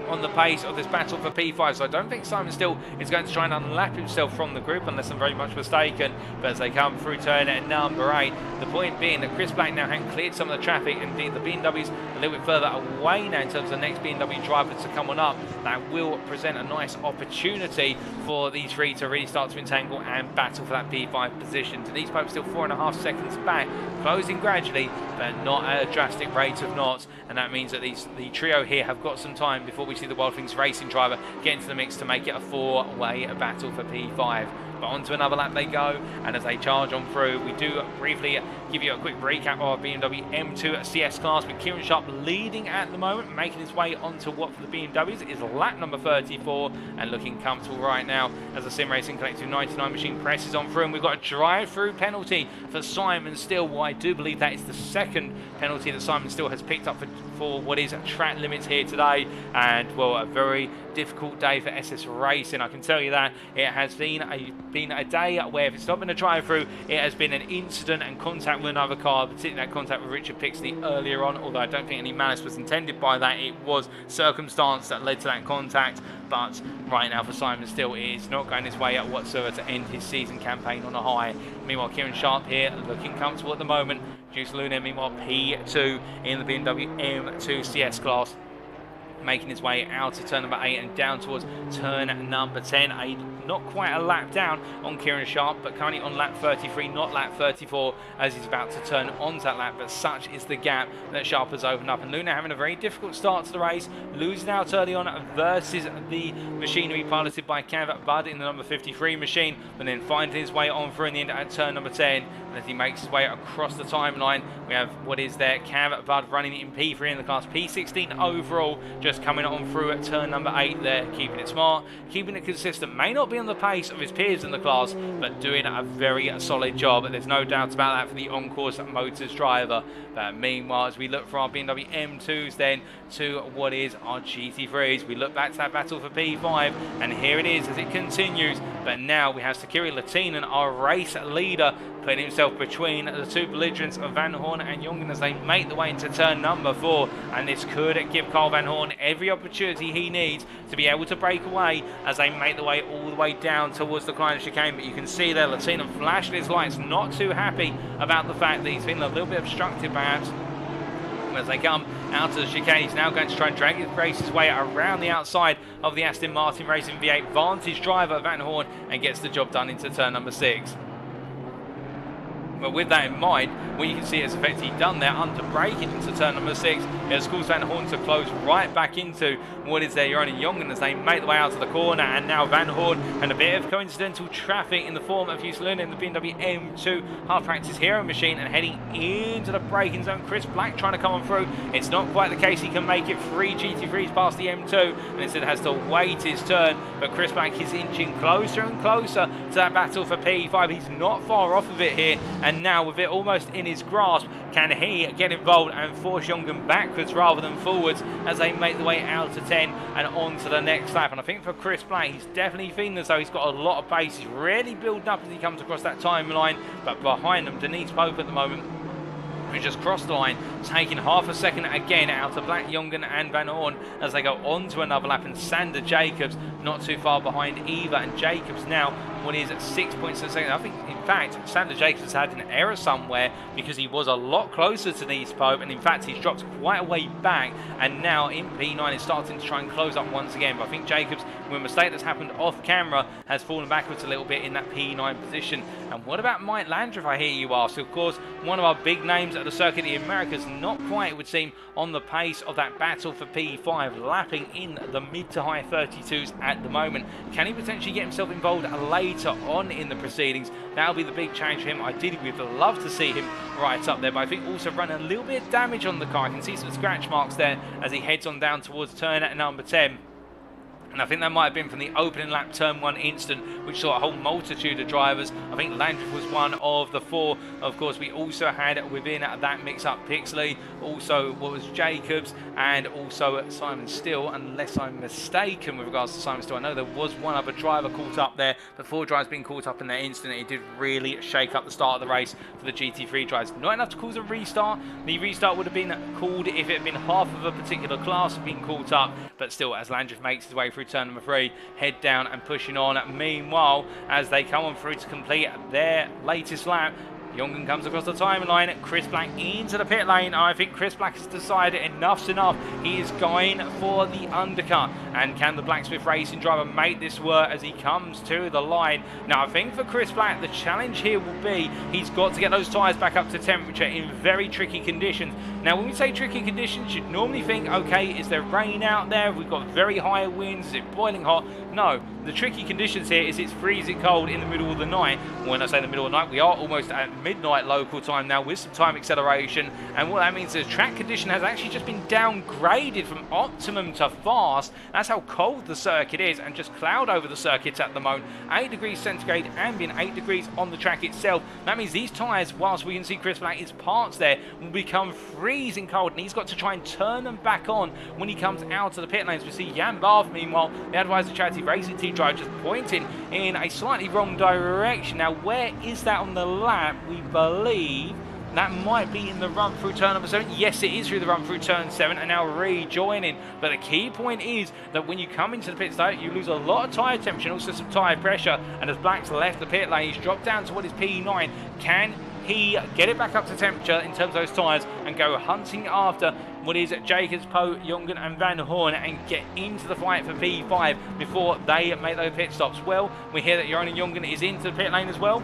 on the pace of this battle for P5, so I don't think Simon Still is going to try and unlap himself from the group unless I'm very much mistaken. But as they come through turn at number 8, the point being that Chris Black now has cleared some of the traffic, and indeed the BMWs a little bit further away now in terms of the next BMW driver to come on up. That will present a nice opportunity for these 3 to really start to entangle and battle for that P5 position. Denise Pope still 4.5 seconds back, closing gradually, but not at a drastic rate of knots, and that means that the trio here have got some time before we see the Wild Things Racing driver get into the mix to make it a 4-way battle for P5. But onto another lap they go, and as they charge on through, we do briefly give you a quick recap of BMW M2 CS class, with Kieran Sharp leading at the moment, making his way onto what for the BMWs is lap number 34, and looking comfortable right now as the Sim Racing Collective 99 machine presses on through. And we've got a drive-through penalty for Simon Still. Well, I do believe that is the second penalty that Simon Still has picked up for what is track limits here today, and well, a very difficult day for SS Racing, I can tell you that. It has been a day where if it's not been a drive-through, it has been an incident and contact with another car, particularly that contact with Richard Pixley earlier on, although I don't think any malice was intended by that. It was circumstance that led to that contact. But right now for Simon Still, it is not going his way up whatsoever to end his season campaign on a high. Meanwhile, Kieran Sharp here looking comfortable at the moment. Juice Luna, meanwhile, P2 in the BMW M2 CS class, making his way out of turn number 8 and down towards turn number 10. Not quite a lap down on Kieran Sharp, but currently on lap 33, not lap 34, as he's about to turn onto that lap. But such is the gap that Sharp has opened up, and Luna having a very difficult start to the race, losing out early on versus the machinery piloted by Cav Bud in the number 53 machine, but then finding his way on through in the end at turn number 10. And as he makes his way across the timeline, we have what is there Cav Bud running in P3 in the class, P16 overall, just coming on through at turn number 8 there, keeping it smart, keeping it consistent. May not be on the pace of his peers in the class, but doing a very solid job. There's no doubt about that for the on-course Motors driver. But meanwhile, as we look for our BMW M2s then to what is our GT3s, we look back to that battle for P5, and here it is as it continues. But now we have Sakiri Lehtinen, our race leader, putting himself between the two belligerents of Van Horn and Jongen as they make the way into turn number 4, and this could give Carl Van Horn every opportunity he needs to be able to break away as they make the way all the way down towards the Klein chicane. But you can see there Lehtinen flashing his lights, not too happy about the fact that he's been a little bit obstructed perhaps. As they come out of the chicane, he's now going to try and drag his way around the outside of the Aston Martin Racing V8 Vantage driver Van Horn, and gets the job done into turn number 6. But with that in mind, what you can see is effectively done there under braking into turn number 6. It has caused Van Horn to close right back into what is there Joran Jongen as they make the way out to the corner. And now Van Horn and a bit of coincidental traffic in the form of Luna in the Bmw M2 half practice hero machine and heading into the braking zone. Chris Black trying to come on through. It's not quite the case. He can make it 3 GT3s past the M2 and instead has to wait his turn. But Chris Black is inching closer and closer to that battle for P5. He's not far off of it here. And now with it almost in his grasp, can he get involved and force Jongen backwards rather than forwards as they make the way out to 10 and on to the next lap. And I think for Chris Black, he's definitely feeling as though he's got a lot of pace. He's really building up as he comes across that timeline. But behind him, Denise Pope at the moment, who just crossed the line, taking half a second again out of Black, Jongen and Van Horn as they go on to another lap. And Sandra Jacobs not too far behind either. And Jacobs now, what is at 6 points a second. I think, in fact, Sandra Jacobs has had an error somewhere because he was a lot closer to Denise Pope. And in fact, he's dropped quite a way back. And now in P9 is starting to try and close up once again. But I think Jacobs, with a mistake that's happened off camera, has fallen backwards a little bit in that P9 position. And what about Mike Landry, if I hear you ask? Of course, one of our big names at the Circuit of the Americas, not quite, it would seem, on the pace of that battle for P5, lapping in the mid to high 32s at the moment. Can he potentially get himself involved later on in the proceedings? That'll be the big challenge for him. Ideally, we'd love to see him right up there, but I think also run a little bit of damage on the car. I can see some scratch marks there as he heads on down towards turn at number 10. And I think that might have been from the opening lap turn 1 instant, which saw a whole multitude of drivers. I think Landry was one of the 4. Of course, we also had within that mix-up Pixley, also what was Jacobs, and also Simon Still, unless I'm mistaken with regards to Simon Still. I know there was one other driver caught up there, but 4 drivers being caught up in that instant. It did really shake up the start of the race for the GT3 drivers. Not enough to cause a restart. The restart would have been called if it had been half of a particular class being caught up, but still, as Landry makes his way through turn number 3, head down and pushing on. Meanwhile, as they come on through to complete their latest lap, Jongen comes across the timeline, Chris Black into the pit lane. I think Chris Black has decided enough's enough. He is going for the undercut. And can the Blacksmith Racing driver make this work as he comes to the line? Now, I think for Chris Black, the challenge here will be he's got to get those tyres back up to temperature in very tricky conditions. Now, when we say tricky conditions, you'd normally think, okay, is there rain out there? We've got very high winds. Is it boiling hot? No. The tricky conditions here is it's freezing cold in the middle of the night. When I say the middle of the night, we are almost at midnight local time now with some time acceleration. And what that means is track condition has actually just been downgraded from optimum to fast. That's how cold the circuit is, and just cloud over the circuit at the moment. 8 degrees centigrade ambient, 8 degrees on the track itself. That means these tyres, whilst we can see Chris Black, his parts there, will become freezing cold, and he's got to try and turn them back on when he comes out of the pit lanes. We see Jan Barth, meanwhile, the Advisor Charity Racing Team driver, just pointing in a slightly wrong direction. Now, where is that on the lap? We believe that might be in the run through turn number 7. Yes, it is through the run through turn 7 and now rejoining. But the key point is that when you come into the pit stop, you lose a lot of tyre temperature and also some tyre pressure. And as Black's left the pit lane, he's dropped down to what is P9. Can he get it back up to temperature in terms of those tyres and go hunting after what is Jacobs, Poe, Jongen and Van Horn and get into the fight for P5 before they make those pit stops? Well, we hear that Joran Jongen is into the pit lane as well.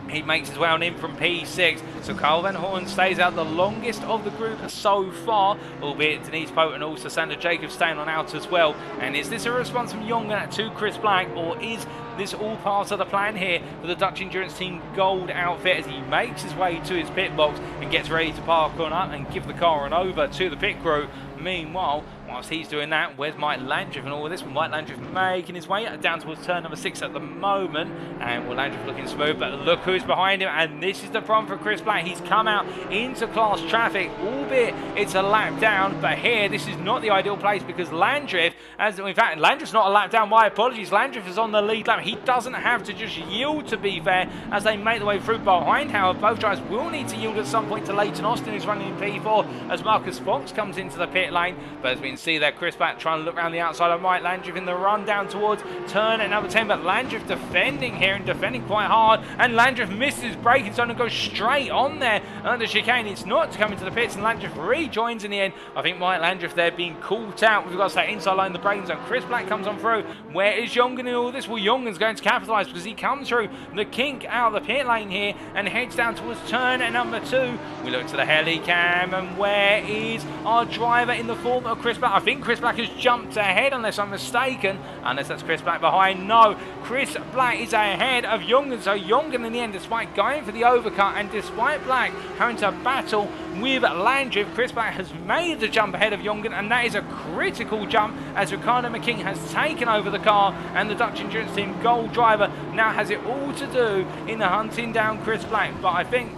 He makes his way on in from P6, so Carl Van Horn stays out the longest of the group so far, albeit Denise Pope and also Sandra Jacobs staying on out as well. And is this a response from Jongen to Chris Black, or is this all part of the plan here for the Dutch Endurance Team Gold outfit as he makes his way to his pit box and gets ready to park on up and give the car on over to the pit crew? Meanwhile, whilst he's doing that, where's Mike Landriff and all of this? Mike Landriff making his way down towards turn number 6 at the moment. And well, Landriff looking smooth, but look who's behind him. And this is the problem for Chris Black. He's come out into class traffic, albeit it's a lap down. But here, this is not the ideal place because Landriff, in fact, Landriff's not a lap down. My apologies. Landriff is on the lead lap. He doesn't have to just yield, to be fair, as they make the way through behind. However, both drivers will need to yield at some point to Leighton Austin, who's running in P4, as Marcus Fox comes into the pit lane. But as we can see there Chris Black trying to look around the outside of Mike Landreth in the run down towards turn at number 10, but Landreth defending here and defending quite hard, and Landreth misses his braking zone and goes straight on there under chicane. It's not to come into the pits, and Landreth rejoins in the end. I think Mike Landreth there being caught out with regards to that inside line, the braking zone. Chris Black comes on through. Where is Jongen in all this? Well, Jongen's going to capitalise because he comes through the kink out of the pit lane here and heads down towards turn at number 2. We look to the heli cam, and where is our driver in the form of Chris Black? I think Chris Black has jumped ahead unless I'm mistaken, unless that's Chris Black behind. No, Chris Black is ahead of Jongen, so Jongen in the end, despite going for the overcut and despite Black having to battle with Landreth, Chris Black has made the jump ahead of Jongen, and that is a critical jump as Ricardo McKing has taken over the car, and the Dutch Endurance Team Gold driver now has it all to do in the hunting down Chris Black. But I think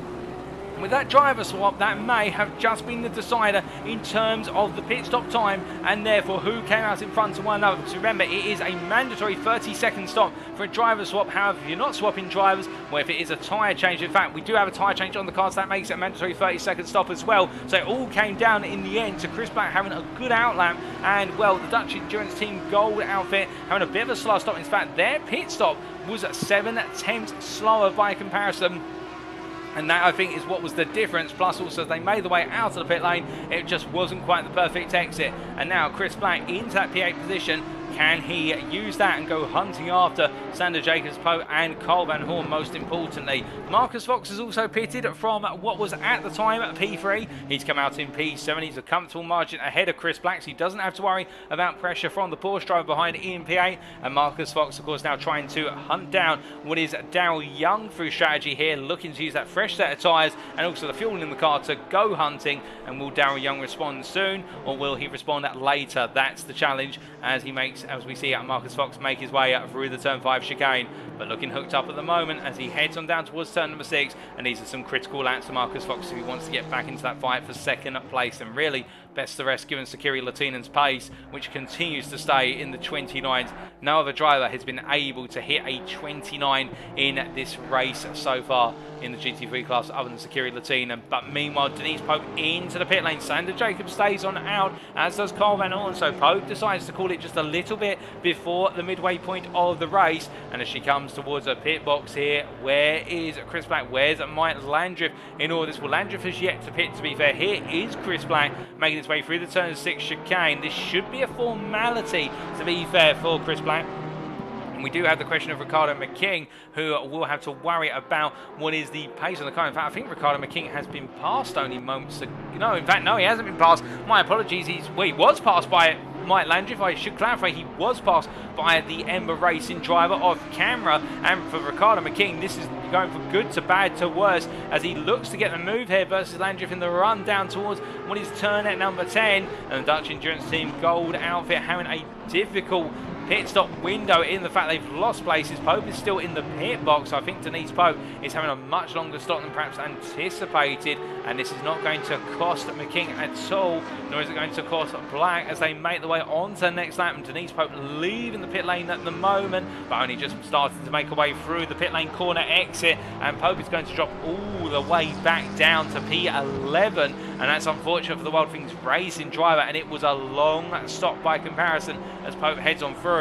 with that driver swap, that may have just been the decider in terms of the pit stop time, and therefore who came out in front of one another. Because remember, it is a mandatory 30-second stop for a driver swap. However, if you're not swapping drivers, well, if it is a tyre change, in fact, we do have a tyre change on the car, so that makes it a mandatory 30-second stop as well. So it all came down in the end to Chris Black having a good outlap, and, well, the Dutch Endurance Team Gold outfit having a bit of a slow stop. In fact, their pit stop was 7/10 slower by comparison. And that, I think, is what was the difference. Plus, also, as they made the way out of the pit lane, it just wasn't quite the perfect exit. And now Chris Black into that P8 position. Can he use that and go hunting after Sandra Jacobs, Pope and Carl Van Horn, most importantly? Marcus Fox has also pitted from what was at the time P3. He's come out in P7. He's a comfortable margin ahead of Chris Black, so he doesn't have to worry about pressure from the Porsche driver behind in P8. And Marcus Fox, of course, now trying to hunt down what is Daryl Young through strategy here, looking to use that fresh set of tyres and also the fuel in the car to go hunting. And will Daryl Young respond soon, or will he respond later? That's the challenge as he makes, as we see Marcus Fox make his way through the turn 5 chicane, but looking hooked up at the moment as he heads on down towards turn number 6. And these are some critical laps to Marcus Fox if he wants to get back into that fight for second place, and really best the rest given Sakiri Latinen's pace, which continues to stay in the 29s. No other driver has been able to hit a 29 in this race so far in the GT3 class other than Sakiri Latinen. But meanwhile, Denise Pope into the pit lane. Sandra Jacobs stays on out, as does Carl Van Horn. So Pope decides to call it just a little bit before the midway point of the race. And as she comes towards a pit box here, where is Chris Black? Where's Mike Landreth in all this? Well, Landreth has yet to pit, to be fair. Here is Chris Black making his way through the turn 6 chicane. This should be a formality, to be fair, for Chris Black. And we do have the question of Ricardo McKing, who will have to worry about what is the pace on the car. In fact, I think Ricardo McKing has been passed only moments ago. No, in fact, no, he hasn't been passed. My apologies. He was passed by Mike Landreth. I should clarify, he was passed by the Ember Racing driver off camera. And for Ricardo McKing, this is going from good to bad to worse as he looks to get the move here versus Landreth in the run down towards what is turn at number 10. And the Dutch Endurance Team Gold outfit having a difficult pit stop window in the fact they've lost places. Pope is still in the pit box. I think Denise Pope is having a much longer stop than perhaps anticipated, and this is not going to cost McKing at all, nor is it going to cost Black as they make the way on to the next lap. And Denise Pope leaving the pit lane at the moment, but only just started to make her way through the pit lane corner exit, and Pope is going to drop all the way back down to P11, and that's unfortunate for the Wild Things Racing driver, and it was a long stop by comparison as Pope heads on through.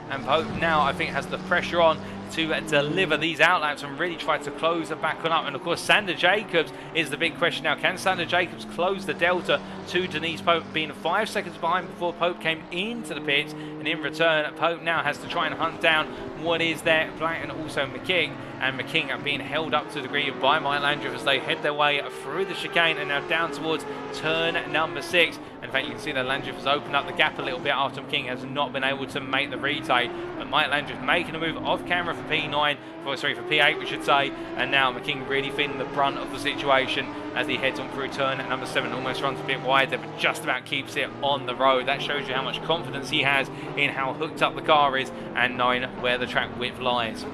And Pope now, I think, has the pressure on to deliver these outlaps and really try to close the back on up. And of course, Sandra Jacobs is the big question now. Can Sandra Jacobs close the delta to Denise Pope, being 5 seconds behind before Pope came into the pits? And in return, Pope now has to try and hunt down what is there, Black and also McKing. And McKing are being held up to the degree by Mike Landreth as they head their way through the chicane and now down towards turn number 6. In fact, you can see that Landreth has opened up the gap a little bit after McKing has not been able to make the retake. But Mike Landreth making a move off camera for P9, for P8 we should say, and now McKing really feeling the brunt of the situation as he heads on through turn at number 7, almost runs a bit wide there, but just about keeps it on the road. That shows you how much confidence he has in how hooked up the car is and knowing where the track width lies.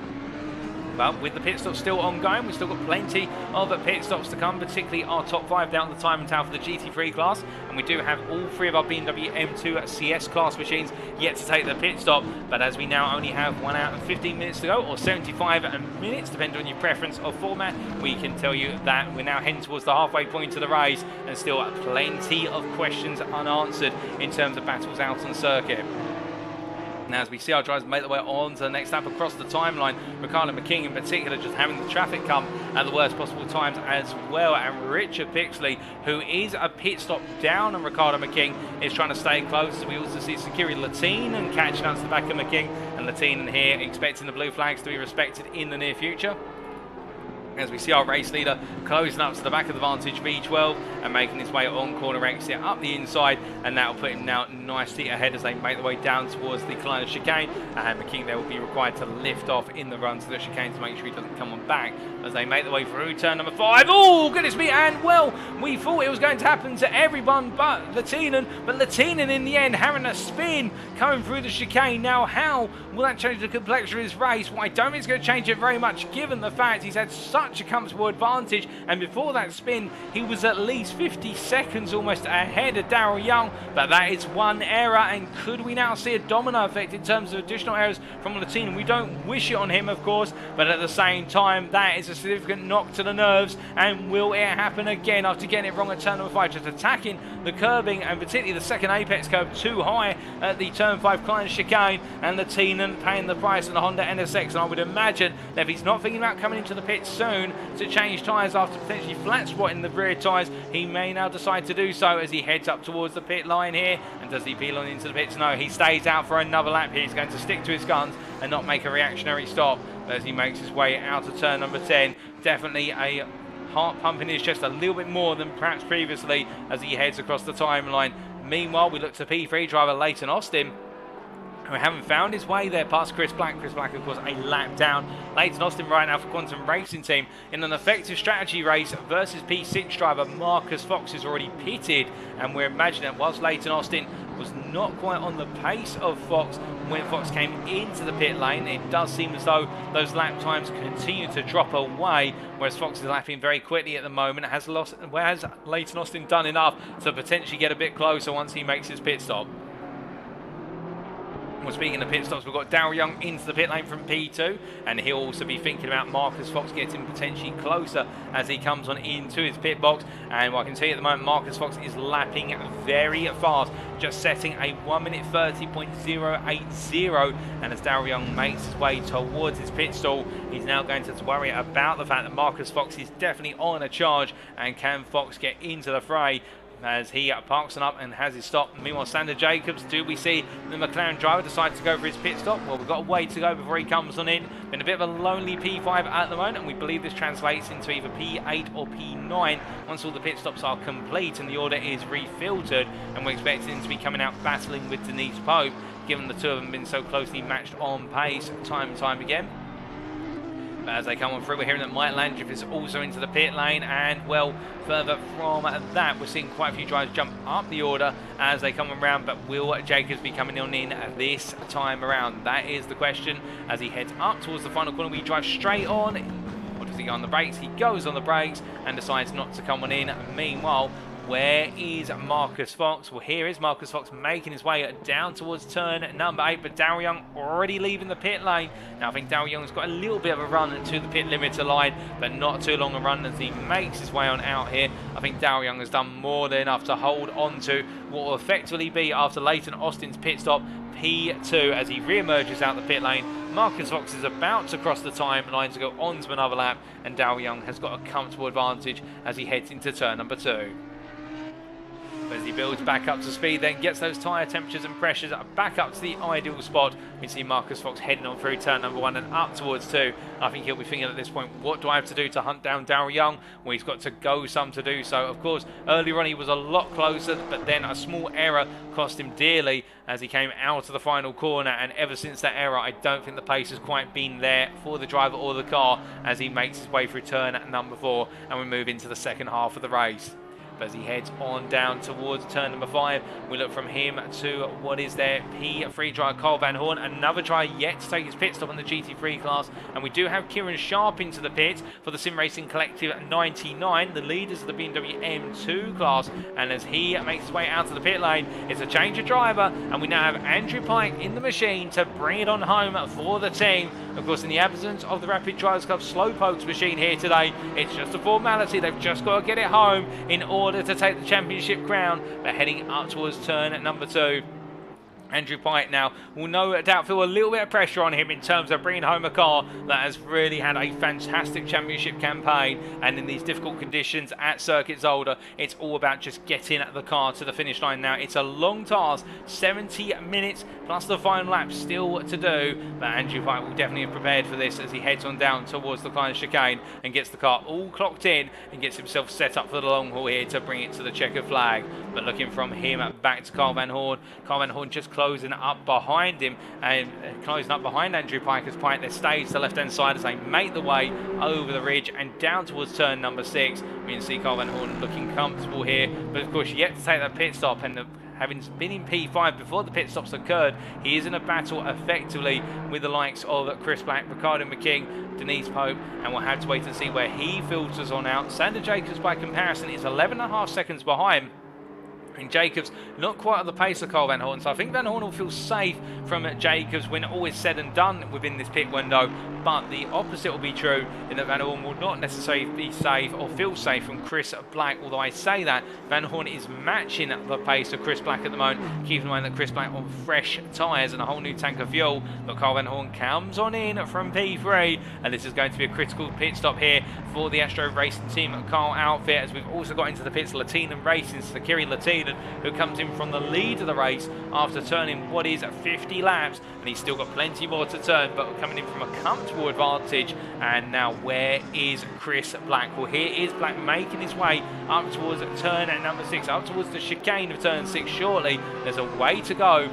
But with the pit stops still ongoing, we've still got plenty of pit stops to come, particularly our top 5 down the time and tower for the GT3 class. And we do have all 3 of our BMW M2 CS class machines yet to take the pit stop. But as we now only have 1 hour and 15 minutes to go, or 75 minutes, depending on your preference of format, we can tell you that we're now heading towards the halfway point of the race and still plenty of questions unanswered in terms of battles out on circuit. Now, as we see our drivers make their way on to the next lap across the timeline, Ricardo McKing in particular just having the traffic come at the worst possible times as well. And Richard Pixley, who is a pit stop down on Ricardo McKing, is trying to stay close. We also see Security Lehtinen catching up to the back of McKing, and Lehtinen here expecting the blue flags to be respected in the near future. As we see our race leader closing up to the back of the Vantage V12 and making his way on corner exit up the inside, and that will put him now nicely ahead as they make their way down towards the Glen chicane, and McKing there will be required to lift off in the run to the chicane to make sure he doesn't come on back as they make their way through turn number 5. Oh, goodness me, and well, we thought it was going to happen to everyone but Lehtinen in the end having a spin coming through the chicane. Now, how will that change the complexion of his race? Well, I don't think it's going to change it very much given the fact he's had such a comfortable advantage, and before that spin he was at least 50 seconds almost ahead of Daryl Young. But that is one error, and could we now see a domino effect in terms of additional errors from Lehtinen? We don't wish it on him, of course, but at the same time that is a significant knock to the nerves. And will it happen again after getting it wrong at turn number 5, just attacking the curbing and particularly the second apex curve too high at the turn 5 Glen chicane, and Lehtinen paying the price in the Honda NSX. And I would imagine that if he's not thinking about coming into the pit soon to change tyres after potentially flat spotting the rear tyres, he may now decide to do so as he heads up towards the pit line here. And does he peel on into the pits? No, he stays out for another lap here. He's going to stick to his guns and not make a reactionary stop as he makes his way out of turn number 10. Definitely a heart pump in his chest a little bit more than perhaps previously as he heads across the timeline. Meanwhile, we look to P3 driver Leighton Austin, who haven't found his way there past Chris Black. Chris Black, of course, a lap down. Leighton Austin right now for Quantum Racing Team in an effective strategy race versus P6 driver Marcus Fox, who's already pitted. And we're imagining that whilst Leighton Austin was not quite on the pace of Fox when Fox came into the pit lane, it does seem as though those lap times continue to drop away, whereas Fox is lapping very quickly at the moment. Has Leighton Austin done enough to potentially get a bit closer once he makes his pit stop? Well, speaking of pit stops, we've got Daryl Young into the pit lane from P2, and he'll also be thinking about Marcus Fox getting potentially closer as he comes on into his pit box. And what I can tell you at the moment, Marcus Fox is lapping very fast, just setting a 1 minute 30.080. And as Daryl Young makes his way towards his pit stall, he's now going to worry about the fact that Marcus Fox is definitely on a charge, and can Fox get into the fray as he parks on up and has his stop. Meanwhile, Sandra Jacobs, do we see the McLaren driver decide to go for his pit stop? Well, we've got a way to go before he comes on in. Been a bit of a lonely P5 at the moment, and we believe this translates into either P8 or P9 once all the pit stops are complete and the order is refiltered. And we're expecting him to be coming out battling with Denise Pope, given the two of them have been so closely matched on pace time and time again. As they come on through, we're hearing that Mike Landreth is also into the pit lane, and well, further from that, we're seeing quite a few drivers jump up the order as they come around. But will Jacobs be coming on in this time around? That is the question as he heads up towards the final corner. We drive straight on, or does he go on the brakes? He goes on the brakes and decides not to come on in. Meanwhile, where is Marcus Fox? Well, here is Marcus Fox making his way down towards turn number 8, but Daryl Young already leaving the pit lane. Now, I think Daryl Young's got a little bit of a run to the pit limiter line, but not too long a run as he makes his way on out here. I think Daryl Young has done more than enough to hold on to what will effectively be, after Leighton Austin's pit stop, P2 as he re-emerges out the pit lane. Marcus Fox is about to cross the timeline to go on to another lap, and Daryl Young has got a comfortable advantage as he heads into turn number 2. As he builds back up to speed, then gets those tyre temperatures and pressures back up to the ideal spot, we see Marcus Fox heading on through turn number 1 and up towards 2. I think he'll be thinking at this point, what do I have to do to hunt down Daryl Young? Well, he's got to go some to do so. Of course, earlier on he was a lot closer, but then a small error cost him dearly as he came out of the final corner. And ever since that error, I don't think the pace has quite been there for the driver or the car as he makes his way through turn number 4, and we move into the second half of the race. But as he heads on down towards turn number 5, we look from him to what is their P3 driver, Carl Van Horn, another driver yet to take his pit stop in the GT3 class. And we do have Kieran Sharp into the pit for the Sim Racing Collective 99, the leaders of the Bmw M2 class. And as he makes his way out of the pit lane, it's a change of driver, and we now have Andrew Pike in the machine to bring it on home for the team. Of course, in the absence of the Rapid Drivers Club Slowpokes machine here today, it's just a formality. They've just got to get it home in order to take the championship crown. But heading up towards turn number 2, Andrew Pike now will no doubt feel a little bit of pressure on him in terms of bringing home a car that has really had a fantastic championship campaign, and in these difficult conditions at Circuit Zolder, it's all about just getting the car to the finish line now. It's a long task, 70 minutes plus the final lap still to do, but Andrew Pike will definitely be prepared for this as he heads on down towards the Glen chicane and gets the car all clocked in and gets himself set up for the long haul here to bring it to the checkered flag. But looking from him back to Carl Van Horn, Carl Van Horn just closing up behind him and closing up behind Andrew Pike as Pike there stays to the left hand side as they make the way over the ridge and down towards turn number 6. We can see Carl Van Horn looking comfortable here, but of course yet to take that pit stop, and having been in P5 before the pit stops occurred, he is in a battle effectively with the likes of Chris Black, Ricardo McKing, Denise Pope, and we'll have to wait and see where he filters on out. Sandra Jacobs by comparison is 11.5 seconds behind. And Jacobs not quite at the pace of Carl Van Horn, so I think Van Horn will feel safe from Jacobs when all is said and done within this pit window, but the opposite will be true in that Van Horn will not necessarily be safe or feel safe from Chris Black, although I say that Van Horn is matching the pace of Chris Black at the moment. Keep in mind that Chris Black on fresh tyres and a whole new tank of fuel, but Carl Van Horn comes on in from P3, and this is going to be a critical pit stop here for the Astro Racing Team car outfit, as we've also got into the pits Lehtinen Racing, so Kieran Lehtinen, who comes in from the lead of the race after turning what is 50 laps, and he's still got plenty more to turn, but coming in from a comfortable advantage. And now where is Chris Black? Well, here is Black making his way up towards turn number 6, up towards the chicane of turn 6 shortly. There's a way to go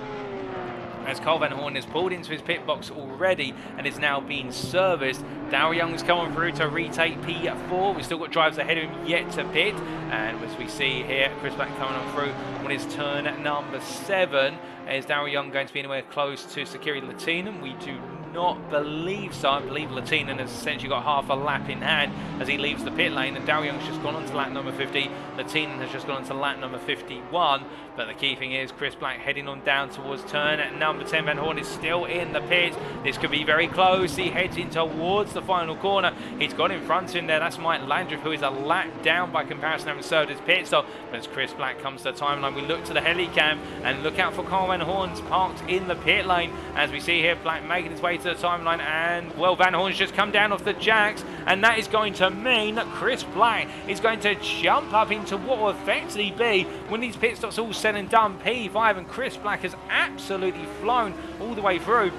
as Carl Van Horn has pulled into his pit box already and is now being serviced. Darryl Young's coming through to retake P4. We've still got drivers ahead of him yet to pit, and as we see here, Chris Black coming on through on his turn number 7. Is Darryl Young going to be anywhere close to Circuit Lehtinen? We do not believe so. I believe Lehtinen has essentially got half a lap in hand as he leaves the pit lane, and Darryl Young's just gone on to lap number 50. Lehtinen has just gone on to lap number 51. But the key thing is Chris Black heading on down towards turn number 10. Van Horn is still in the pit. This could be very close. He heads in towards the final corner. He's got in front of him there. That's Mike Landriff, who is a lap down by comparison, having served his pit stop. But as Chris Black comes to the timeline, we look to the helicam and look out for Carl Van Horn's parked in the pit lane. As we see here, Black making his way to the timeline, and well, Van Horn's just come down off the jacks, and that is going to mean that Chris Black is going to jump up into what will effectively be, when these pit stops all said and done, P5, and Chris Black has absolutely flown all the way through.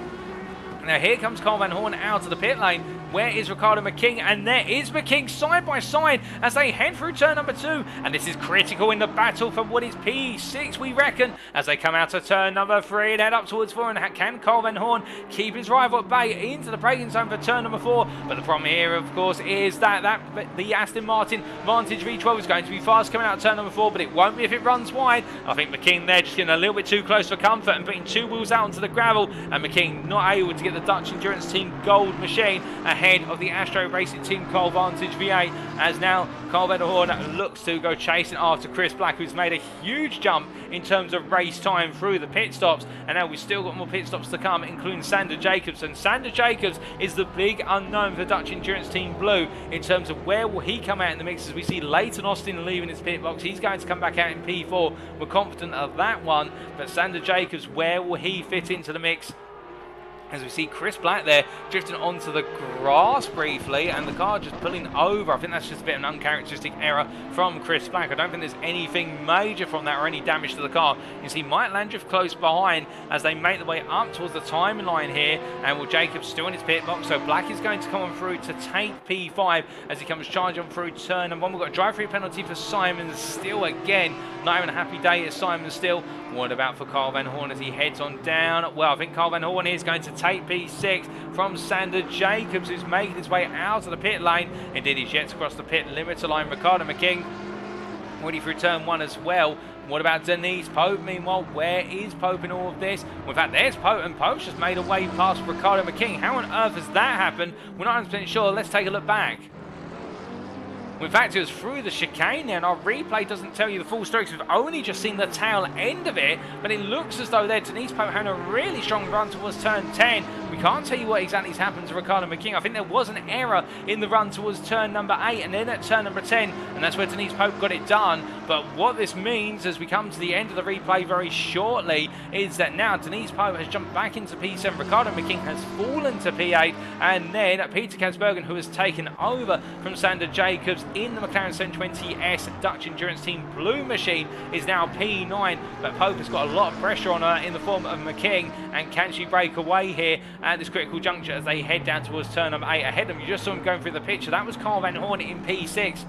Now here comes Carl Van Horn out of the pit lane. Where is Ricardo McKing? And there is McKing side by side as they head through turn number 2. And this is critical in the battle for what is P6, we reckon, as they come out of turn number 3 and head up towards 4. And can Carl Van Horn keep his rival at bay into the braking zone for turn number 4? But the problem here, of course, is that the Aston Martin Vantage V12 is going to be fast coming out of turn number 4, but it won't be if it runs wide. I think McKing there just getting a little bit too close for comfort and putting 2 wheels out onto the gravel. And McKing not able to get the Dutch Endurance Team Gold machine ahead of the Astro Racing Team Car Vantage V8, as now Carl Van Horn looks to go chasing after Chris Black, who's made a huge jump in terms of race time through the pit stops. And now we've still got more pit stops to come, including Sandra Jacobs. And Sandra Jacobs is the big unknown for the Dutch Endurance Team Blue in terms of where will he come out in the mix. As we see Leighton Austin leaving his pit box, he's going to come back out in P4. We're confident of that one, but Sandra Jacobs, where will he fit into the mix? As we see Chris Black there drifting onto the grass briefly, and the car just pulling over. I think that's just a bit of an uncharacteristic error from Chris Black. I don't think there's anything major from that or any damage to the car. You can see Mike Landriff close behind as they make the way up towards the timeline here, and Will Jacobs still in his pit box, so Black is going to come on through to take P5 as he comes charging on through turn number 1. We've got a drive-through penalty for Simon Still again. Not even a happy day at Simon Still. What about for Carl Van Horn as he heads on down? Well, I think Carl Van Horn is going to take P6 from Sandra Jacobs, who's making his way out of the pit lane. Indeed, he's yet to cross the pit limiter line. Ricardo McKing Ready for turn 1 as well. What about Denise Pope? Meanwhile, where is Pope in all of this? Well, in fact, there's Pope, and Pope's just made a way past Ricardo McKing. How on earth has that happened? We're not 100% sure. Let's take a look back. Well, in fact, it was through the chicane there, and our replay doesn't tell you the full strokes. We've only just seen the tail end of it, but it looks as though there Denise Pope having a really strong run towards turn 10. We can't tell you what exactly has happened to Ricardo McKing. I think there was an error in the run towards turn number 8 and then at turn number 10, and that's where Denise Pope got it done. But what this means as we come to the end of the replay very shortly is that now Denise Pope has jumped back into P7, Ricardo McKing has fallen to P8, and then Peter Kasbergen, who has taken over from Sandra Jacobs in the McLaren 720S Dutch Endurance Team Blue Machine, is now P9, but Pope has got a lot of pressure on her in the form of McKing, and can she break away here at this critical juncture as they head down towards turn number 8 ahead of them? You just saw him going through the picture. That was Carl Van Horn in P6.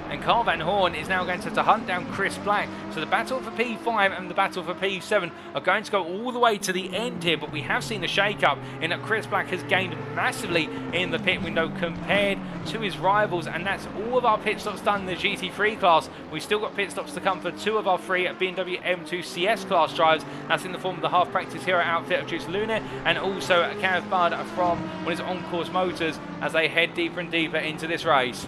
And Carl Van Horn is now going to have to hunt down Chris Black. So the battle for P5 and the battle for P7 are going to go all the way to the end here. But we have seen a shake-up in that Chris Black has gained massively in the pit window compared to his rivals. And that's all of our pit stops done in the GT3 class. We've still got pit stops to come for 2 of our 3 Bmw M2 CS class drives. That's in the form of the half-practice hero outfit of Juice Luna, and also Kev Bud from what is On-Course Motors as they head deeper and deeper into this race.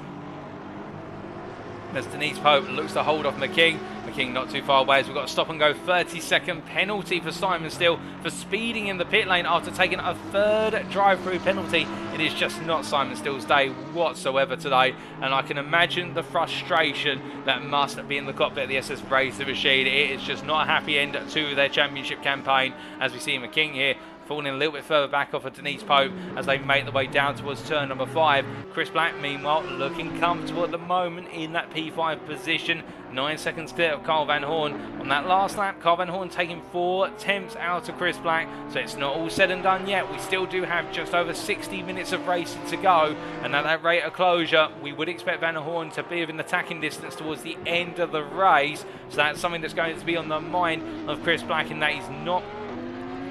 As Denise Pope looks to hold off McKing. McKing not too far away as we've got a stop and go 30-second penalty for Simon Still for speeding in the pit lane after taking a 3rd drive-through penalty. It is just not Simon Still's day whatsoever today, and I can imagine the frustration that must be in the cockpit of the SS Racing machine. It is just not a happy end to their championship campaign as we see McKing here falling a little bit further back off of Denise Pope as they make their way down towards turn number 5. Chris Black, meanwhile, looking comfortable at the moment in that P5 position. 9 seconds clear of Carl Van Horn. On that last lap, Carl Van Horn taking 4 attempts out of Chris Black, so it's not all said and done yet. We still do have just over 60 minutes of racing to go, and at that rate of closure, we would expect Van Horn to be within attacking distance towards the end of the race. So that's something that's going to be on the mind of Chris Black, in that he's not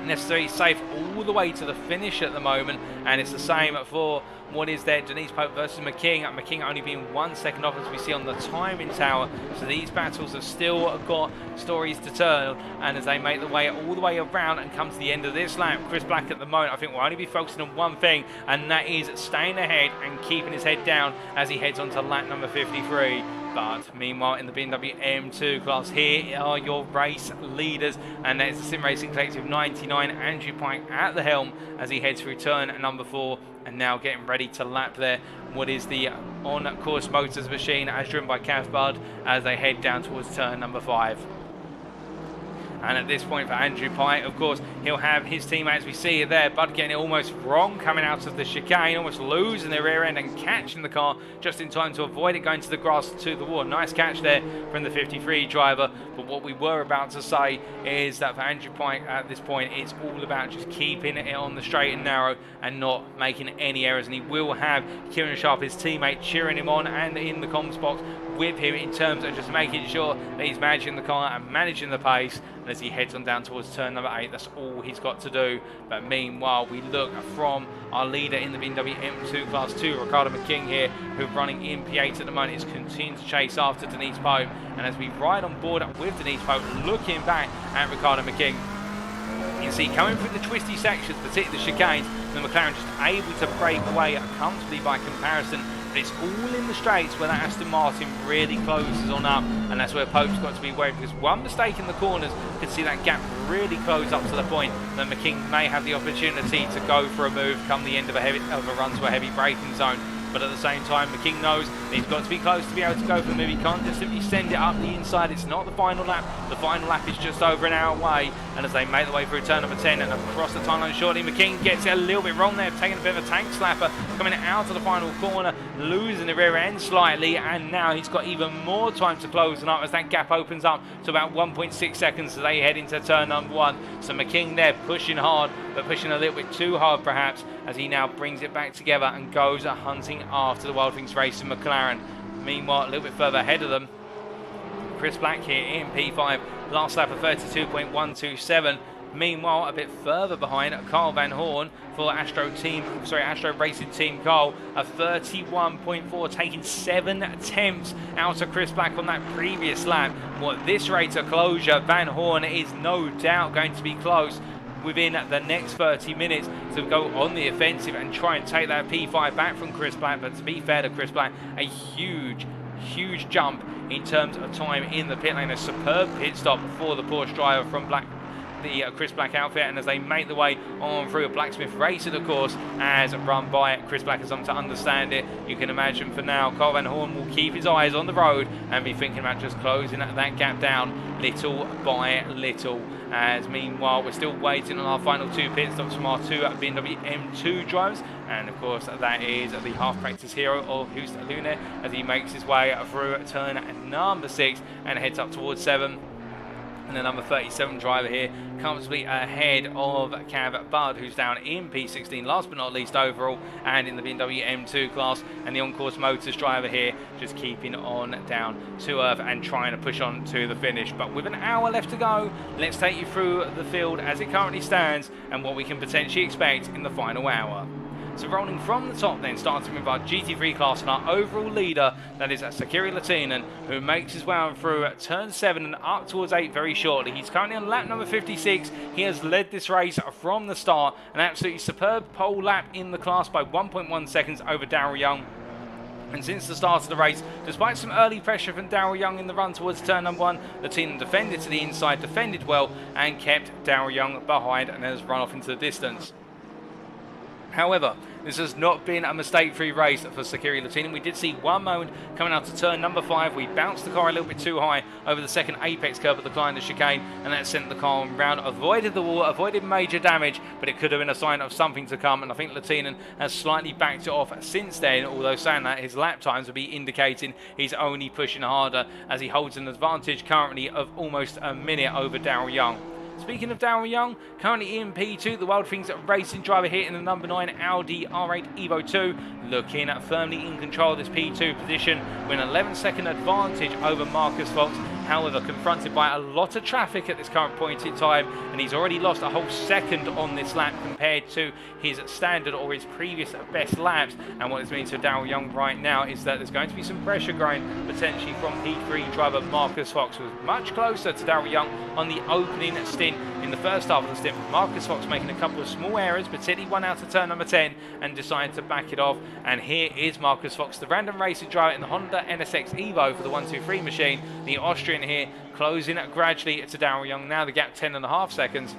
necessarily safe all the way to the finish at the moment, and it's the same for what is there Denise Pope versus McKing. McKing only being 1 second off as we see on the timing tower, so these battles have still got stories to tell, and as they make the way all the way around and come to the end of this lap, Chris Black at the moment I think will only be focusing on one thing, and that is staying ahead and keeping his head down as he heads on to lap number 53. But meanwhile, in the Bmw M2 class, here are your race leaders, and that's the Sim Racing Collective 99, Andrew Pike at the helm as he heads through turn number 4, and now getting ready to lap there what is the On-Course Motors machine as driven by Kev Bud as they head down towards turn number 5. And at this point for Andrew Pike, of course, he'll have his teammates. We see it there, Bud getting it almost wrong coming out of the chicane, almost losing their rear end and catching the car just in time to avoid it going to the grass to the wall. Nice catch there from the 53 driver. But what we were about to say is that for Andrew Pike at this point, it's all about just keeping it on the straight and narrow and not making any errors. And he will have Kieran Sharp, his teammate, cheering him on and in the comms box with him in terms of just making sure that he's managing the car and managing the pace. And as he heads on down towards turn number 8, that's all he's got to do. But meanwhile, we look from our leader in the Bmw M2 Class 2, Ricardo McKing here, who's running in P8 at the moment, is continuing to chase after Denise Pope. And as we ride on board with Denise Pope, looking back at Ricardo McKing, you can see coming through the twisty sections, particularly the chicanes, the McLaren just able to break away comfortably by comparison. But it's all in the straights where that Aston Martin really closes on up, and that's where Pope's got to be worried, because one mistake in the corners could see that gap really close up to the point that McKing may have the opportunity to go for a move come the end of a run to a heavy braking zone. But at the same time, McKing knows that he's got to be close to be able to go for the move. He can't just simply send it up the inside. It's not the final lap. The final lap is just over an hour away. And as they make their way through turn number 10 and across the timeline shortly, McKing gets it a little bit wrong there, taking a bit of a tank slapper, coming out of the final corner, losing the rear end slightly, and now he's got even more time to close it up as that gap opens up to about 1.6 seconds as they head into turn number 1. So McKing there pushing hard, but pushing a little bit too hard perhaps, as he now brings it back together and goes hunting after the Wild Things Racing McLaren. Meanwhile, a little bit further ahead of them, Chris Black here in P5, last lap of 32.127. Meanwhile, a bit further behind, Carl Van Horn for Astro Racing Team Carl, a 31.4, taking 7 attempts out of Chris Black on that previous lap. What this rate of closure, Van Horn is no doubt going to be close within the next 30 minutes to go on the offensive and try and take that P5 back from Chris Black. But to be fair to Chris Black, a huge jump in terms of time in the pit lane. A superb pit stop for the Porsche driver from the Chris Black outfit, and as they make the way on through a Blacksmith Racing, of course, as run by Chris Black, as I'm to understand it, you can imagine for now Carl Van Horn will keep his eyes on the road and be thinking about just closing that gap down little by little. As meanwhile, we're still waiting on our final 2 pit stops from our 2 Bmw M2 drivers, and of course that is the half practice hero of Hust Lune as he makes his way through turn number 6 and heads up towards 7. And the number 37 driver here comfortably ahead of Cav Bud, who's down in P16, last but not least overall, and in the BMW M2 class. And the on-course motors driver here just keeping on down to earth and trying to push on to the finish. But with an hour left to go, let's take you through the field as it currently stands and what we can potentially expect in the final hour. So rolling from the top then, starting with our GT3 class and our overall leader, that is Kieran Lehtinen, who makes his way on through turn 7 and up towards 8 very shortly. He's currently on lap number 56. He has led this race from the start. An absolutely superb pole lap in the class by 1.1 seconds over Daryl Young. And since the start of the race, despite some early pressure from Daryl Young in the run towards turn number 1, the team defended to the inside, defended well, and kept Daryl Young behind and has run off into the distance. However, this has not been a mistake-free race for Kieran Lehtinen. We did see one moment coming out to turn number 5. We bounced the car a little bit too high over the second apex curb at the Glen chicane, and that sent the car on round, avoided the wall, avoided major damage, but it could have been a sign of something to come. And I think Lehtinen has slightly backed it off since then, although saying that, his lap times will be indicating he's only pushing harder as he holds an advantage currently of almost a minute over Daryl Young. Speaking of Daryl Young, currently in P2, the Wild Things Racing driver here in the number 9 Audi R8 Evo 2, looking firmly in control of this P2 position with an 11-second advantage over Marcus Fox. However, confronted by a lot of traffic at this current point in time, and he's already lost a whole second on this lap compared to his standard or his previous best laps. And what this means for Daryl Young right now is that there's going to be some pressure growing potentially from P3 driver Marcus Fox, who was much closer to Daryl Young on the opening stint in the first half of the stint. Marcus Fox making a couple of small errors, particularly one out of turn number 10, and decided to back it off. And here is Marcus Fox, the random racing driver in the Honda NSX Evo for the 123 machine, the Austrian here, closing gradually to Daryl Young. Now the gap 10.5 seconds.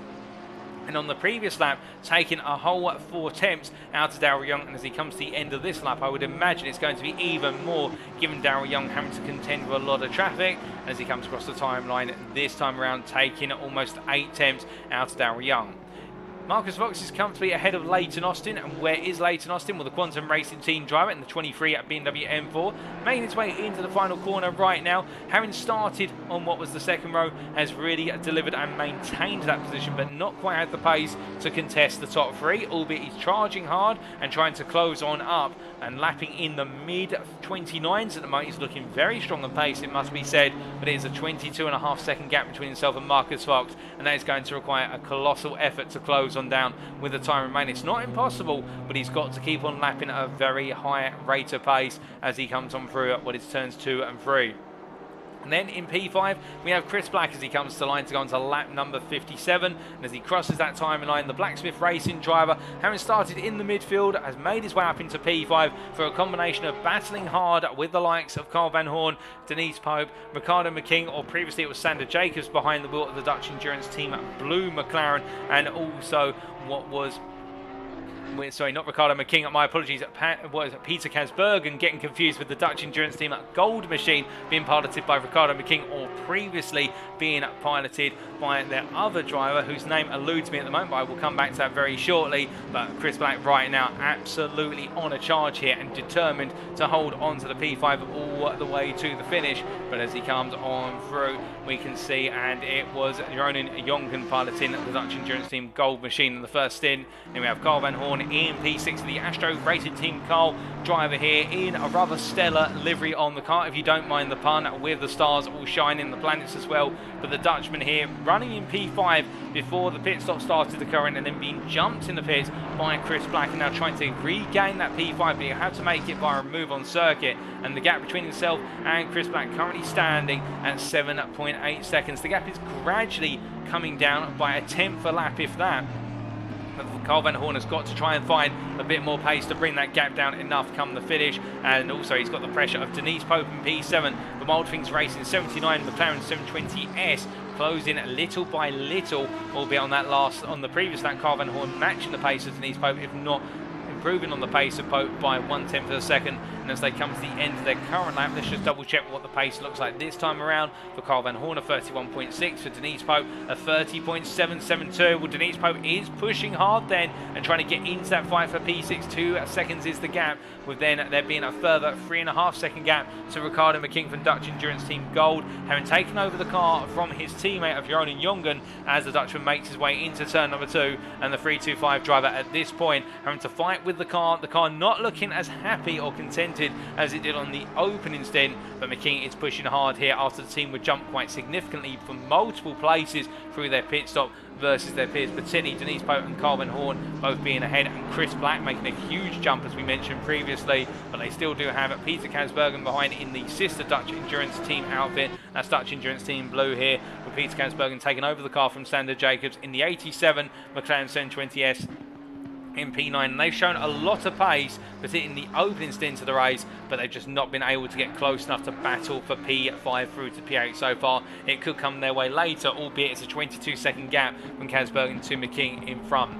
And on the previous lap, taking a whole 4 attempts out of Daryl Young. And as he comes to the end of this lap, I would imagine it's going to be even more, given Daryl Young having to contend with a lot of traffic. And as he comes across the timeline this time around, taking almost 8 attempts out of Daryl Young. Marcus Fox is comfortably ahead of Leighton Austin. And where is Leighton Austin? Well, the Quantum Racing Team driver in the 23 at Bmw M4, making his way into the final corner right now. Having started on what was the second row, has really delivered and maintained that position, but not quite had the pace to contest the top 3, albeit he's charging hard and trying to close on up and lapping in the mid-29s at the moment. He's looking very strong on pace, it must be said, but it is a 22.5 second gap between himself and Marcus Fox, and that is going to require a colossal effort to close on down with the time remaining. It's not impossible, but he's got to keep on lapping at a very high rate of pace as he comes on through at what is turns 2 and 3. And then in P5, we have Chris Black as he comes to the line to go into lap number 57. And as he crosses that time line, the Blacksmith Racing driver, having started in the midfield, has made his way up into P5 for a combination of battling hard with the likes of Carl Van Horn, Denise Pope, Ricardo McKing, or previously it was Sandra Jacobs behind the wheel of the Dutch endurance team Blue McLaren, and also what was... Sorry, not Ricardo McKing, my apologies, Peter Kasbergen, getting confused with the Dutch endurance team at Gold Machine, being piloted by Ricardo McKing, or previously being piloted by their other driver, whose name eludes me at the moment, but I will come back to that very shortly. But Chris Black right now absolutely on a charge here and determined to hold on to the P5 all the way to the finish. But as he comes on through, we can see, and it was Ronan Jonken piloting the Dutch endurance team Gold Machine in the first stint. Then we have Carl Van Horn Horn in P6 of the Astro Racing Team Carl driver here in a rather stellar livery on the car, if you don't mind the pun, with the stars all shining, the planets as well. But the Dutchman here running in P5 before the pit stop started occurring and then being jumped in the pits by Chris Black, and now trying to regain that P5, but you have to make it via a move on circuit, and the gap between himself and Chris Black currently standing at 7.8 seconds. The gap is gradually coming down by a tenth a lap, if that. Carl Van Horn has got to try and find a bit more pace to bring that gap down enough come the finish, and also he's got the pressure of Denise Pope in P7, the Wild Things Racing 79 McLaren 720S closing little by little, albeit on the previous lap Carl Van Horn matching the pace of Denise Pope, if not improving on the pace of Pope by 1/10 of a second. And as they come to the end of their current lap, let's just double check what the pace looks like this time around. For Carl Van Horn, a 31.6, for Denise Pope a 30.772. Well, Denise Pope is pushing hard then and trying to get into that fight for P6. 2 seconds is the gap, with then there being a further 3.5 second gap to Ricardo McKing from Dutch Endurance Team Gold, having taken over the car from his teammate of Jeroen Jongen as the Dutchman makes his way into turn number 2, and the 325 driver at this point having to fight with the car not looking as happy or contented as it did on the opening stint, but McKing is pushing hard here after the team would jump quite significantly from multiple places through their pit stop versus their peers, particularly Denise Pope and Carl Van Horn both being ahead, and Chris Black making a huge jump as we mentioned previously. But they still do have Peter Kansbergen behind in the sister Dutch Endurance Team outfit. That's Dutch Endurance Team Blue here, with Peter Kansbergen taking over the car from Sandra Jacobs in the 87 McLaren 720S in P9, and they've shown a lot of pace, particularly in the opening stint of the race, but they've just not been able to get close enough to battle for P5 through to P8 so far. It could come their way later, albeit it's a 22-second gap from Kansbergen to McKing in front.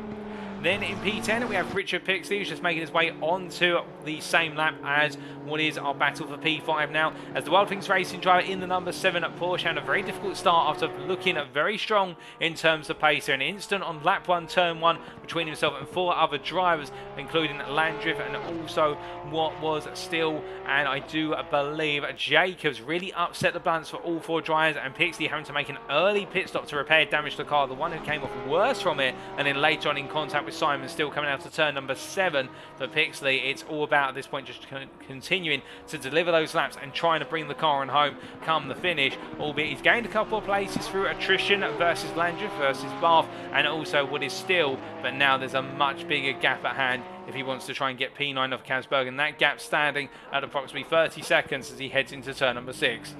Then in P10 we have Richard Pixley, who's just making his way onto the same lap as what is our battle for P5 now, as the Wild Things Racing driver in the number 7 at Porsche had a very difficult start after looking very strong in terms of pace. There an instant on lap 1, turn 1 between himself and 4 other drivers, including Landriff and also what was still, and I do believe, Jacobs, really upset the balance for all 4 drivers, and Pixley having to make an early pit stop to repair damage to the car, the one who came off worse from it, and then later on in contact with Simon still coming out to turn number 7 for Pixley. It's all about at this point just continuing to deliver those laps and trying to bring the car on home come the finish, albeit he's gained a couple of places through attrition versus Landriff versus Bath, and also what is still, but now there's a much bigger gap at hand if he wants to try and get P9 off Kansbergen. That gap standing at approximately 30 seconds as he heads into turn number 6.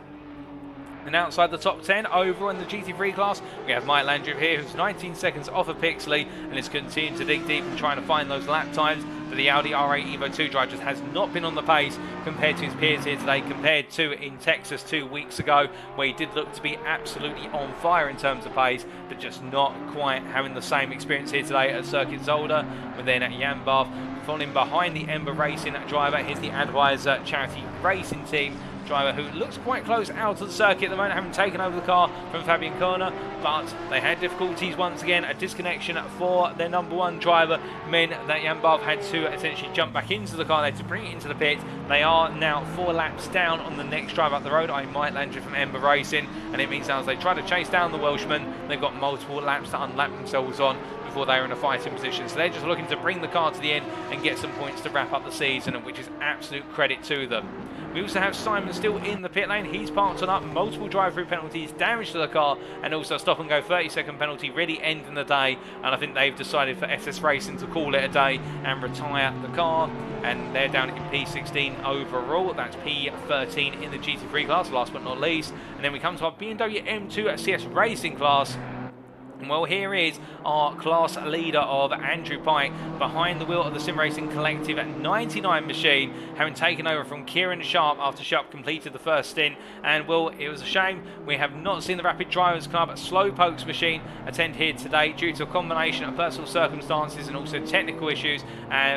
And outside the top 10, over in the GT3 class, we have Mike Landriff here, who's 19 seconds off of Pixley and is continuing to dig deep and trying to find those lap times. But the Audi R8 Evo 2 driver just has not been on the pace compared to his peers here today, compared to in Texas 2 weeks ago, where he did look to be absolutely on fire in terms of pace, but just not quite having the same experience here today at Circuit Zolder. But then at Jan Bath, falling behind the Ember Racing driver, here's the Advisor Charity Racing Team driver, who looks quite close out of the circuit at the moment, having taken over the car from Fabian Koerner, but they had difficulties once again. A disconnection for their number 1 driver meant that Jan Bav had to essentially jump back into the car there to bring it into the pit. They are now 4 laps down on the next driver up the road, Mike Landry from Ember Racing, and it means now as they try to chase down the Welshman, they've got multiple laps to unlap themselves on before they're in a fighting position. So they're just looking to bring the car to the end and get some points to wrap up the season, which is absolute credit to them. We also have Simon still in the pit lane. He's parked on up, multiple drive-through penalties, damage to the car, and also a stop-and-go 30-second penalty, really ending the day. And I think they've decided for SS Racing to call it a day and retire the car. And they're down in P16 overall. That's P13 in the GT3 class, last but not least. And then we come to our BMW M2 CS Racing class. Well, here is our class leader of Andrew Pike behind the wheel of the Sim Racing Collective at 99 machine, having taken over from Kieran Sharp after Sharp completed the first stint. And well, it was a shame we have not seen the Rapid Drivers Club Slowpokes machine attend here today due to a combination of personal circumstances and also technical issues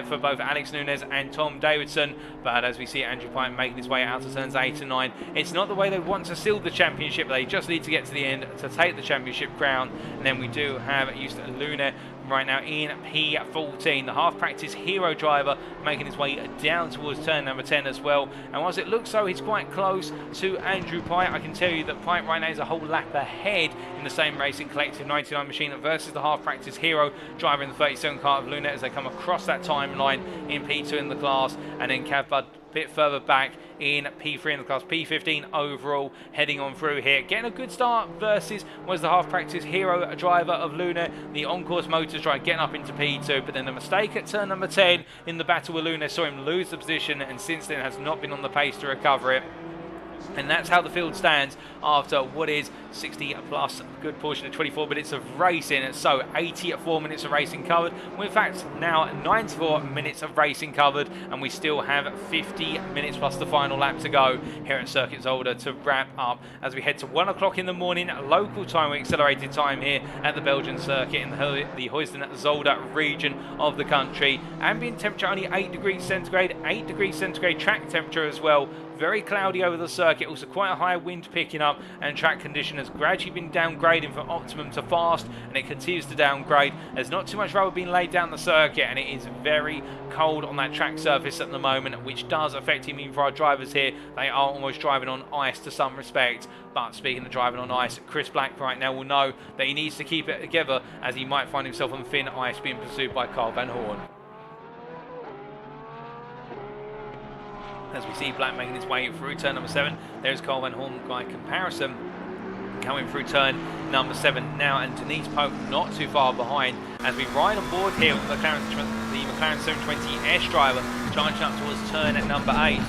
for both Alex Nunes and Tom Davidson. But as we see Andrew Pike making his way out to turns 8 and 9, it's not the way they want to seal the championship. They just need to get to the end to take the championship crown. And then we do have Justin Lune right now in P14. The half-practice hero driver making his way down towards turn number 10 as well. And whilst it looks though he's quite close to Andrew Pite, I can tell you that Pite right now is a whole lap ahead in the same Racing Collective 99 machine versus the half-practice hero driver in the 37 car of Luna as they come across that timeline in P2 in the class, and then Cav Bud a bit further back in P3 in the class, P15 overall, heading on through here. Getting a good start versus was the half-practice hero driver of Luna, the on-course motors driver, getting up into P2, but then a mistake at turn number 10 in the battle with Luna saw him lose the position, and since then has not been on the pace to recover it. And that's how the field stands after what is 60 plus a good portion of 24 minutes of racing. So 84 minutes of racing covered. Well, in fact, now 94 minutes of racing covered, and we still have 50 minutes plus the final lap to go here at Circuit Zolder to wrap up as we head to 1 o'clock in the morning local time, accelerated time here at the Belgian circuit in the Lehtinen Zolder region of the country. Ambient temperature only 8 degrees centigrade, 8 degrees centigrade track temperature as well. Very cloudy over the circuit, also quite a high wind picking up, and track condition has gradually been downgrading from optimum to fast, and it continues to downgrade. There's not too much rubber being laid down the circuit, and it is very cold on that track surface at the moment, which does affect him. Even for our drivers here, they are almost driving on ice to some respect. But speaking of driving on ice, Chris Black right now will know that he needs to keep it together, as he might find himself on thin ice being pursued by Carl Van Horn. As we see Black making his way through turn number 7, there's Carl Van Horn by comparison coming through turn number 7 now, and Denise Pope not too far behind as we ride on board here with the McLaren 720S driver charging up towards turn at number 8.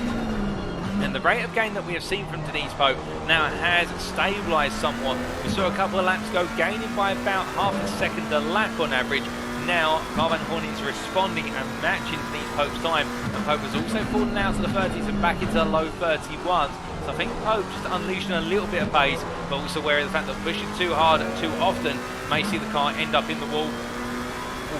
And the rate of gain that we have seen from Denise Pope now has stabilised somewhat. We saw a couple of laps ago gaining by about half a second a lap on average. Now Carl Van Horn is responding and matching Denise Pope's time, and Pope has also fallen out of the 30s and back into the low 31s. So I think Pope just unleashing a little bit of pace, but also aware of the fact that pushing too hard too often may see the car end up in the wall.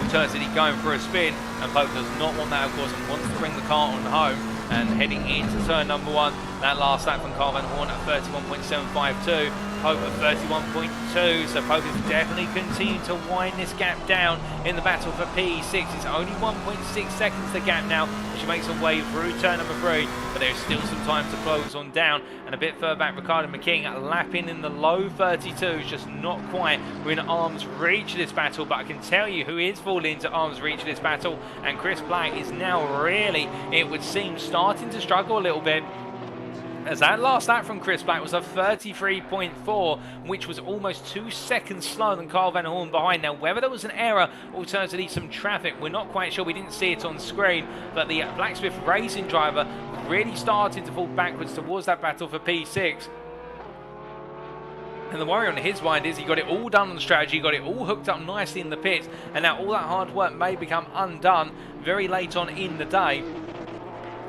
Alternatively going for a spin, and Pope does not want that of course and wants to bring the car on home. And heading into turn number 1, that last lap from Carl Van Horn at 31.752, Pope at 31.2, so Pope is definitely continuing to wind this gap down in the battle for P6. It's only 1.6 seconds the gap now, as she makes her way through turn number 3, but there's still some time to close on down. And a bit further back, Ricardo McKing lapping in the low 32s, just not quite within arm's reach of this battle, but I can tell you who is falling into arm's reach of this battle, and Chris Black is now really, it would seem, starting to struggle a little bit, as that last lap from Chris Black was a 33.4, which was almost 2 seconds slower than Carl Van Horn behind. Now, whether there was an error, alternatively some traffic, we're not quite sure. We didn't see it on screen, but the Blacksmith Racing driver really started to fall backwards towards that battle for P6. And the worry on his mind is he got it all done on strategy, got it all hooked up nicely in the pits, and now all that hard work may become undone very late on in the day.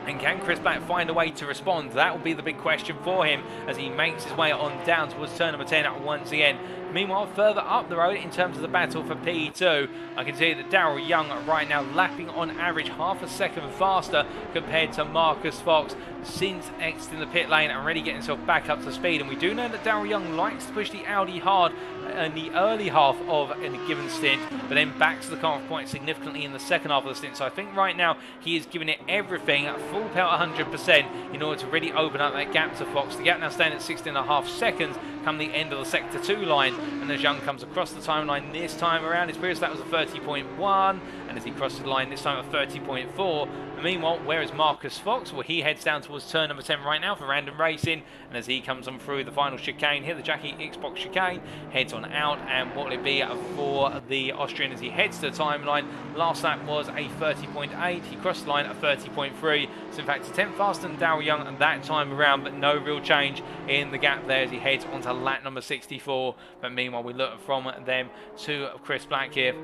And can Chris Black find a way to respond? That will be the big question for him as he makes his way on down towards turn number 10 once again. Meanwhile, further up the road in terms of the battle for P2, I can see that Daryl Young right now lapping on average half a second faster compared to Marcus Fox since exiting the pit lane and really getting himself back up to speed. And we do know that Daryl Young likes to push the Audi hard in the early half of a given stint, but then backs the car off quite significantly in the second half of the stint. So I think right now he is giving it everything at full power 100% in order to really open up that gap to Fox. The gap now standing at 16.5 seconds come the end of the sector 2 line, and as Young comes across the timeline this time around, his previous lap was a 30.1, and as he crosses the line this time a 30.4. Meanwhile, where is Marcus Fox? Well, he heads down towards turn number 10 right now for Random Racing, and as he comes on through the final chicane here, the Jackie Xbox chicane, heads on out, and what will it be for the Austrian as he heads to the timeline? Last lap was a 30.8, he crossed the line at 30.3, so in fact a 10th faster than Daryl Young that time around, but no real change in the gap there as he heads onto lap number 64. But meanwhile, we look from them to Chris Black here,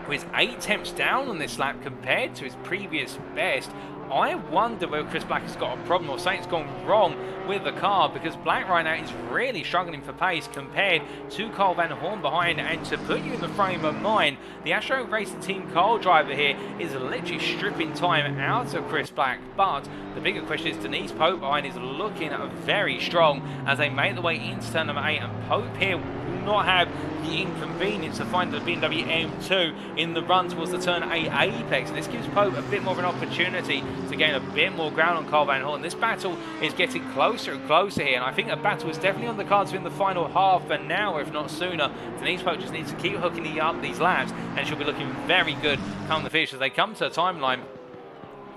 who is 8 tenths down on this lap compared to his previous best. I wonder whether Chris Black has got a problem or something's gone wrong with the car, because Black right now is really struggling for pace compared to Carl Van Horn behind. And to put you in the frame of mind, the Astro Racing Team car driver here is literally stripping time out of Chris Black. But the bigger question is Denise Pope behind is looking very strong as they make their way into turn number 8, and Pope here will not have the inconvenience to find the Bmw M2 in the run towards the turn 8 apex. And this gives Pope a bit more of an opportunity to gain a bit more ground on Carl Van Horn. This battle is getting closer and closer here, and I think a battle is definitely on the cards in the final half and now, if not sooner. Denise Pope just needs to keep hooking up these laps, and she'll be looking very good come the finish as they come to a timeline.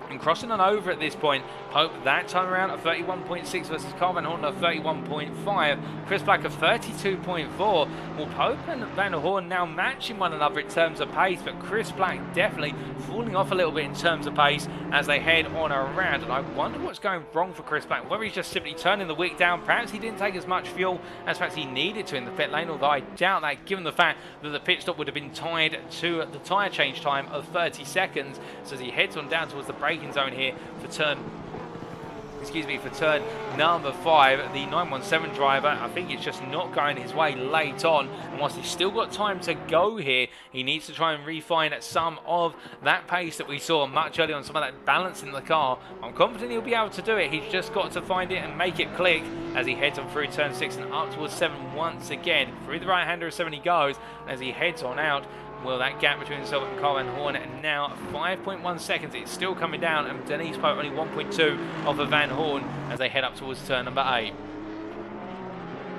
And crossing on over at this point, Pope that time around at 31.6 versus Carl Van Horn at 31.5. Chris Black at 32.4. Well, Pope and Van Horn now matching one another in terms of pace, but Chris Black definitely falling off a little bit in terms of pace as they head on around. And I wonder what's going wrong for Chris Black, whether he's just simply turning the wick down. Perhaps he didn't take as much fuel as perhaps he needed to in the pit lane, although I doubt that given the fact that the pit stop would have been tied to the tyre change time of 30 seconds. So as he heads on down towards the braking zone here for turn number 5, the 917 driver, I think it's just not going his way late on, and whilst he's still got time to go here, he needs to try and refine some of that pace that we saw much earlier on, some of that balance in the car. I'm confident he'll be able to do it. He's just got to find it and make it click as he heads on through turn 6 and up towards 7 once again. Through the right-hander of 7 he goes, and as he heads on out, well, that gap between himself and Carl Van Horn now 5.1 seconds. It's still coming down, and Denise Pope only 1.2 off of Van Horn as they head up towards turn number 8.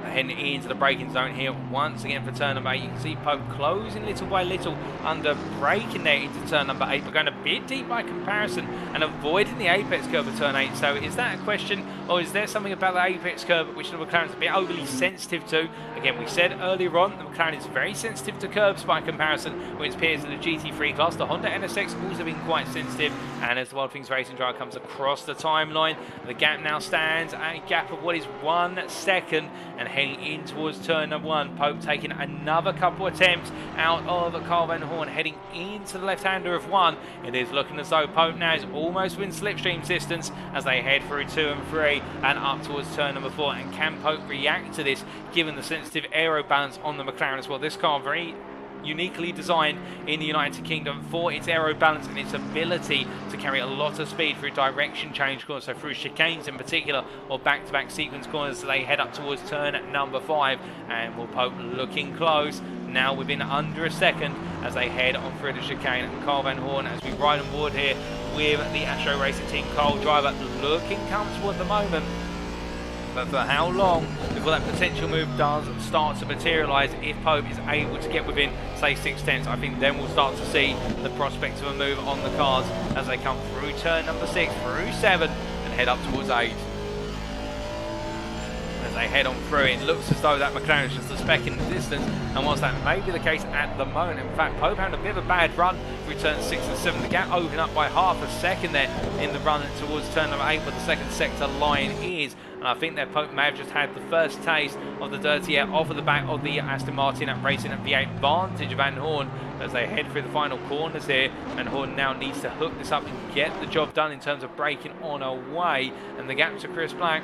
Heading into the braking zone here once again for turn number 8. You can see Pope closing little by little under braking there into turn number 8, but going a bit deep by comparison and avoiding the apex curve of turn 8. So is that a question, or is there something about the apex curve which the McLaren's a bit overly sensitive to? Again, we said earlier on, the McLaren is very sensitive to curbs by comparison with its peers in the GT3 class. The Honda NSX also been quite sensitive, and as the Wild Things Racing driver comes across the timeline, the gap now stands at a gap of what is 1 second, and heading in towards turn number 1. Pope taking another couple attempts out of Carl Van Horn, heading into the left-hander of 1. It is looking as though Pope now is almost within slipstream distance as they head through 2 and 3 and up towards turn number 4. And can Pope react to this, given the sensitive aero balance on the McLaren as well? This car very uniquely designed in the United Kingdom for its aero balance and its ability to carry a lot of speed through direction change corners, so through chicanes in particular, or back-to-back sequence corners as they head up towards turn number 5. And will Pope looking close now within under a second as they head on through the chicane. And Carl Van Horn, as we ride on board here with the Astro Racing Team Carl driver, looking comfortable at the moment. But for how long before that potential move does start to materialise? If Pope is able to get within, say, 6/10, I think then we'll start to see the prospect of a move on the cards as they come through turn number 6, through 7, and head up towards 8. As they head on through, it looks as though that McLaren is just a speck in the distance, and whilst that may be the case at the moment, in fact, Pope had a bit of a bad run through turn 6 and 7. The gap opened up by half a second there in the run towards turn number 8, where the second sector line is. And I think that Pope may have just had the first taste of the dirty air off of the back of the Aston Martin at racing at the advantage of Van Horn as they head through the final corners here. And Horn now needs to hook this up and get the job done in terms of braking on away. And the gap to Chris Black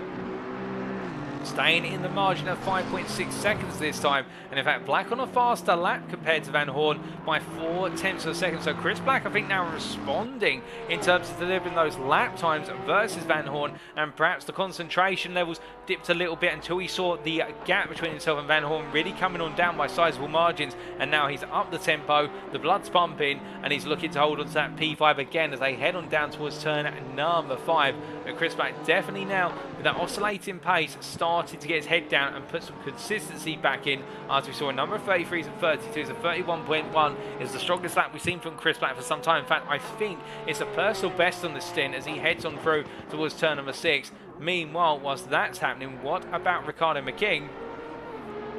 staying in the margin of 5.6 seconds this time. And in fact, Black on a faster lap compared to Van Horn by 4/10 of a second. So Chris Black, I think, now responding in terms of delivering those lap times versus Van Horn, and perhaps the concentration levels dipped a little bit until he saw the gap between himself and Van Horn really coming on down by sizable margins. And now he's up the tempo, the blood's pumping, and he's looking to hold on to that P5 again as they head on down towards turn number 5. But Chris Black definitely now, with that oscillating pace, started to get his head down and put some consistency back in, as we saw a number of 33s and 32s. And 31.1 is the strongest lap we've seen from Chris Black for some time. In fact, I think it's a personal best on the stint as he heads on through towards turn number 6. Meanwhile, whilst that's happening, what about Ricardo McKing?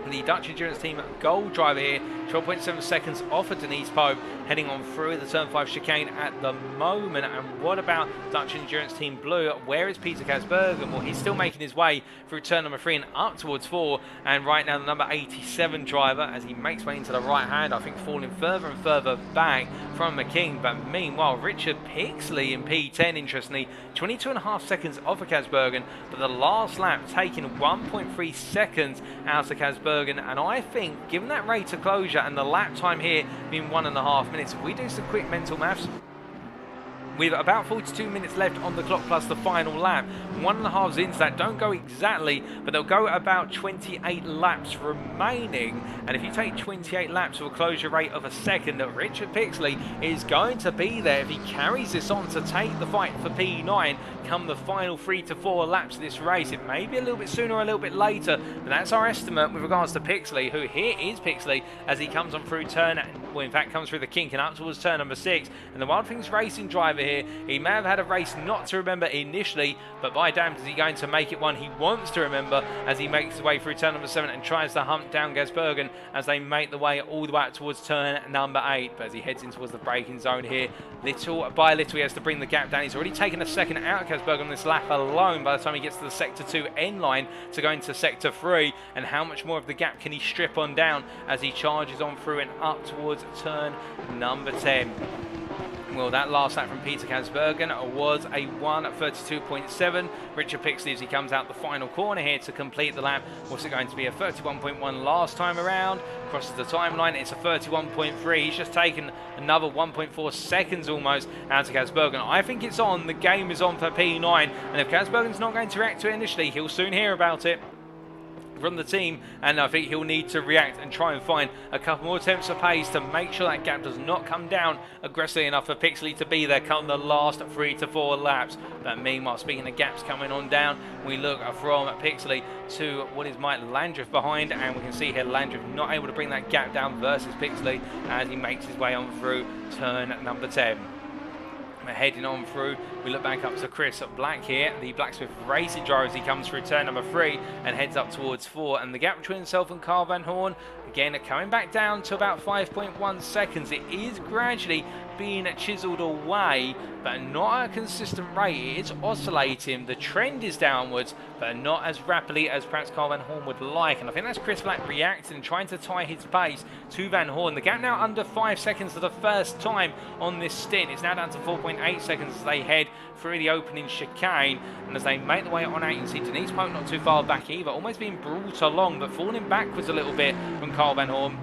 The Dutch Endurance Team gold driver here, 12.7 seconds off of Denise Pope, heading on through the turn 5 chicane at the moment. And what about Dutch Endurance Team Blue? Where is Peter Kasbergen? Well, he's still making his way through turn number 3 and up towards 4. And right now, the number 87 driver, as he makes way into the right hand, I think falling further and further back from McKing. But meanwhile, Richard Pixley in P10, interestingly, 22.5 seconds off of Kasbergen, but the last lap taking 1.3 seconds out of Kasbergen. And I think, given that rate of closure and the lap time here being 1.5 minutes, if we do some quick mental maths, with about 42 minutes left on the clock plus the final lap. 1.5 into that, don't go exactly, but they'll go about 28 laps remaining. And if you take 28 laps with a closure rate of a second, Richard Pixley is going to be there if he carries this on to take the fight for P9 come the final 3 to 4 laps of this race. It may be a little bit sooner or a little bit later, but that's our estimate with regards to Pixley, who here is Pixley as he comes on through turn, well, in fact comes through the kink and up towards turn number 6. And the Wild Things Racing driver here, he may have had a race not to remember initially, but by damn is he going to make it one he wants to remember as he makes his way through turn number 7 and tries to hunt down Gasbergen as they make the way all the way up towards turn number 8. But as he heads in towards the braking zone here, little by little he has to bring the gap down. He's already taken a second out of Gasbergen on this lap alone by the time he gets to the sector 2 end line to go into sector 3. And how much more of the gap can he strip on down as he charges on through and up towards turn number 10. Well, that last lap from Peter Gasbergen was a 1:32.7. Richard Pixley, as he comes out the final corner here to complete the lap, what's it going to be, a 31.1 last time around? Crosses the timeline, it's a 31.3. He's just taken another 1.4 seconds almost out of Gasbergen. I think it's on. The game is on for P9. And if Gasbergen's not going to react to it initially, he'll soon hear about it from the team, and I think he'll need to react and try and find a couple more attempts of pace to make sure that gap does not come down aggressively enough for Pixley to be there come the last 3 to 4 laps. But meanwhile, speaking of gaps coming on down, we look from Pixley to what is Mike Landreth behind, and we can see here Landreth not able to bring that gap down versus Pixley as he makes his way on through turn number 10. We're heading on through, we look back up to Chris Black here, the Blacksmith Racing driver, as he comes through turn number 3 and heads up towards 4. And the gap between himself and Carl Van Horn, again, coming back down to about 5.1 seconds. It is gradually being chiseled away, but not at a consistent rate. It is oscillating. The trend is downwards, but not as rapidly as perhaps Carl Van Horn would like. And I think that's Chris Black reacting and trying to tie his pace to Van Horn. The gap now under 5 seconds for the first time on this stint. It's now down to 4.8 seconds as they head through the opening chicane. And as they make the way on out, you can see Denise Pope not too far back either, almost being brought along, but falling backwards a little bit from Carl Van Horn.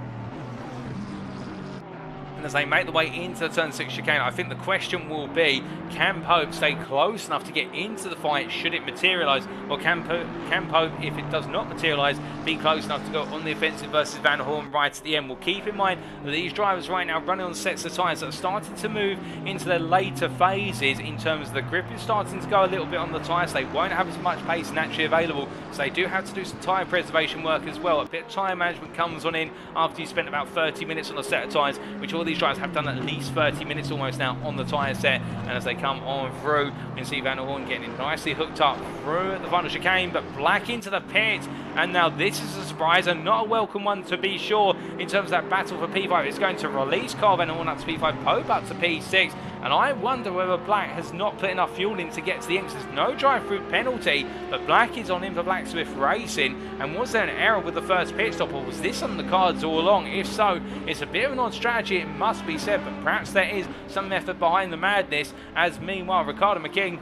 And as they make the way into the turn 6 chicane, I think the question will be, can Pope stay close enough to get into the fight should it materialise? Or can Pope, if it does not materialise, be close enough to go on the offensive versus Van Horn right at the end? Well, keep in mind that these drivers right now running on sets of tyres that are starting to move into their later phases in terms of the grip is starting to go a little bit on the tyres. They won't have as much pace naturally available, so they do have to do some tyre preservation work as well. A bit of tyre management comes on in after you spent about 30 minutes on a set of tyres, which all these drivers have done at least 30 minutes almost now on the tyre set. And as they come on through, you can see Van Horn getting nicely hooked up through the final chicane, but Black into the pit. And now this is a surprise and not a welcome one to be sure in terms of that battle for P5. It's going to release Carl Van Horn up to P5, Pope up to P6. And I wonder whether Black has not put enough fuel in to get to the end. There's no drive-through penalty, but Black is on in for Blacksmith Racing. And was there an error with the first pit stop, or was this on the cards all along? If so, it's a bit of an odd strategy, it must be said, but perhaps there is some method behind the madness, as meanwhile Ricardo McKing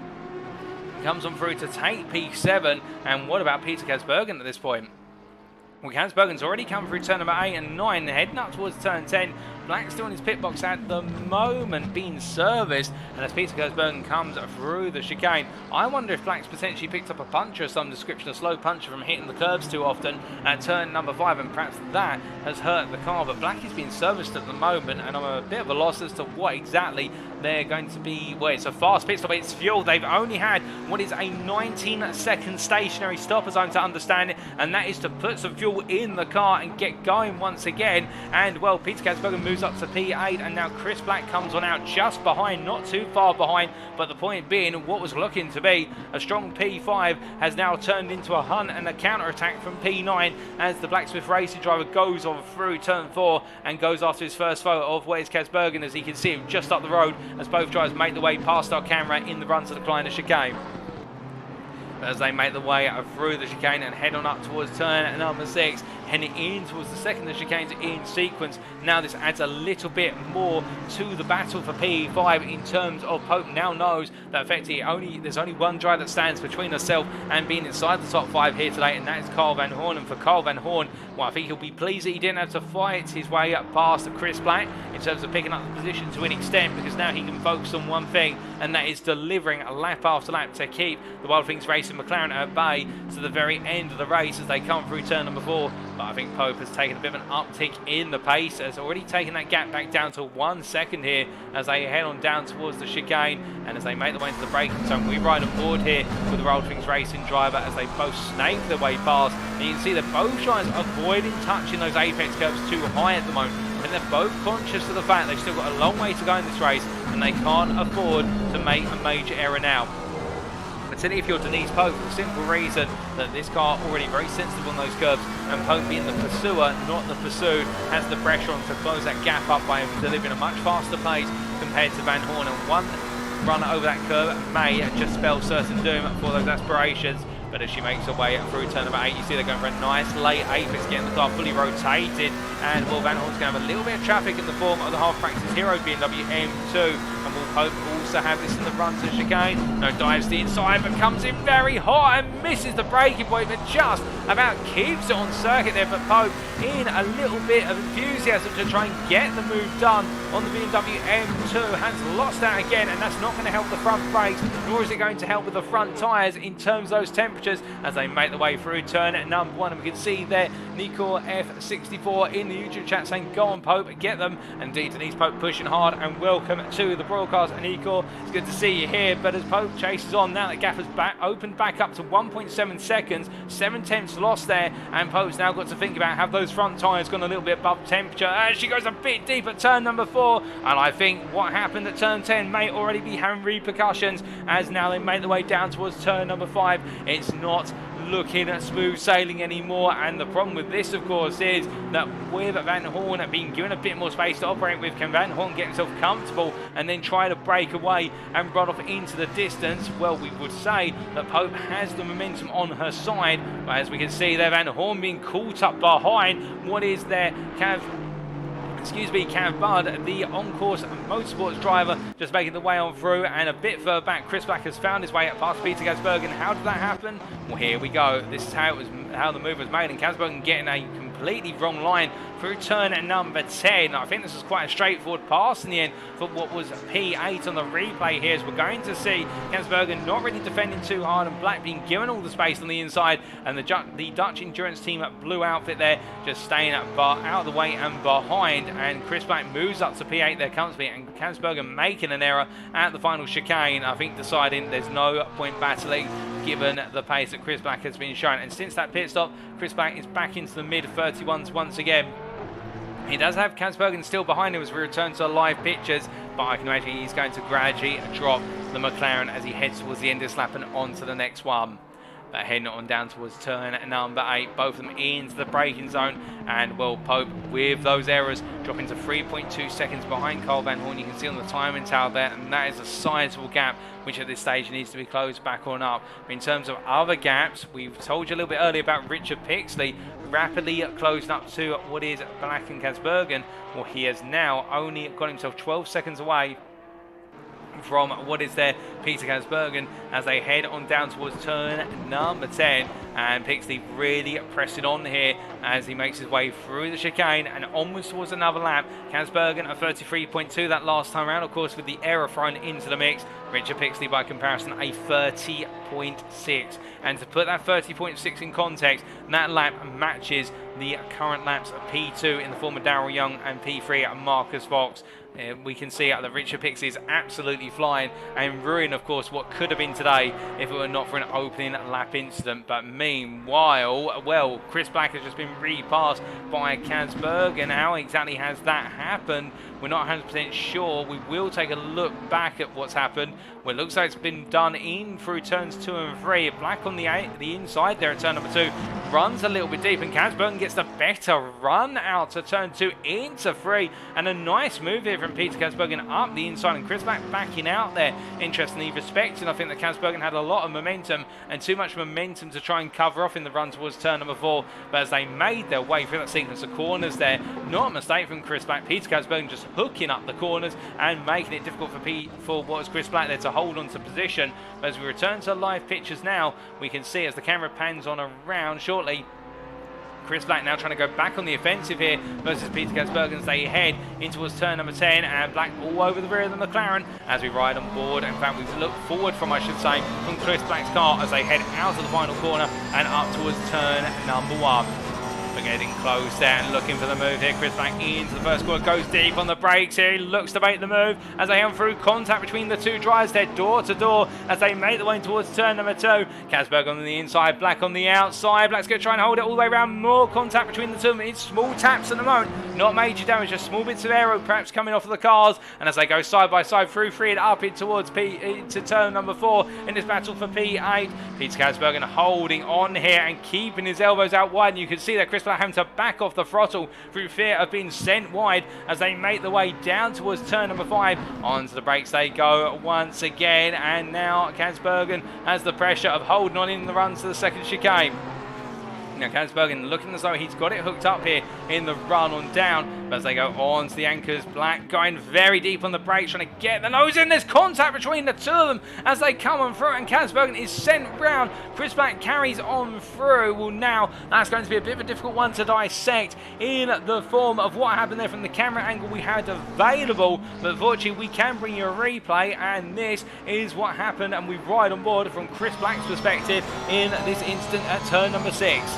comes on through to take P7. And what about Peter Gasbergen at this point? Well, Gasbergen's already come through turn number 8 and 9, heading up towards turn 10. Black still in his pit box at the moment, being serviced, and as Peter Gasbergen comes through the chicane, I wonder if Black's potentially picked up a puncher of some description, a slow puncher from hitting the curbs too often at turn number 5, and perhaps that has hurt the car. But Black is being serviced at the moment, and I'm a bit of a loss as to what exactly they're going to be. Well, it's a fast pit stop, it's fuel. They've only had what is a 19-second stationary stop, as I'm to understand it, and that is to put some fuel in the car and get going once again. And well, Peter Gasbergen moves up to P8, and now Chris Black comes on out just behind, not too far behind, but the point being, what was looking to be a strong P5 has now turned into a hunt and a counter-attack from P9 as the Blacksmith Racing driver goes on through turn 4 and goes after his first photo of where's Gasbergen, as he can see him just up the road as both drivers make the way past our camera in the run to the Kleiner chicane. as they make the way through the chicane and head on up towards turn number 6, heading in towards the second of the chicanes in sequence. Now this adds a little bit more to the battle for P5 in terms of Pope now knows that effectively there's only one driver that stands between herself and being inside the top 5 here today, and that is Carl Van Horn. And for Carl Van Horn, well, I think he'll be pleased that he didn't have to fight his way up past Chris Black in terms of picking up the position to an extent, because now he can focus on one thing, and that is delivering a lap after lap to keep the Wild Things Racing McLaren at bay to the very end of the race as they come through turn number 4. But I think Pope has taken a bit of an uptick in the pace, has already taken that gap back down to 1 second here as they head on down towards the chicane, and as they make their way into the braking zone. We ride aboard here with the Wild Things Racing driver as they both snake their way past, and you can see that both drivers avoiding touching those apex curbs too high at the moment, and they're both conscious of the fact they've still got a long way to go in this race and they can't afford to make a major error now. Particularly if you're Denise Pope, for the simple reason that this car already very sensitive on those curbs, and Pope being the pursuer, not the pursued, has the pressure on to close that gap up by delivering a much faster pace compared to Van Horn. And one run over that curve may just spell certain doom for those aspirations. But as she makes her way through turn number 8, you see they're going for a nice late apex, getting the car fully rotated, and Will Van Horn's going to have a little bit of traffic in the form of the half-practice hero Bmw M2, and Will Pope also have this in the run to chicane. No, dives to the inside, but comes in very hot and misses the braking point, but just about keeps it on circuit there. But Pope in a little bit of enthusiasm to try and get the move done on the Bmw M2, has lost that again, and that's not going to help the front brakes, nor is it going to help with the front tyres in terms of those temperatures as they make their way through turn number 1. And we can see there Nico F64 in the YouTube chat saying, "Go on Pope, get them." Indeed, Denise Pope pushing hard, and welcome to the broadcast, Nico. It's good to see you here. But as Pope chases on, now that gap has opened back up to 1.7 seconds, 7/10 lost there, and Pope's now got to think about have those front tyres gone a little bit above temperature as she goes a bit deep at turn number 4. And I think what happened at turn 10 may already be having repercussions as now they make their way down towards turn number 5. It's not looking at smooth sailing anymore, and the problem with this of course is that with Van Horn being given a bit more space to operate with, can Van Horn get himself comfortable and then try to break away and run off into the distance? Well, we would say that Pope has the momentum on her side, but as we can see there, Van Horn being caught up behind what is their Cav Bud, the on-course motorsports driver, just making the way on through, and a bit further back Chris Black has found his way up past Peter Gasbergen. How did that happen? Well, here we go. This is how the move was made, and Gasbergen getting a completely wrong line through turn number 10. I think this was quite a straightforward pass in the end for what was P8 on the replay here, as we're going to see Gasbergen not really defending too hard, and Black being given all the space on the inside, and the Dutch endurance team at blue outfit there just staying out of the way and behind, and Chris Black moves up to P8 there comfortably, and Gasbergen making an error at the final chicane, I think deciding there's no point battling given the pace that Chris Black has been shown. And since that pit stop, Chris Black is back into the mid-31s once again. He does have Gasbergen still behind him as we return to live pictures, but I can imagine he's going to gradually drop the McLaren as he heads towards the end of this lap and on to the next one. But heading on down towards turn number 8, both of them into the braking zone, and well, Pope with those errors dropping to 3.2 seconds behind Carl Van Horn. You can see on the timing tower there, and that is a sizable gap which at this stage needs to be closed back on up. In terms of other gaps, we've told you a little bit earlier about Richard Pixley rapidly closing up to what is Black and Gasbergen. Well, he has now only got himself 12 seconds away from what is there Peter Gasbergen as they head on down towards turn number 10, and Pixley really pressing on here as he makes his way through the chicane and onwards towards another lap. Gasbergen a 33.2 that last time around, of course with the error thrown into the mix. Richard Pixley by comparison a 30.6, and to put that 30.6 in context, that lap matches the current laps of P2 in the form of Darryl Young and P3 at Marcus Fox. We can see that Richard Pixley is absolutely flying and ruin, of course, what could have been today if it were not for an opening lap incident. But meanwhile, well, Chris Black has just been repassed by Gasbergen. How exactly has that happened? We're not 100% sure. We will take a look back at what's happened, Well, it looks like it's been done in through turns 2 and 3. Black on the inside there at turn number 2. Runs a little bit deep, and Kasbergen gets the better run out to turn 2 into 3. And a nice move here from Peter Kasbergen up the inside, and Chris Black backing out there. Interestingly respected. I think that Kasbergen had a lot of momentum, and too much momentum to try and cover off in the run towards turn number 4. But as they made their way through that sequence of corners there, not a mistake from Chris Black. Peter Kasbergen just hooking up the corners and making it difficult for what was Chris Black there to hold on to position. But as we return to live pictures now, we can see as the camera pans on around shortly, Chris Black now trying to go back on the offensive here versus Peter Kasbergen as they head in towards turn number 10, and Black all over the rear of the McLaren as we ride on board. In fact, we've looked forward from, I should say, from Chris Black's car as they head out of the final corner and up towards turn number 1. We're getting close there and looking for the move here. Chris Black into the first corner, goes deep on the brakes here. He looks to make the move as they head through contact between the two drivers. They're door to door as they make their way towards turn number 2. Kasberg on the inside, Black on the outside. Black's going to try and hold it all the way around. More contact between the two of them. It's small taps at the moment, not major damage, just small bits of aero perhaps coming off of the cars. And as they go side by side through 3 and up in towards into turn number 4 in this battle for P8. Peter Kasbergen holding on here and keeping his elbows out wide. And you can see that Chris Black having to back off the throttle through fear of being sent wide as they make their way down towards turn number 5. Onto the brakes they go once again, and now Kasbergen has the pressure of holding on in the run to the second chicane. Now Kasbergen looking as though he's got it hooked up here in the run on down, but as they go on to the anchors, Black going very deep on the brakes, trying to get the nose in. There's contact between the two of them as they come on through, and Kasbergen is sent round. Chris Black carries on through. Well, now that's going to be a bit of a difficult one to dissect in the form of what happened there from the camera angle we had available, but fortunately we can bring you a replay, and this is what happened, and we ride on board from Chris Black's perspective in this instant at turn number 6.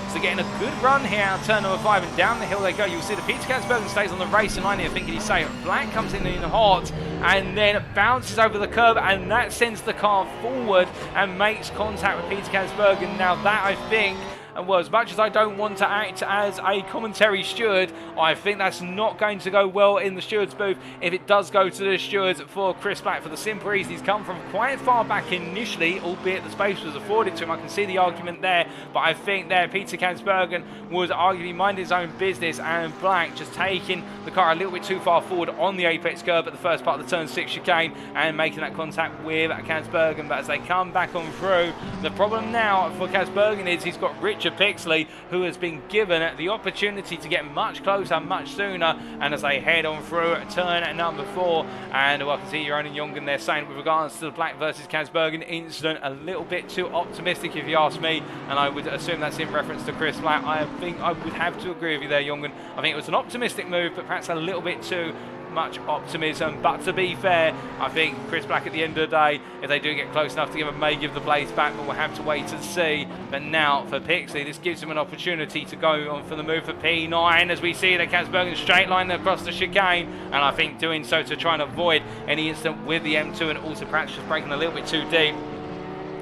So getting a good run here out turn number 5, and down the hill they go. You'll see that Peter Kasbergen stays on the racing line here, thinking he's safe. Black comes in hot and then bounces over the curb, and that sends the car forward and makes contact with Peter Kasbergen. Now that, I think, well, as much as I don't want to act as a commentary steward, I think that's not going to go well in the steward's booth if it does go to the stewards for Chris Black, for the simple reason he's come from quite far back initially, albeit the space was afforded to him. I can see the argument there, but I think there Peter Kasbergen was arguably minding his own business, and Black just taking the car a little bit too far forward on the apex curb at the first part of the turn 6 chicane and making that contact with Kasbergen. But as they come back on through, the problem now for Kasbergen is he's got Richard Pixley, who has been given the opportunity to get much closer, much sooner. And as they head on through turn number 4, and I can see Jeroen and Jongen there saying with regards to the Black versus Kasbergen incident, a little bit too optimistic if you ask me, and I would assume that's in reference to Chris Black. I think I would have to agree with you there, Jongen. I think it was an optimistic move, but perhaps a little bit too much optimism. But to be fair, I think Chris Black at the end of the day, if they do get close enough to give him, may give the blades back, but we'll have to wait and see. But now for Pixley, this gives him an opportunity to go on for the move for P9, as we see the Kasbergen straight line across the chicane, and I think doing so to try and avoid any incident with the M2, and also perhaps just breaking a little bit too deep.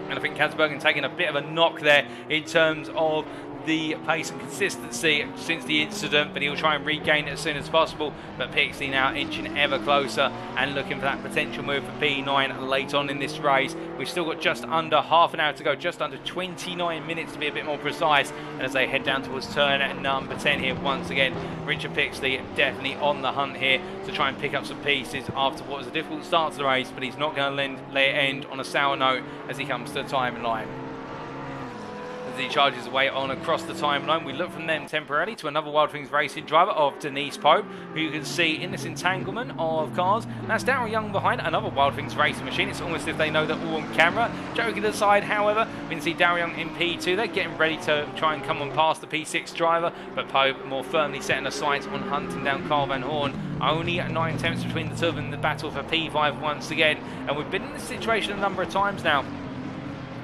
And I think Kasbergen taking a bit of a knock there in terms of the pace and consistency since the incident, but he'll try and regain it as soon as possible. But Pixley now inching ever closer and looking for that potential move for P9 late on in this race. We've still got just under half an hour to go, just under 29 minutes to be a bit more precise. And as they head down towards turn number 10 here, once again, Richard Pixley definitely on the hunt here to try and pick up some pieces after what was a difficult start to the race, but he's not going to let it end on a sour note as he comes to the timeline. As he charges away on across the timeline, we look from them temporarily to another Wild Things Racing driver of Denise Pope, who you can see in this entanglement of cars. That's Daryl Young behind another Wild Things Racing machine. It's almost as if they know that all on camera. Joking aside, however, we can see Daryl Young in P2. They're getting ready to try and come on past the P6 driver, but Pope more firmly setting the sights on hunting down Carl Van Horn. Only 9 attempts between the two of them in the battle for P5 once again, and we've been in this situation a number of times now,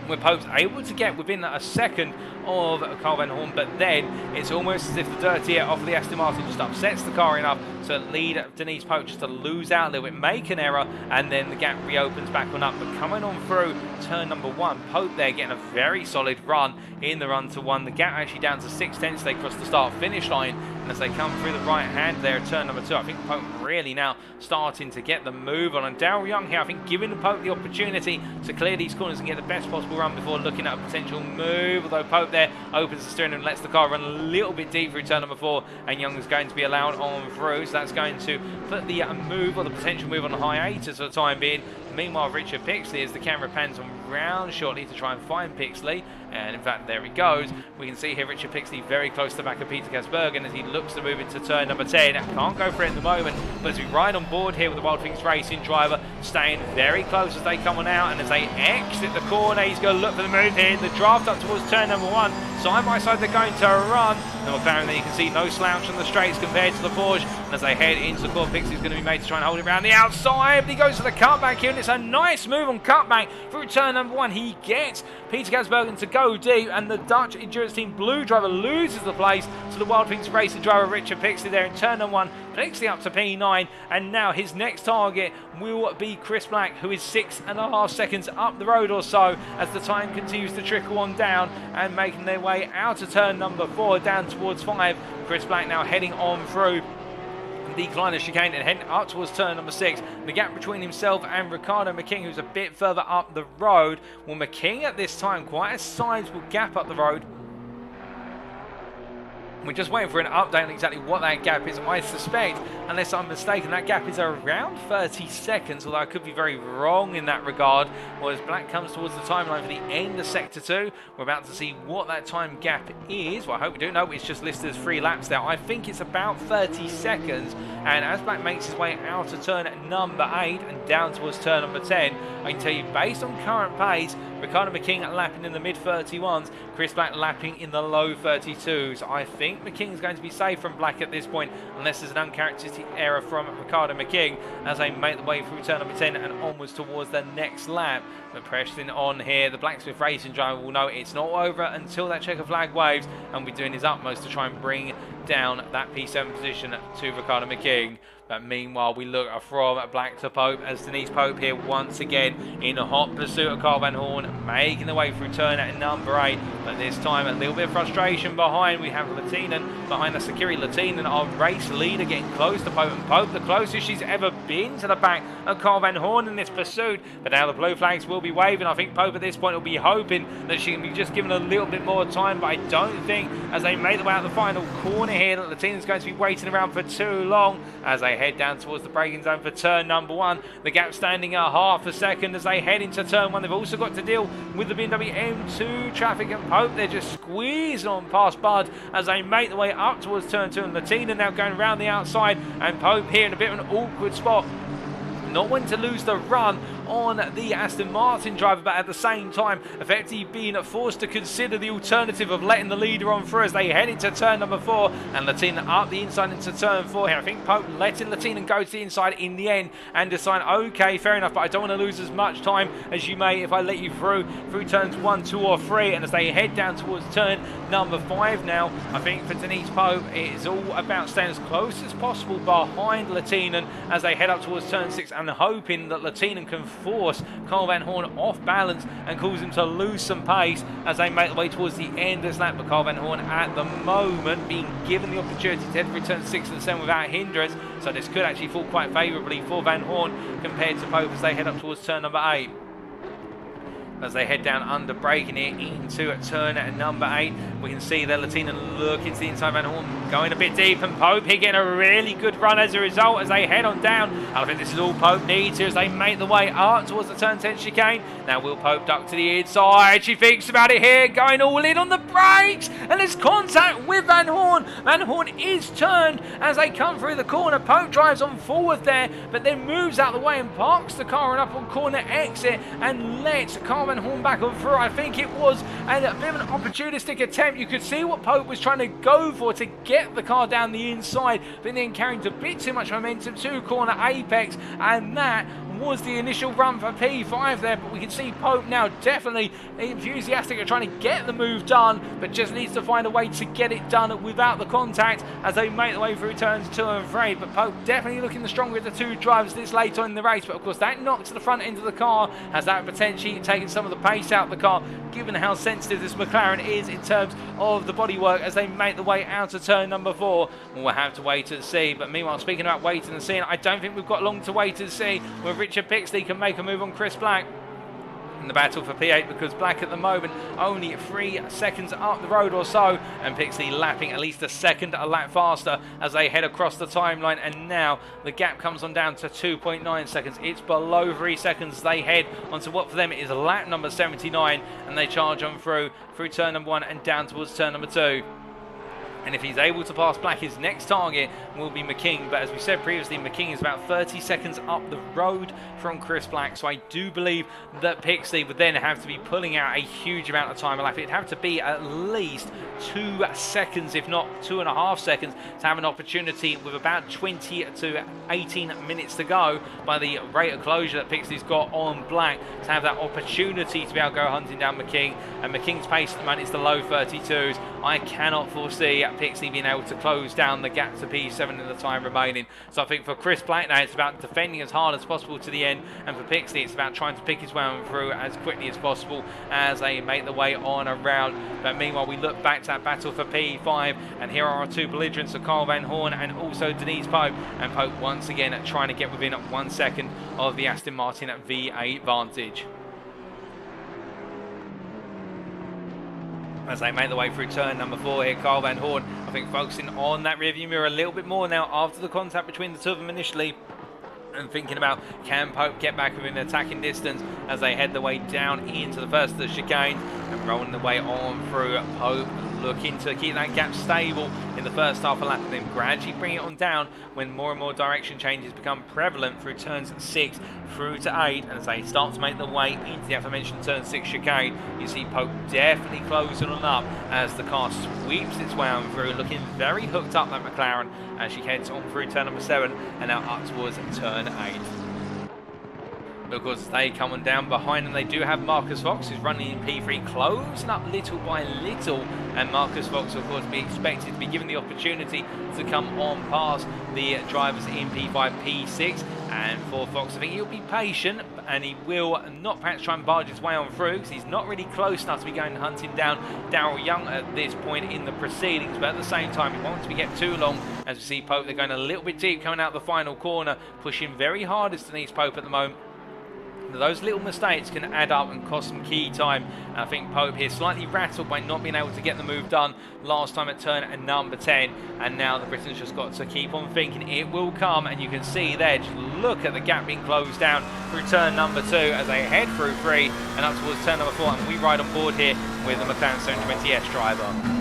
where Pope's able to get within a second of Carl Van Horn, but then it's almost as if the dirty air off of the Aston Martin just upsets the car enough to lead Denise Pope just to lose out a little bit, make an error, and then the gap reopens back on up. But coming on through turn number 1, Pope there getting a very solid run in the run to 1. The gap actually down to 6/10. They cross the start-finish line, and as they come through the right hand there at turn number 2, I think Pope really now starting to get the move on. And Daryl Young here, I think, giving the Pope the opportunity to clear these corners and get the best possible run before looking at a potential move. Although Pope there opens the steering and lets the car run a little bit deep through turn number 4, and Young is going to be allowed on through. So that's going to put the move or the potential move on the hiatus for the time being. Meanwhile, Richard Pixley, as the camera pans on round shortly to try and find Pixley, and in fact there he goes. We can see here Richard Pixley very close to the back of Peter Gasbergen as he looks to move into turn number 10. Can't go for it at the moment, but as we ride on board here with the Watkins Racing driver, staying very close as they come on out, and as they exit the corner, he's going to look for the move here. The draft up towards turn number 1, side by side they're going to run. The McLaren there, you can see no slouch on the straights compared to the Porsche, and as they head into the corner, Pixley's going to be made to try and hold it around the outside, but he goes to the cutback here, and it's a nice move on cutback through turn number 1. He gets Peter Gasbergen to go deep, and the Dutch Endurance Team Blue driver loses the place to the Wild Things Racing driver Richard Pixley there in turn number 1. Pixley up to P9, and now his next target will be Chris Black, who is 6.5 seconds up the road or so as the time continues to trickle on down and making their way out of turn number 4 down towards 5. Chris Black now heading on through the Kleiner chicane and heading up towards turn number 6. The gap between himself and Ricardo McKing, who's a bit further up the road. Well, McKing at this time, quite a sizable gap up the road. We're just waiting for an update on exactly what that gap is. I suspect, unless I'm mistaken, that gap is around 30 seconds, although I could be very wrong in that regard. Well, as Black comes towards the timeline for the end of Sector 2, we're about to see what that time gap is. Well, I hope we do know. It's just listed as 3 laps there. I think it's about 30 seconds. And as Black makes his way out of turn number 8 and down towards turn number 10, I can tell you, based on current pace, Ricardo McKing lapping in the mid-31s, Chris Black lapping in the low 32s. I think McKing is going to be safe from Black at this point, unless there's an uncharacteristic error from Ricardo McKing as they make the way through turn number 10 and onwards towards the next lap. But pressing on here, the Blacksmith Racing driver will know it's not over until that checker flag waves, and will be doing his utmost to try and bring down that P7 position to Ricardo McKing. But meanwhile, we look from Black to Pope as Denise Pope here once again in a hot pursuit of Carl Van Horn, making the way through turn at number 8. But this time, a little bit of frustration behind. We have Lehtinen behind us. Kieran Lehtinen, our race leader, getting close to Pope. And Pope, the closest she's ever been to the back of Carl Van Horn in this pursuit. But now the blue flags will be waving. I think Pope at this point will be hoping that she can be just given a little bit more time. But I don't think, as they make their way out the final corner here, that Lehtinen's going to be waiting around for too long as they head down towards the braking zone for turn number 1. The gap standing at half a second as they head into turn 1. They've also got to deal with the Bmw M2 traffic, and Pope, they're just squeezing on past Bud as they make their way up towards turn 2. And Lehtinen now going around the outside, and Pope here in a bit of an awkward spot. Not wanting to lose the run on the Aston Martin driver, but at the same time effectively being forced to consider the alternative of letting the leader on through as they head into turn number 4, and Lehtinen up the inside into turn 4 here. I think Pope letting Lehtinen go to the inside in the end and decide, okay, fair enough, but I don't want to lose as much time as you may if I let you through turns 1, 2 or 3. And as they head down towards turn number 5 now, I think for Denise Pope it's all about staying as close as possible behind Lehtinen as they head up towards turn 6, and hoping that Lehtinen can force Carl Van Horn off balance and cause him to lose some pace as they make the way towards the end of this lap. But Carl Van Horn at the moment being given the opportunity to head through turn 6 and 7 without hindrance, so this could actually fall quite favourably for Van Horn compared to Pope as they head up towards turn number 8. As they head down under braking here into turn number 8, we can see that Lehtinen looking to the inside, Van Horn going a bit deep, and Pope here getting a really good run as a result as they head on down. I think this is all Pope needs here as they make the way up towards the turn 10 chicane. Now will Pope duck to the inside? She thinks about it here, going all in on the brakes, and there's contact with Van Horn. Van Horn is turned as they come through the corner. Pope drives on forward there, but then moves out of the way and parks the car and up on corner exit and lets Carl Van Horn back on through. I think it was a bit of an opportunistic attempt. You could see what Pope was trying to go for to get the car down the inside, but then carrying a bit too much momentum to corner apex, and that was the initial run for P5 there, but we can see Pope now definitely enthusiastic at trying to get the move done, but just needs to find a way to get it done without the contact as they make their way through turns 2 and 3. But Pope definitely looking the stronger of the two drivers this late on in the race, but of course that knock to the front end of the car has that potentially taken some of the pace out of the car, given how sensitive this McLaren is in terms of the bodywork as they make the way out of turn number 4. We'll have to wait and see. But meanwhile, speaking about waiting and seeing, I don't think we've got long to wait and see where Richard Pixley can make a move on Chris Black in the battle for P8, because Black at the moment only 3 seconds up the road or so, and Pixley lapping at least a second a lap faster as they head across the timeline. And now the gap comes on down to 2.9 seconds. It's below 3 seconds. They head onto what for them is lap number 79, and they charge on through turn number 1 and down towards turn number 2. And if he's able to pass Black, his next target will be McKing. But as we said previously, McKing is about 30 seconds up the road from Chris Black. So I do believe that Pixley would then have to be pulling out a huge amount of time a lap. It'd have to be at least 2 seconds, if not 2.5 seconds, to have an opportunity with about 20 to 18 minutes to go by the rate of closure that Pixley's got on Black, to have that opportunity to be able to go hunting down McKing. And McKing's pace at the moment is the low 32s. I cannot foresee Pixley being able to close down the gap to P7 in the time remaining. So I think for Chris Black now, it's about defending as hard as possible to the end, and for Pixley it's about trying to pick his way on through as quickly as possible as they make the way on around. But meanwhile, we look back to that battle for P5, and here are our two belligerents, of Carl Van Horn and also Denise Pope. And Pope once again trying to get within 1 second of the Aston Martin V8 Vantage. As they make the way through turn number 4 here, Carl Van Horn, I think, focusing on that rearview mirror a little bit more now after the contact between the two of them initially, and thinking about, can Pope get back within attacking distance as they head the way down into the first of the chicane, and rolling the way on through. Pope looking to keep that gap stable in the first half of lap, and then gradually bring it on down when more and more direction changes become prevalent through turns 6 through to 8. And as they start to make the way into the aforementioned turn 6 chicane, you see Pope definitely closing on up as the car sweeps its way on through, looking very hooked up, that McLaren, as she heads on through turn number 7 and now up towards turn 8. Because they come on down behind them, they do have Marcus Fox, who's running in P3, closing up little by little, and Marcus Fox, of course, be expected to be given the opportunity to come on past the drivers in P5, P6. And for Fox, I think he'll be patient, and he will not perhaps try and barge his way on through, because he's not really close enough to be going hunting down Darryl Young at this point in the proceedings. But at the same time, he won't want to get too long. As we see Pope, they're going a little bit deep coming out the final corner, pushing very hard as Denise Pope at the moment. Those little mistakes can add up and cost some key time. And I think Pope here slightly rattled by not being able to get the move done last time at turn number 10. And now the Britons just got to keep on thinking it will come. And you can see there, just look at the gap being closed down through turn number 2 as they head through 3 and up towards turn number 4. And we ride on board here with the McLaren 720S driver.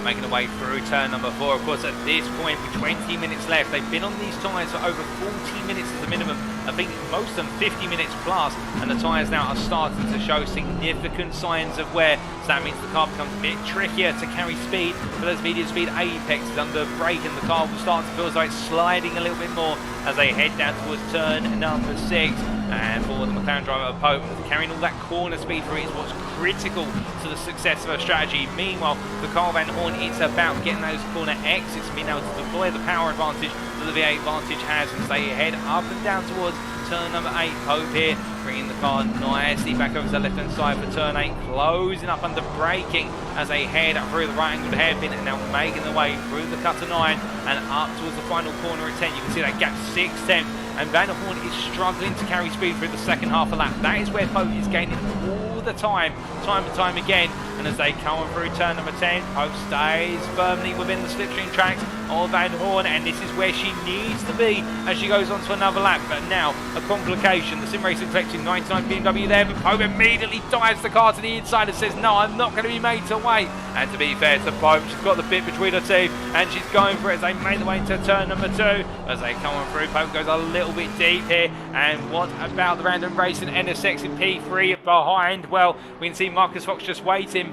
Making their way through turn number 4. Of course, at this point, with 20 minutes left, they've been on these tyres for over 40 minutes as a minimum. I think most of them 50 minutes plus, and the tyres now are starting to show significant signs of wear. So that means the car becomes a bit trickier to carry speed, but as medium speed apex is under brake, and the car will start to feel as though it's sliding a little bit more as they head down towards turn number 6. And for the McLaren driver, Pope, carrying all that corner speed through is what's critical to the success of her strategy. Meanwhile, for Carl Van Horn, it's about getting those corner exits and being able to deploy the power advantage that the V8 Vantage has as they head up and down towards turn number 8. Pope here bringing the car nicely back over to the left hand side for turn 8, closing up under braking as they head through the right angled hairpin, and now making their way through the cut of 9 and up towards the final corner at 10. You can see that gap 6-10, and Van Horn is struggling to carry speed through the second half of lap. That is where Pope is gaining all the time and time again. And as they come on through turn number 10, Pope stays firmly within the slipstream tracks of Van Horn, and this is where she needs to be as she goes on to another lap. But now a complication. The Sim Racing collecting 99 BMW there, but Pope immediately dives the car to the inside and says, no, I'm not going to be made to wait. And to be fair to Pope, she's got the bit between her teeth and she's going for it as they make their way into turn number 2. As they come on through, Pope goes a little bit deep here. And what about the Random Racing NSX in P3 behind? Well, we can see Marcus Fox just waiting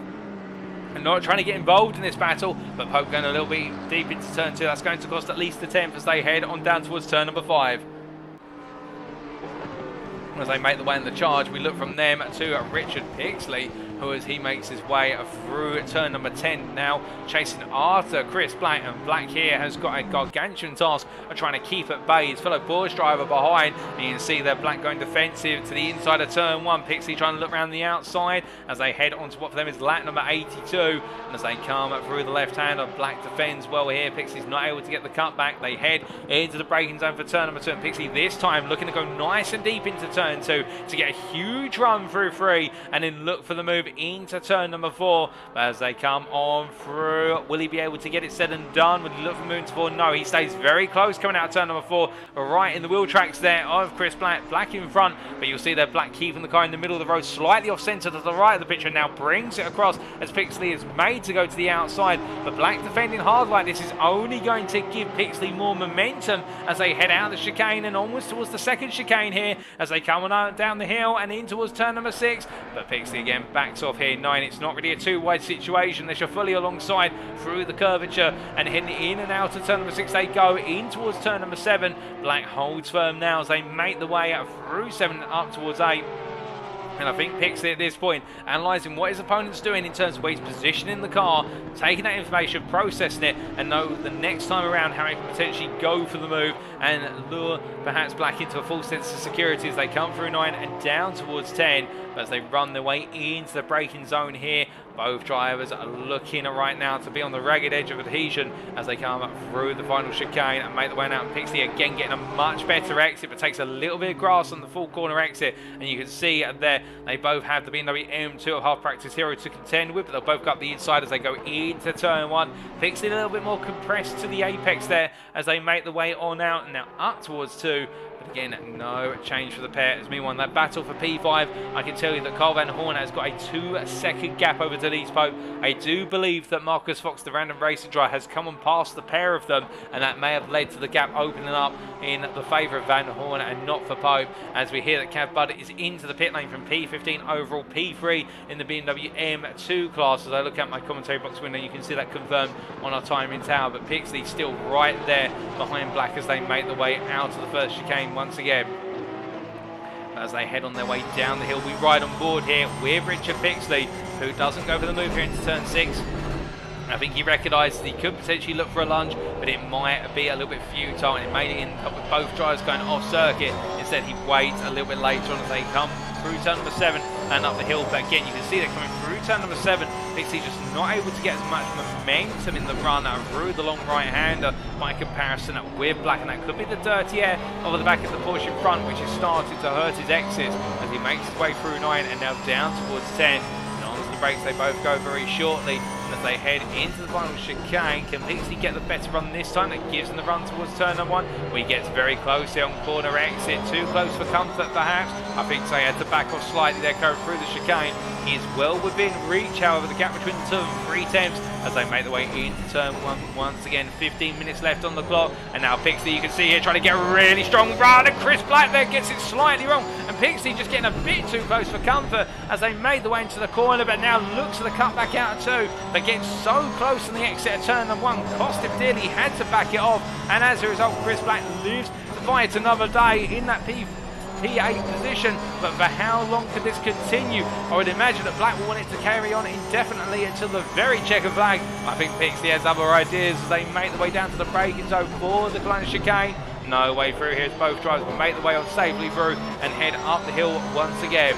and not trying to get involved in this battle, but Pope going a little bit deep into turn 2. That's going to cost at least the 10th as they head on down towards turn number 5. As they make the way in the charge, we look from them to Richard Pixley, who as he makes his way through turn number 10 now, chasing after Chris Black, and Black here has got a gargantuan task of trying to keep at bay his fellow Porsche driver behind, and you can see there Black going defensive to the inside of turn 1, Pixley trying to look around the outside as they head onto what for them is lap number 82, and as they come through the left hander, Black defends well here, Pixley's not able to get the cut back, they head into the braking zone for turn number 2, and Pixley this time looking to go nice and deep into turn 2 to get a huge run through 3, and then look for the move into turn number 4, but as they come on through, will he be able to get it said and done? Will he look for move to 4? No, he stays very close coming out of turn number 4, right in the wheel tracks there of Chris Black. Black in front, but you'll see there Black keeping the car in the middle of the road, slightly off centre to the right of the picture, now brings it across as Pixley is made to go to the outside, but Black defending hard like this is only going to give Pixley more momentum as they head out the chicane and onwards towards the second chicane here as they come on down the hill and in towards turn number 6, but Pixley again backs off here. 9, it's not really a two-wide situation. They're fully alongside through the curvature and heading in and out of turn number 6. They go in towards turn number 7. Black holds firm now as they make the way through 7 up towards 8. And I think Pixley at this point, analysing what his opponent's doing in terms of where he's positioning the car, taking that information, processing it, and know the next time around how he can potentially go for the move and lure perhaps Black into a full sense of security as they come through 9 and down towards 10. But as they run their way into the braking zone here, both drivers are looking right now to be on the ragged edge of adhesion as they come through the final chicane and make the way out. And Pixley again getting a much better exit, but takes a little bit of grass on the full corner exit, and you can see there they both have the Bmw M2 of Half Practice Hero to contend with, but they'll both go up the inside as they go into turn 1. Pixley a little bit more compressed to the apex there as they make the way on out and now up towards 2. But again, no change for the pair. As meanwhile, that battle for P5, I can tell you that Carl Van Horn has got a 2-second gap over Denise Pope. I do believe that Marcus Fox, the random racer driver, has come and passed the pair of them, and that may have led to the gap opening up in the favour of Van Horn and not for Pope. As we hear that Cav Budd is into the pit lane from P15 overall, P3 in the Bmw M2 class. As I look at my commentary box window, you can see that confirmed on our timing tower. But Pixley still right there behind Black as they make the way out of the first chicane once again. As they head on their way down the hill, we ride on board here with Richard Pixley, who doesn't go for the move here into turn 6. I think he recognised he could potentially look for a lunge, but it might be a little bit futile, and it may end up with both drivers going off circuit. Instead, he waits a little bit later on as they come through turn number 7 and up the hill. But again, you can see they're coming through turn number 7. Pixley just not able to get as much momentum in the run through the long right-hander by comparison with Black, and that could be the dirty air over the back of the Porsche in front, which has started to hurt his exits as he makes his way through 9 and now down towards 10. And onto the brakes they both go very shortly. As they head into the final chicane, can Pixley get the better run this time? That gives him the run towards turn number 1. We get very close here on corner exit, too close for comfort perhaps. I think they had to back off slightly there going through the chicane. He is well within reach, however the gap between the 2 and 3 tenths as they make their way into turn 1 once again. 15 minutes left on the clock, and now Pixley, you can see here, trying to get a really strong run, and Chris Black there gets it slightly wrong, and Pixley just getting a bit too close for comfort as they made the way into the corner, but now looks at the cut back out of 2. They get so close on the exit of turn number 1, cost him dearly, had to back it off, and as a result Chris Black lives to fight another day in that P8 position. But for how long could this continue? I would imagine that Black will want it to carry on indefinitely until the very checkered flag. I think Pixley has other ideas as they make the way down to the braking zone for the Glen chicane. No way through here as both drivers will make the way on safely through and head up the hill once again.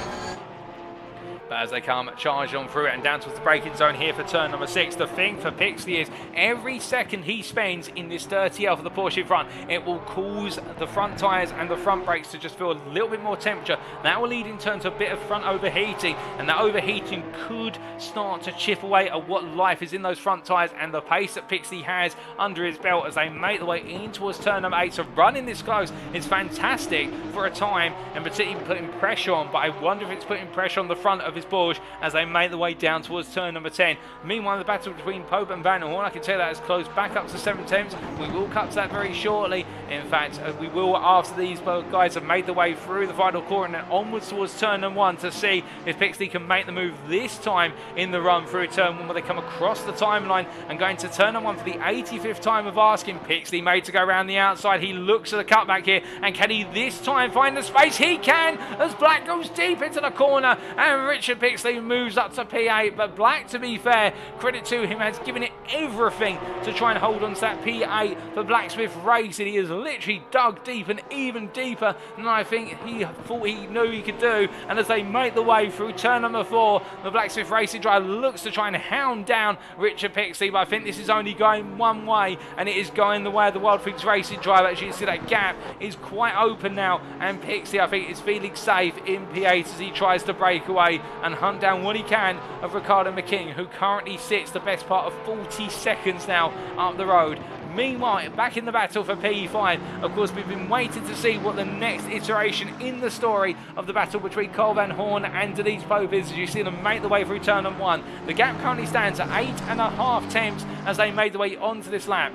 But as they come charged on through it and down towards the braking zone here for turn number 6, the thing for Pixley is every second he spends in this dirty air for the Porsche in front, it will cause the front tyres and the front brakes to just feel a little bit more temperature. That will lead in turn to a bit of front overheating, and that overheating could start to chip away at what life is in those front tyres and the pace that Pixley has under his belt as they make the way in towards turn number 8. So running this close is fantastic for a time and particularly putting pressure on, but I wonder if it's putting pressure on the front of his Porsche as they make the way down towards turn number 10. Meanwhile, the battle between Pope and Van Horn, I can tell you that has closed back up to 7 tenths. We will cut to that very shortly In fact, we will, after these guys have made their way through the final corner and onwards towards turn number 1, to see if Pixley can make the move this time in the run through turn 1, where they come across the timeline and going to turn number 1 for the 85th time of asking. Pixley made to go around the outside. He looks at the cutback here, and can he this time find the space? He can, as Black goes deep into the corner, and Richard Pixley moves up to P8. But Black, to be fair, credit to him, has given it everything to try and hold on to that P8 for Blacksmith Racing. He has literally dug deep and even deeper than I think he thought he knew he could do. And as they make the way through turn number 4, the Blacksmith Racing driver looks to try and hound down Richard Pixley, but I think this is only going one way, and it is going the way of the Wild Things Racing driver. As you can see, that gap is quite open now, and Pixley, I think, is feeling safe in P8 as he tries to break away and hunt down what he can of Ricardo McKing, who currently sits the best part of 40 seconds now up the road. Meanwhile, back in the battle for P5, of course, we've been waiting to see what the next iteration in the story of the battle between Cole Van Horn and Denise Pope is, as you see them make the way through turn number 1. The gap currently stands at 8.5 tenths as they made the way onto this lap.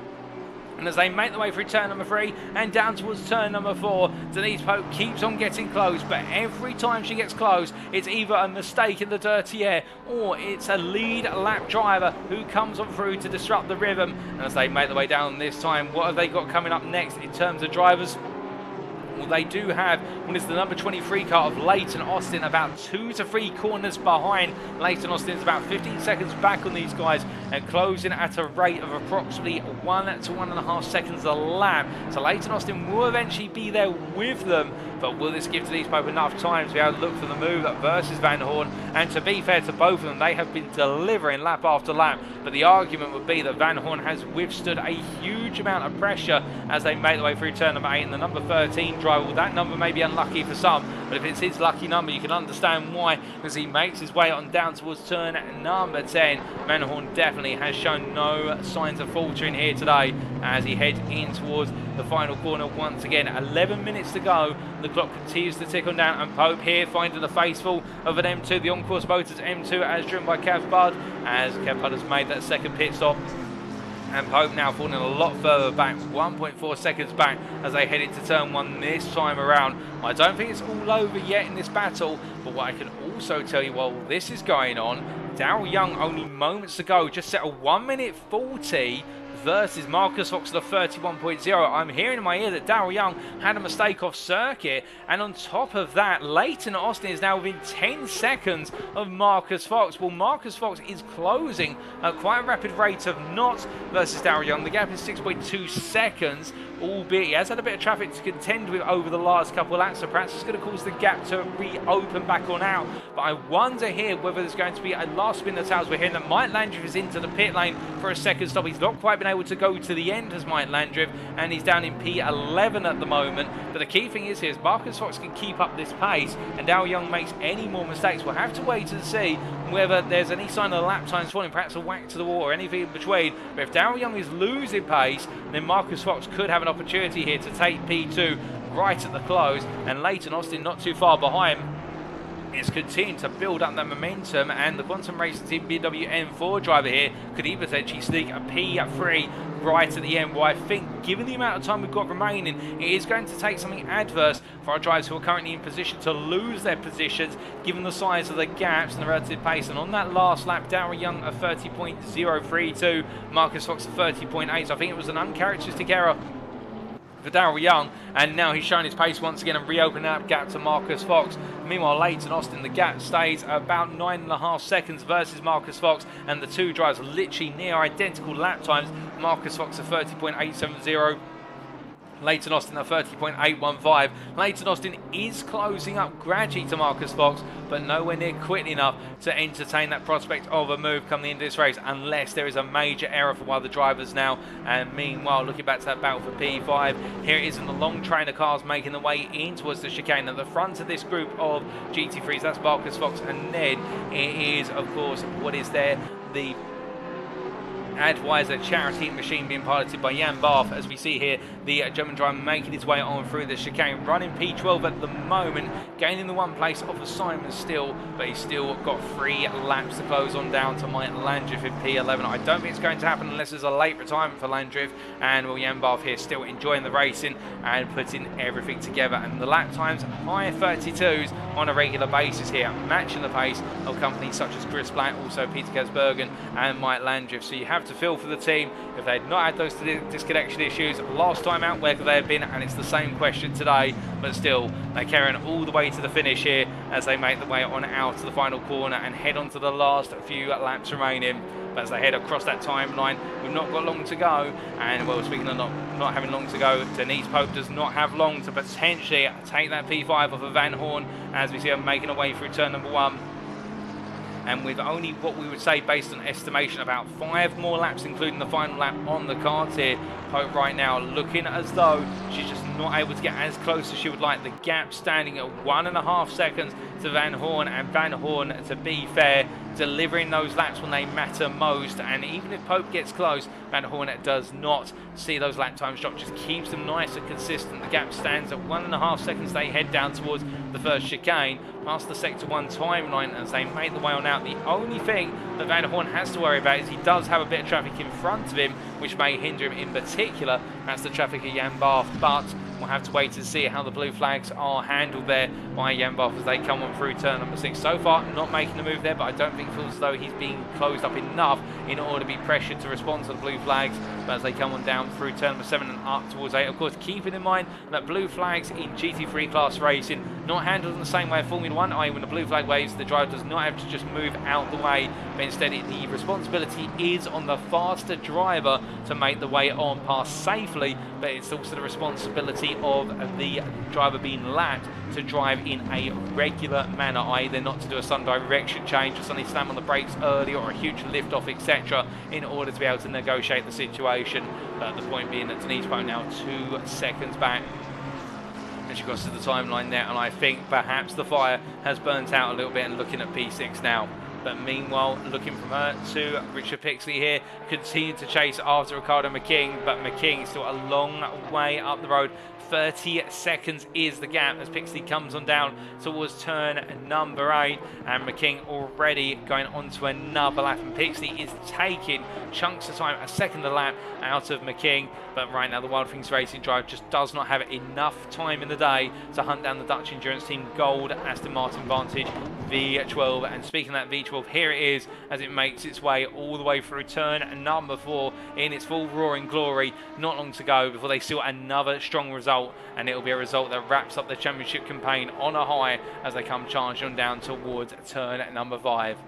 And as they make their way through turn number 3 and down towards turn number 4, Denise Pope keeps on getting close, but every time she gets close, it's either a mistake in the dirty air or it's a lead lap driver who comes on through to disrupt the rhythm. And as they make their way down this time, what have they got coming up next in terms of drivers? Well, they do have what is the number 23 car of Leighton Austin, about 2 to 3 corners behind. Leighton Austin is about 15 seconds back on these guys and closing at a rate of approximately 1 to 1.5 seconds a lap. So Leighton Austin will eventually be there with them, but will this give Denise Pope enough time to be able to look for the move versus Van Horn? And to be fair to both of them, they have been delivering lap after lap, but the argument would be that Van Horn has withstood a huge amount of pressure as they make their way through turn number 8, and the number 13 driver, well, that number may be unlucky for some, but if it's his lucky number, you can understand why, because he makes his way on down towards turn number 10. Van Horn definitely has shown no signs of faltering here today as he heads in towards the final corner once again. 11 minutes to go. The clock continues to tick on down, and Pope here finding the faithful of an M2, the on-course motors M2, as driven by Kev Budd, as Kev Budd has made that second pit stop. And Pope now falling a lot further back, 1.4 seconds back as they head into turn 1 this time around. I don't think it's all over yet in this battle, but what I can also tell you while this is going on, Daryl Young only moments to go, just set a 1 minute 40 versus Marcus Fox, the 31.0. I'm hearing in my ear that Daryl Young had a mistake off circuit, and on top of that, Leighton Austin is now within 10 seconds of Marcus Fox. Well, Marcus Fox is closing at quite a rapid rate of knots versus Daryl Young. The gap is 6.2 seconds, albeit he has had a bit of traffic to contend with over the last couple of laps, so perhaps it's going to cause the gap to reopen back on out. But I wonder here whether there's going to be a last spin of the tails. We're hearing that Mike Landriff is into the pit lane for a second stop. He's not quite been able to go to the end as Mike Landriff, and he's down in P11 at the moment. But the key thing is here is Marcus Fox can keep up this pace, and Daryl Young makes any more mistakes. We'll have to wait and see whether there's any sign of lap times falling, perhaps a whack to the wall or anything in between. But if Daryl Young is losing pace, then Marcus Fox could have an opportunity here to take P2 right at the close, and Leighton Austin not too far behind is continuing to build up that momentum, and the Quantum Racing Team Bmw M4 driver here could even potentially sneak a P3 right at the end. Well, I think given the amount of time we've got remaining, it is going to take something adverse for our drivers who are currently in position to lose their positions, given the size of the gaps and the relative pace. And on that last lap, Daryl Young a 30.032, Marcus Fox a 30.8, so I think it was an uncharacteristic error for Daryl Young, and now he's showing his pace once again and reopening that gap to Marcus Fox. Meanwhile, Leighton Austin, the gap stays about 9.5 seconds versus Marcus Fox, and the two drivers are literally near identical lap times. Marcus Fox a 30.870, Leighton Austin a 30.815. Leighton Austin is closing up gradually to Marcus Fox, but nowhere near quickly enough to entertain that prospect of a move coming into this race, unless there is a major error for one of the drivers now. And meanwhile, looking back to that battle for P5, here it is in the long train of cars making the way in towards the chicane. At the front of this group of GT3s, that's Marcus Fox, and then it is, of course, what is there, the Adwiser charity machine being piloted by Jan Barth, as we see here the German driver making his way on through the chicane, running P12 at the moment, gaining the one place off of Simon still, but he's still got 3 laps to close on down to Mike Landreth in P11. I don't think it's going to happen unless there's a late retirement for Landreth, and well, Jan Barth here still enjoying the racing and putting everything together, and the lap times high 32s on a regular basis here, matching the pace of companies such as Chris Black, also Peter Gersbergen and Mike Landreth. So you have to feel for the team. If they had not had those disconnection issues last time out, where could they have been? And it's the same question today, but still they carry on all the way to the finish here as they make the way on out to the final corner and head on to the last few laps remaining. But as they head across that timeline, we've not got long to go, and well, speaking of not having long to go, Denise Pope does not have long to potentially take that P5 off of Van Horn, as we see her making her way through turn number 1. And with only what we would say, based on estimation, about 5 more laps, including the final lap on the cards here, Pope right now looking as though she's just not able to get as close as she would like. The gap standing at 1.5 seconds to Van Horn, and Van Horn, to be fair, delivering those laps when they matter most. And even if Pope gets close, Van Horn does not see those lap times drop, just keeps them nice and consistent. The gap stands at 1.5 seconds. They head down towards the first chicane, past the sector 1 timeline, as they make the way on out. The only thing that Van Horn has to worry about is he does have a bit of traffic in front of him, which may hinder him in particular. That's the traffic of Jan Barth, but we'll have to wait to see how the blue flags are handled there by Jan Barth as they come on through turn number 6. So far, not making a move there, but I don't think it feels as though he's being closed up enough in order to be pressured to respond to the blue flags. But as they come on down through turn number 7 and up towards 8, of course, keeping in mind that blue flags in GT3 class racing not handled in the same way as Formula 1, i.e. when the blue flag waves, the driver does not have to just move out the way, but instead the responsibility is on the faster driver to make the way on past safely, but it's also the responsibility of the driver being lapped to drive in a regular manner, i.e. they're not to do a sudden direction change, or suddenly slam on the brakes early, or a huge lift off, etc., in order to be able to negotiate the situation. But the point being that Denise Pope now 2 seconds back as she crosses the timeline there, and I think perhaps the fire has burnt out a little bit, and looking at P6 now. But meanwhile, looking from her to Richard Pixley here, continued to chase after Ricardo McKing, but McKing still a long way up the road. 30 seconds is the gap as Pixley comes on down towards turn number 8, and McKing already going on to another lap, and Pixley is taking chunks of time, a second a lap out of McKing. But right now the Wild Things Racing drive just does not have enough time in the day to hunt down the Dutch Endurance Team Gold Aston Martin Vantage V12. And speaking of that V12, here it is as it makes its way all the way through turn number 4 in its full roaring glory. Not long to go before they seal another strong result, and it'll be a result that wraps up the championship campaign on a high as they come charging on down towards turn number 5.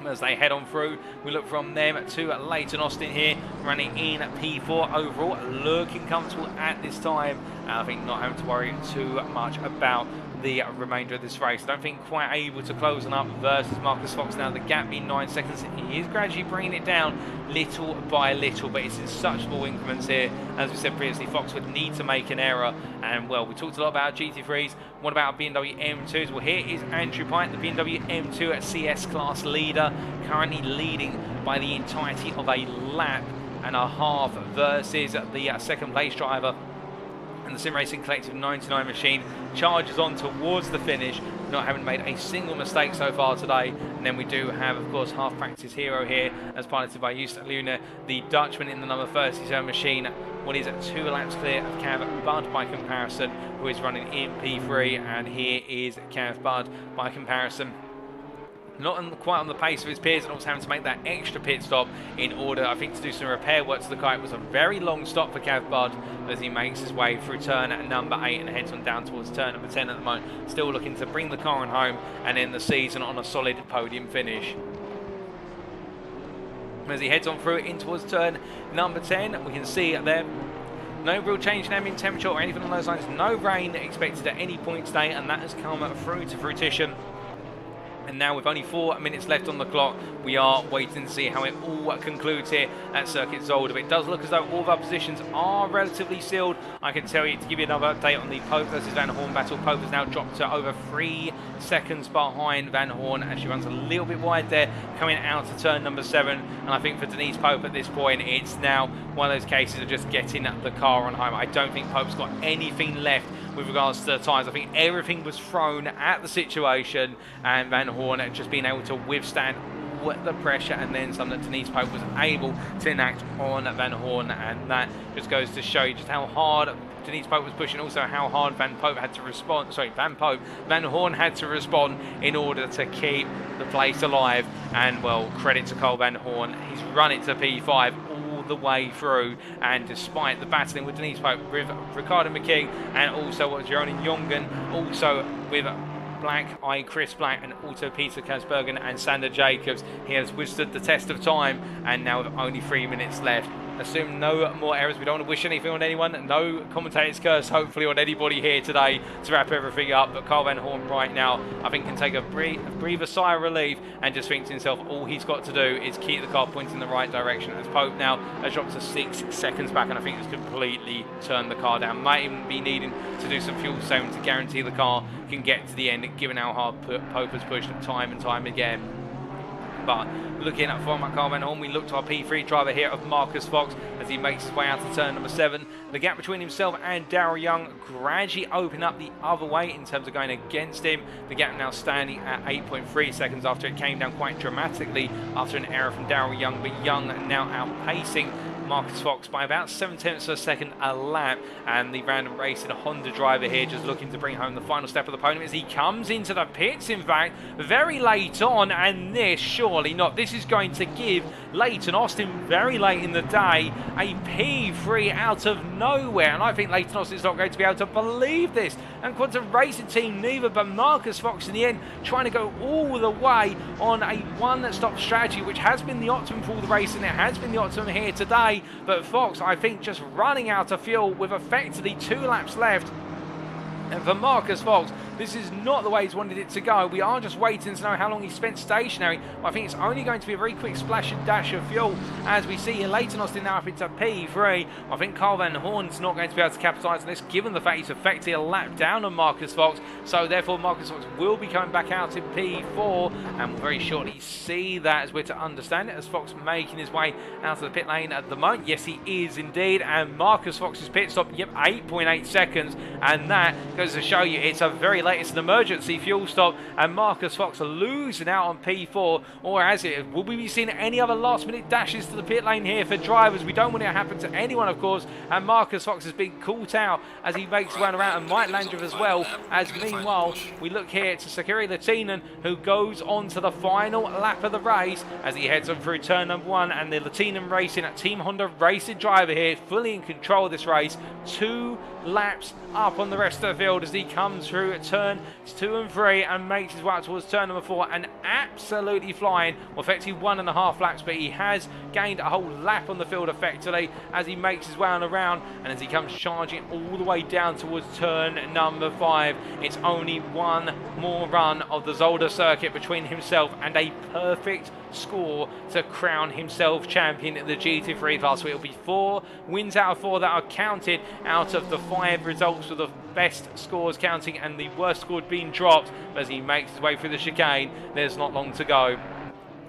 As they head on through, we look from them to Leighton Austin here, running in P4 overall, looking comfortable at this time. I think not having to worry too much about the remainder of this race. I don't think quite able to close on up versus Marcus Fox now. The gap being 9 seconds. He is gradually bringing it down little by little, but it's in such small increments here. As we said previously, Fox would need to make an error. And well, we talked a lot about GT3s. What about Bmw M2s? Well, here is Andrew Pite, the Bmw M2 CS class leader, currently leading by the entirety of a lap and a half versus the second place driver. And the Sim Racing Collective 99 machine charges on towards the finish, not having made a single mistake so far today. And then we do have, of course, half practice hero here, as piloted by Just Luna, the Dutchman in the number 37 machine. What is 2 laps clear of Cav Bud by comparison, who is running in P3, and here is Cav Bud by comparison. Not quite on the pace of his peers, and also having to make that extra pit stop in order, I think, to do some repair work to the car. It was a very long stop for Cav Bud as he makes his way through turn number 8 and heads on down towards turn number 10 at the moment. Still looking to bring the car on home and end the season on a solid podium finish. As he heads on through in towards turn number 10, we can see there no real change in ambient temperature or anything on those lines. No rain expected at any point today, and that has come through to fruition. And now with only 4 minutes left on the clock, we are waiting to see how it all concludes here at Circuit Zolder. But it does look as though all of our positions are relatively sealed. I can tell you, to give you another update on the Pope versus Van Horn battle, Pope has now dropped to over 3 seconds behind Van Horn as she runs a little bit wide there, coming out to turn number 7. And I think for Denise Pope at this point, it's now one of those cases of just getting the car on home. I don't think Pope's got anything left with regards to the tyres. I think everything was thrown at the situation, and Van Horn had just been able to withstand the pressure and then some that Denise Pope was able to enact on Van Horn, and that just goes to show you just how hard Denise Pope was pushing, also how hard Van Horn had to respond in order to keep the place alive. And well, credit to Cole Van Horn, he's run it to P5 all the way through, and despite the battling with Denise Pope, with Ricardo McKee, and also Jeroni Jongen, also with Chris Black, and also Peter Kasbergen and Sandra Jacobs, he has withstood the test of time. And now with only 3 minutes left, assume no more errors. We don't want to wish anything on anyone. No commentator's curse, hopefully, on anybody here today to wrap everything up. But Carl Van Horn right now, I think, can take a breathe a sigh of relief and just think to himself, all he's got to do is keep the car pointing in the right direction, as Pope now has dropped to 6 seconds back, and I think it's completely turned the car down. Might even be needing to do some fuel saving to guarantee the car can get to the end, given how hard Pope has pushed time and time again. But looking at format Carl Van Horn, we look to our P3 driver here of Marcus Fox as he makes his way out to turn number 7. The gap between himself and Daryl Young gradually open up the other way in terms of going against him. The gap now standing at 8.3 seconds after it came down quite dramatically after an error from Daryl Young, but Young now outpacing Marcus Fox by about 7/10 of a second a lap. And the Random Racing Honda driver here just looking to bring home the final step of the podium as he comes into the pits, in fact, very late on. And this, surely not, this is going to give Leighton Austin very late in the day a P3 out of nowhere. And I think Leighton Austin's not going to be able to believe this. And Quantum Racing team neither, but Marcus Fox in the end trying to go all the way on a one-stop strategy, which has been the optimum for the race, and it has been the optimum here today. But Fox, I think, just running out of fuel with effectively 2 laps left. And for Marcus Fox, this is not the way he's wanted it to go. We are just waiting to know how long he spent stationary. I think it's only going to be a very quick splash and dash of fuel as we see Leighton Austin now up into P3. I think Carl Van Horn's not going to be able to capitalise on this, given the fact he's effectively a lap down on Marcus Fox. So therefore Marcus Fox will be coming back out in P4, and we'll very shortly see that, as we're to understand it, as Fox making his way out of the pit lane at the moment. Yes, he is indeed. And Marcus Fox's pit stop, yep, 8.8 seconds. And that goes to show you it's a very late, it's an emergency fuel stop, and Marcus Fox losing out on P4. Or as it, will we be seeing any other last minute dashes to the pit lane here for drivers? We don't want it to happen to anyone, of course, and Marcus Fox has been caught out as he makes one around, and Mike Landreth as well. As meanwhile, we look here to Sakari Lehtinen, who goes on to the final lap of the race as he heads on through turn number 1, and the Lehtinen Racing Team Honda Racing driver here fully in control of this race. 2 laps up on the rest of the field as he comes through at turn 2 and 3 and makes his way out towards turn number 4, and absolutely flying, well, effectively 1.5 laps, but he has gained a whole lap on the field effectively as he makes his way on around, and as he comes charging all the way down towards turn number 5. It's only one more run of the Zolder circuit between himself and a perfect score to crown himself champion in the GT3 class. So it'll be 4 wins out of 4 that are counted out of the 5 results, with the best scores counting and the worst score being dropped. As he makes his way through the chicane, there's not long to go.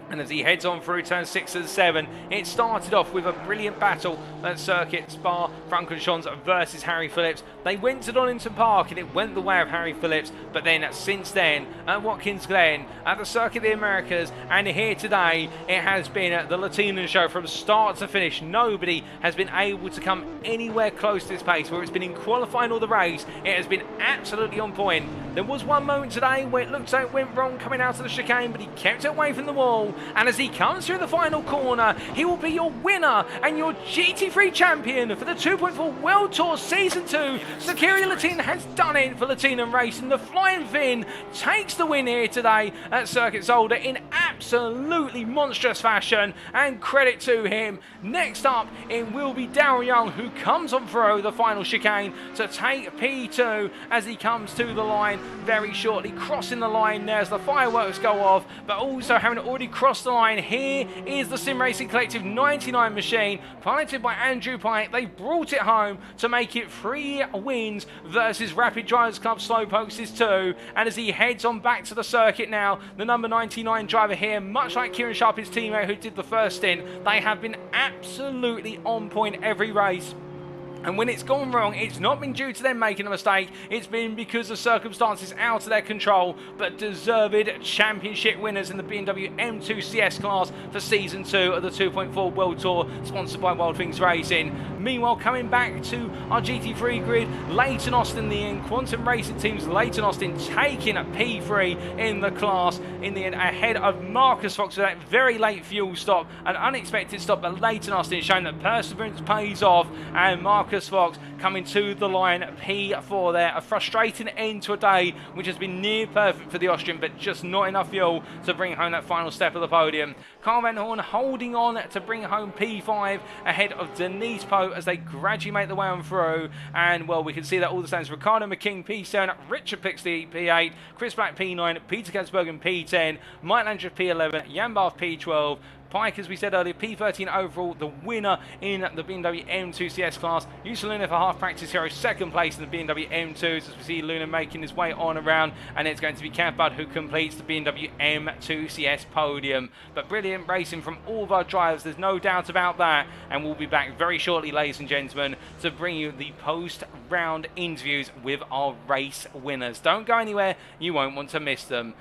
And as he heads on through turn 6 and 7, it started off with a brilliant battle at Circuit Spa-Francorchamps versus Harry Phillips. They went to Donington Park and it went the way of Harry Phillips, but then since then at Watkins Glen, at the Circuit of the Americas, and here today, it has been the Lehtinen show from start to finish. Nobody has been able to come anywhere close to this pace, where it's been in qualifying or the race. It has been absolutely on point. There was one moment today where it looked like it went wrong coming out of the chicane, but he kept it away from the wall. unsettle, and as he comes through the final corner, he will be your winner and your GT3 champion for the 2.4 World Tour Season 2. Kieran Lehtinen has done it for Lehtinen Racing. The Flying Finn takes the win here today at Circuit Zolder in absolutely monstrous fashion, and credit to him. Next up, it will be Daryl Young, who comes on through the final chicane to take P2 as he comes to the line very shortly, crossing the line there as the fireworks go off, but also having already crossed the line, here is the Sim Racing Collective 99 machine, piloted by Andrew Pike. They brought it home to make it 3 wins versus Rapid Drivers Club Slowpokes is 2, and as he heads on back to the circuit now, the number 99 driver here, much like Kieran Sharp, his teammate who did the first stint, they have been absolutely on point every race. And when it's gone wrong, it's not been due to them making a mistake, it's been because of circumstances out of their control, but deserved championship winners in the Bmw M2s class for Season 2 of the 2.4 World Tour, sponsored by Watkins Racing. Meanwhile, coming back to our GT3 grid, Leighton Austin, the end, Quantum Racing Team's Leighton Austin taking a P3 in the class in the end, ahead of Marcus Fox with that very late fuel stop, an unexpected stop, but Leighton Austin showing that perseverance pays off, and Marcus Fox coming to the line, P4 there. A frustrating end to a day which has been near perfect for the Austrian, but just not enough fuel to bring home that final step of the podium. Carl Van Horn holding on to bring home P5 ahead of Denise Poe as they gradually make their way on through. And well, we can see that all the stands: Ricardo McKing P7, Richard Pixley P8, Chris Black P9, Peter Gansbergen P10, Mike Landry P11, Jan Barth P12, Pike, as we said earlier, P13 overall, the winner in the Bmw M2s class. Yusa Luna for half practice hero, second place in the Bmw M2s, as we see Luna making his way on around, and it's going to be Camp Bud who completes the Bmw M2s podium. But brilliant racing from all of our drivers, there's no doubt about that, and we'll be back very shortly, ladies and gentlemen, to bring you the post-round interviews with our race winners. Don't go anywhere, you won't want to miss them.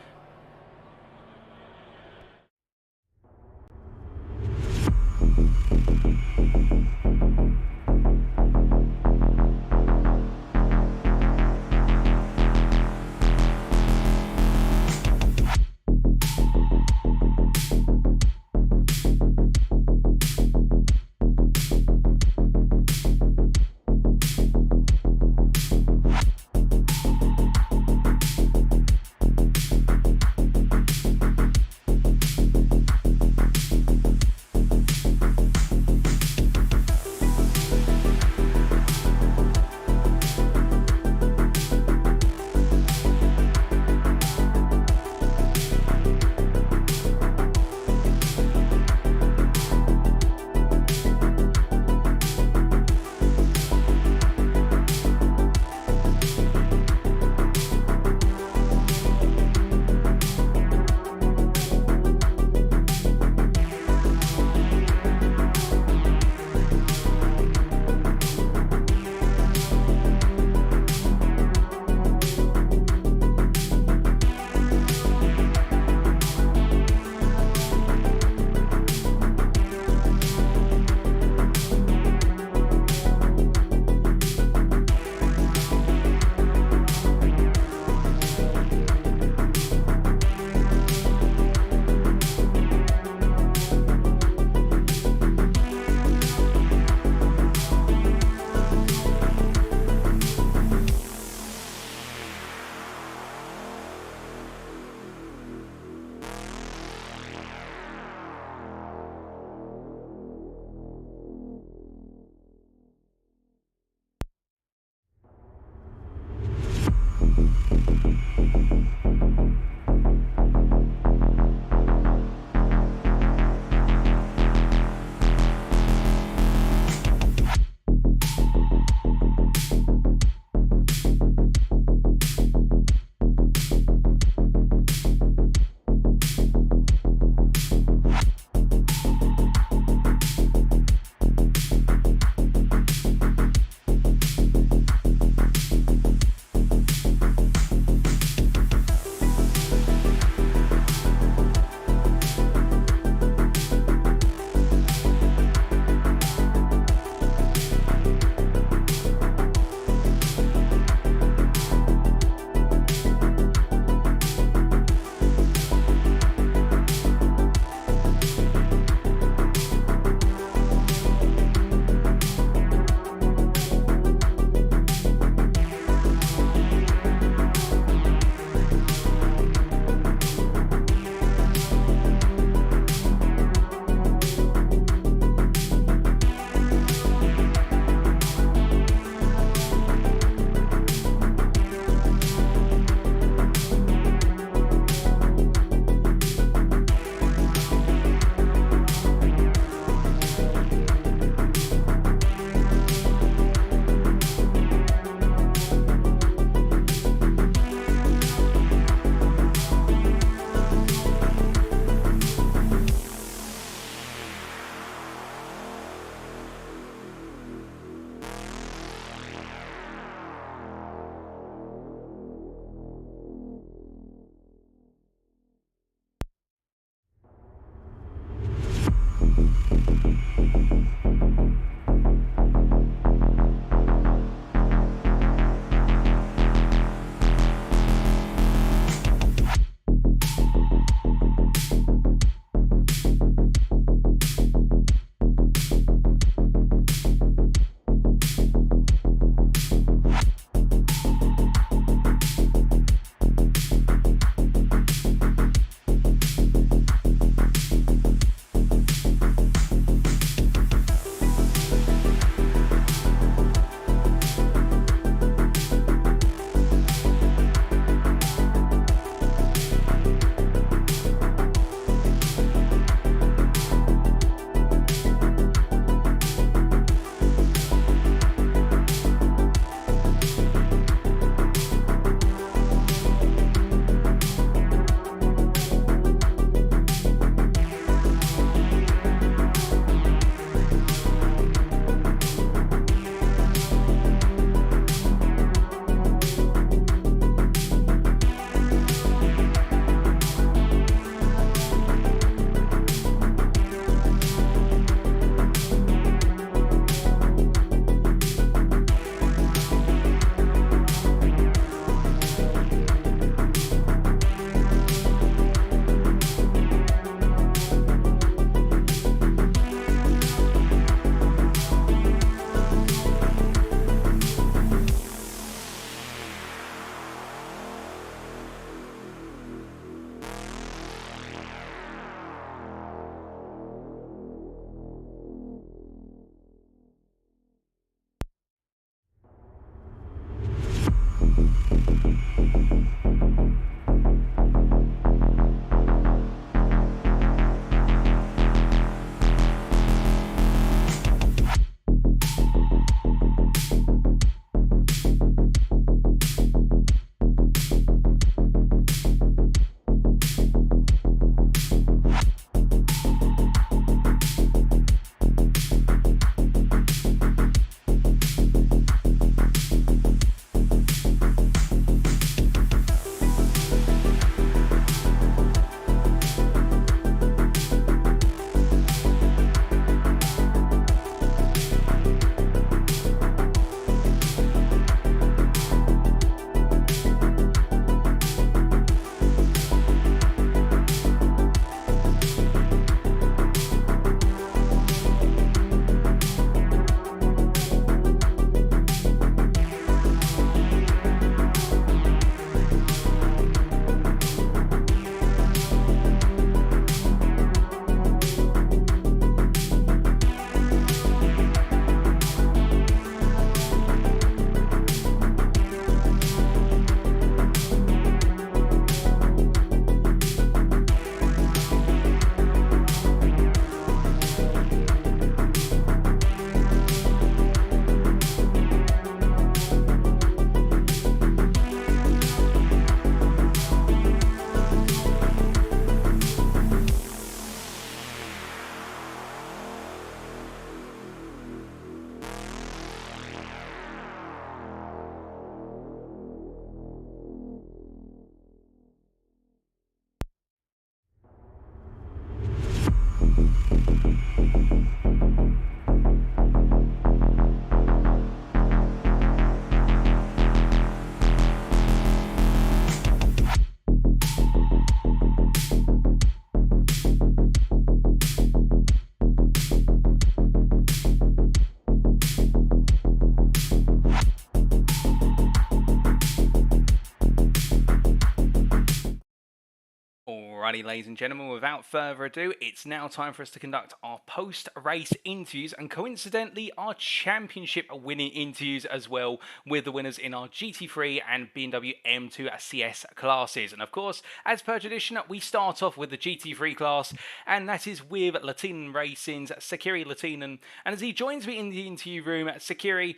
Alrighty, ladies and gentlemen, without further ado, it's now time for us to conduct our post-race interviews and coincidentally our championship winning interviews as well, with the winners in our GT3 and Bmw M2 CS classes. And of course, as per tradition, we start off with the GT3 class, and that is with Lehtinen Racing's Sakiri Lehtinen. And as he joins me in the interview room, Sakiri,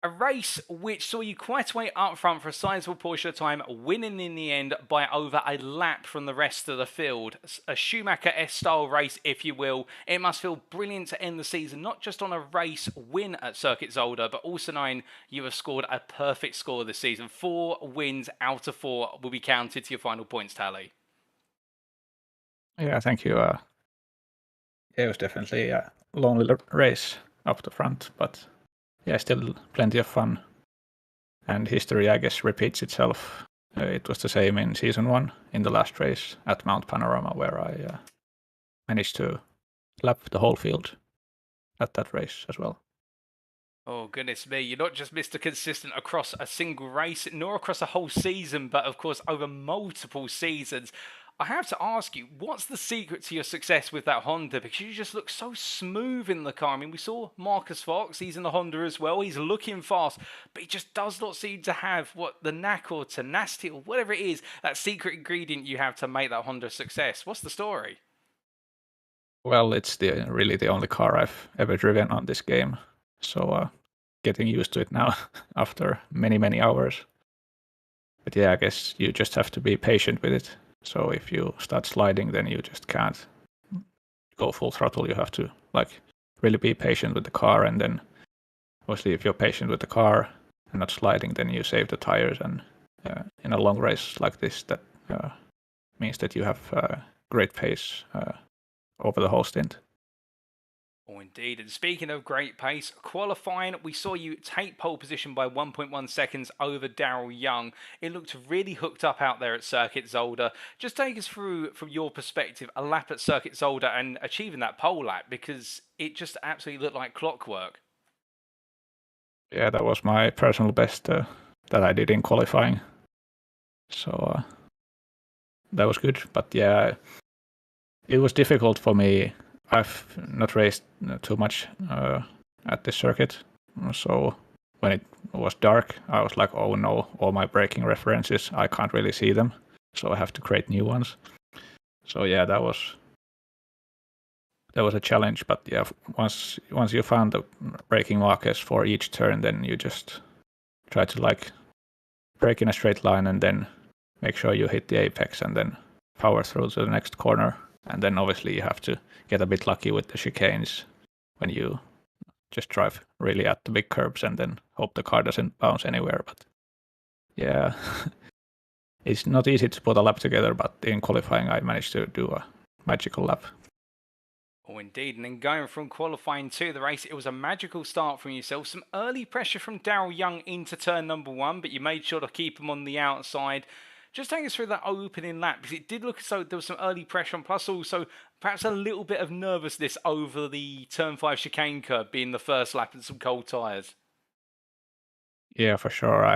a race which saw you quite a way up front for a sizable portion of time, winning in the end by over a lap from the rest of the field. A Schumacher-esque style race, if you will. It must feel brilliant to end the season, not just on a race win at Circuit Zolder, but also knowing you have scored a perfect score this season. 4 wins out of 4 will be counted to your final points tally. Yeah, thank you. It was definitely a lonely race up the front, but yeah, still plenty of fun. And history, I guess, repeats itself. It was the same in Season 1, in the last race at Mount Panorama, where I managed to lap the whole field at that race as well. Oh, goodness me. You're not just Mr. Consistent across a single race, nor across a whole season, but of course over multiple seasons. I have to ask you, what's the secret to your success with that Honda? Because you just look so smooth in the car. I mean, we saw Marcus Fox, he's in the Honda as well. He's looking fast, but he just does not seem to have what the knack or tenacity or whatever it is, that secret ingredient you have to make that Honda a success. What's the story? Well, it's really the only car I've ever driven on this game. So getting used to it now after many, many hours. But yeah, I guess you just have to be patient with it. So if you start sliding, then you just can't go full throttle. You have to really be patient with the car, and then obviously if you're patient with the car and not sliding, then you save the tires. And in a long race like this, that means that you have great pace over the whole stint. Oh, indeed. And speaking of great pace, qualifying, we saw you take pole position by 1.1 seconds over Daryl Young. It looked really hooked up out there at Circuit Zolder. Just take us through, from your perspective, a lap at Circuit Zolder and achieving that pole lap, because it just absolutely looked like clockwork. Yeah, that was my personal best that I did in qualifying. So that was good. But yeah, it was difficult for me. I've not raced too much at this circuit, so when it was dark, I was like, oh no, all my braking references, I can't really see them, so I have to create new ones. So yeah, that was a challenge, but yeah, once you found the braking markers for each turn, then you just try to brake in a straight line and then make sure you hit the apex and then power through to the next corner. And then obviously you have to get a bit lucky with the chicanes when you just drive really at the big curbs and then hope the car doesn't bounce anywhere. But yeah, it's not easy to put a lap together, but in qualifying I managed to do a magical lap. Oh, indeed. And then going from qualifying to the race, it was a magical start from yourself. Some early pressure from Daryl Young into turn number 1, but you made sure to keep him on the outside. Just take us through that opening lap, because it did look as though there was some early pressure on, plus also perhaps a little bit of nervousness over the turn 5 chicane curve being the first lap and some cold tyres. Yeah, for sure.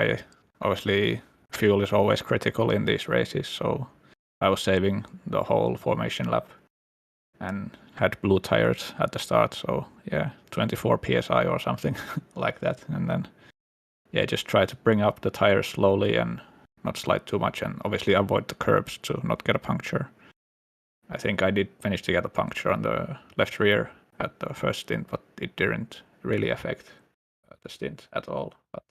Obviously, fuel is always critical in these races, so I was saving the whole formation lap and had blue tires at the start, so yeah, 24 psi or something like that. And then yeah, just try to bring up the tires slowly and not slide too much, and obviously avoid the curbs to not get a puncture. I think I did manage to get a puncture on the left rear at the first stint, but it didn't really affect the stint at all. But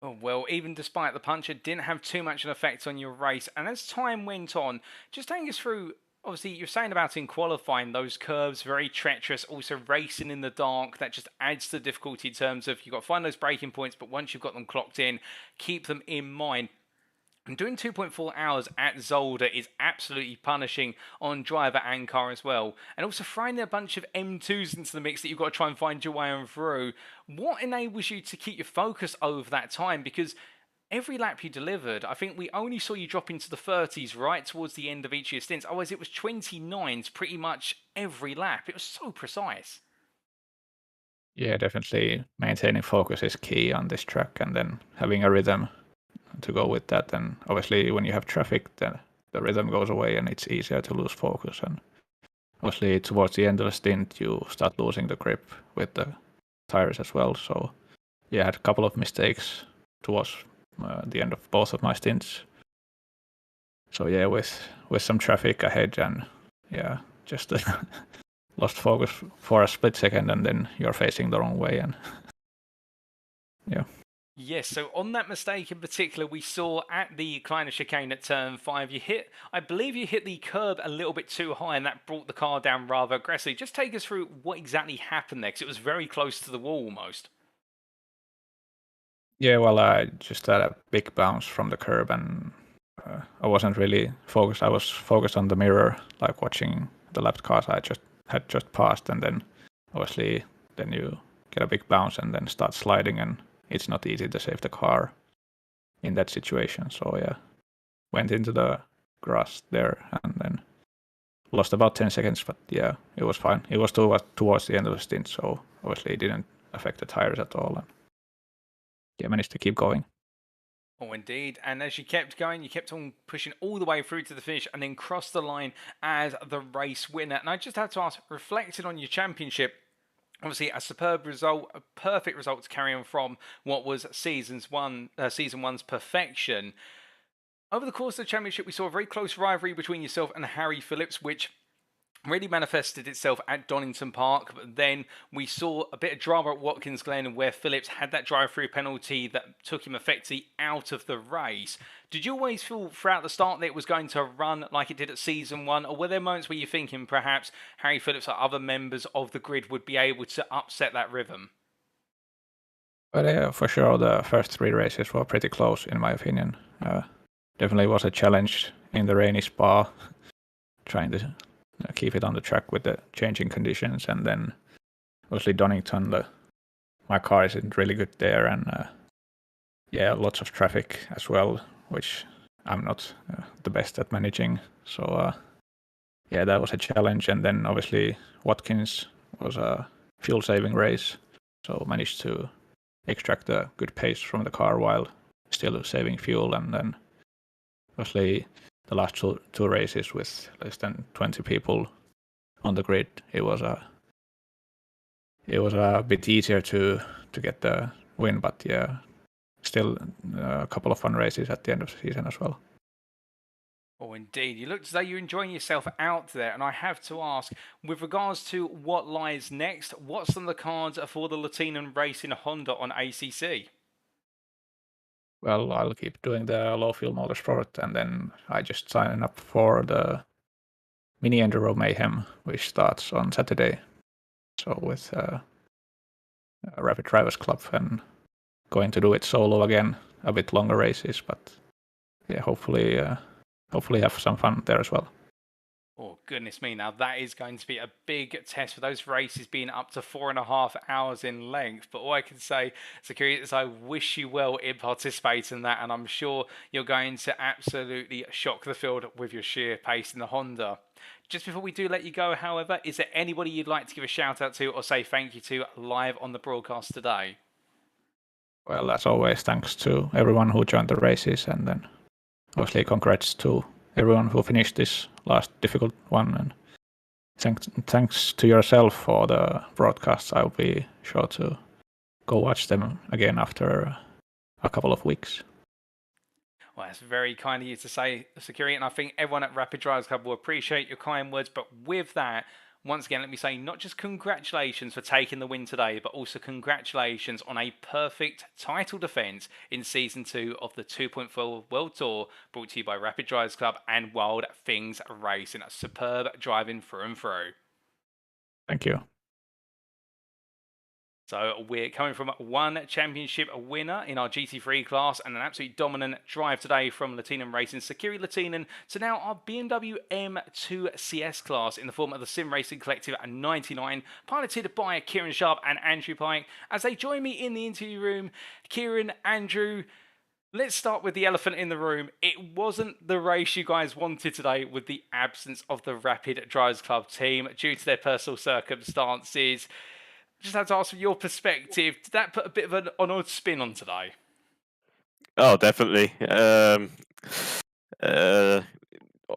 oh, well, even despite the punch, it didn't have too much an effect on your race. And as time went on, just taking us through, obviously, you're saying about in qualifying, those curves, very treacherous, also racing in the dark. That just adds to the difficulty in terms of you've got to find those braking points, but once you've got them clocked in, keep them in mind. And doing 2.4 hours at Zolder is absolutely punishing on driver and car as well. And also throwing a bunch of M2s into the mix that you've got to try and find your way on through. What enables you to keep your focus over that time? Because every lap you delivered, I think we only saw you drop into the 30s right towards the end of each of your stints. Otherwise, it was 29s pretty much every lap. It was so precise. yeah, definitely maintaining focus is key on this track, and then having a rhythm to go with that. And obviously when you have traffic, then the rhythm goes away and it's easier to lose focus. And obviously, towards the end of the stint, you start losing the grip with the tires as well. So yeah, I had a couple of mistakes towards the end of both of my stints. So yeah, with some traffic ahead and yeah, just lost focus for a split second, and then you're facing the wrong way, and yeah. Yes, so on that mistake in particular, we saw at the Kleiner chicane at turn 5, I believe you hit the curb a little bit too high, and that brought the car down rather aggressively. Just take us through what exactly happened there, because it was very close to the wall almost. Yeah, well, I just had a big bounce from the curb, and I wasn't really focused. I was focused on the mirror, like watching the lap cars I had just passed, and then obviously then you get a big bounce and then start sliding, and it's not easy to save the car in that situation. So yeah, went into the grass there and then lost about 10 seconds, but yeah, it was fine. It was towards the end of the stint, so obviously it didn't affect the tires at all. And yeah, managed to keep going. Oh, indeed. And as you kept going, you kept on pushing all the way through to the finish and then crossed the line as the race winner. And I just had to ask, reflecting on your championship, obviously a superb result, a perfect result to carry on from what was season one's perfection. Over the course of the championship, we saw a very close rivalry between yourself and Harry Phillips, which really manifested itself at Donington Park. But then we saw a bit of drama at Watkins Glen, where Phillips had that drive-through penalty that took him effectively out of the race. Did you always feel throughout the start that it was going to run like it did at season 1, or were there moments where you're thinking perhaps Harry Phillips or other members of the grid would be able to upset that rhythm? But for sure, the first 3 races were pretty close, in my opinion. Definitely was a challenge in the rainy Spa, trying to keep it on the track with the changing conditions. And then obviously Donington, my car isn't really good there, and yeah, lots of traffic as well, which I'm not the best at managing. So yeah, that was a challenge. And then obviously Watkins was a fuel-saving race, so managed to extract a good pace from the car while still saving fuel. And then obviously the last two races with less than 20 people on the grid, it was a bit easier to get the win. But yeah, still a couple of fun races at the end of the season as well. Oh, indeed. You looked as though you're enjoying yourself out there. And I have to ask, with regards to what lies next, what's on the cards for the Lehtinen Racing Honda on ACC? Well, I'll keep doing the low fuel motorsport, and then I just signed up for the Mini Enduro Mayhem, which starts on Saturday. So with a Rapid Drivers Club, and going to do it solo again, a bit longer races, but yeah, hopefully have some fun there as well. Oh, goodness me. Now, that is going to be a big test for those races being up to 4.5 hours in length. But all I can say, Security, is I wish you well in participating in that. And I'm sure you're going to absolutely shock the field with your sheer pace in the Honda. Just before we do let you go, however, is there anybody you'd like to give a shout out to or say thank you to live on the broadcast today? Well, as always, thanks to everyone who joined the races, and then obviously congrats to everyone who finished this last difficult one, and thanks to yourself for the broadcasts. I'll be sure to go watch them again after a couple of weeks. Well, that's very kind of you to say, Security, and I think everyone at Rapid Drivers Club will appreciate your kind words. But with that, once again, let me say not just congratulations for taking the win today, but also congratulations on a perfect title defence in Season 2 of the 2.4 World Tour, brought to you by Rapid Drivers Club and Wild Things Racing. A superb driving through and through. Thank you. So we're coming from one championship winner in our GT3 class and an absolutely dominant drive today from Lehtinen Racing, Sakiri Lehtinen, to now our Bmw M2s class in the form of the Sim Racing Collective at 99, piloted by Kieran Sharp and Andrew Pike. As they join me in the interview room, Kieran, Andrew, let's start with the elephant in the room. It wasn't the race you guys wanted today with the absence of the Rapid Drivers Club team due to their personal circumstances. Just had to ask from your perspective, did that put a bit of an odd spin on today? Oh, definitely.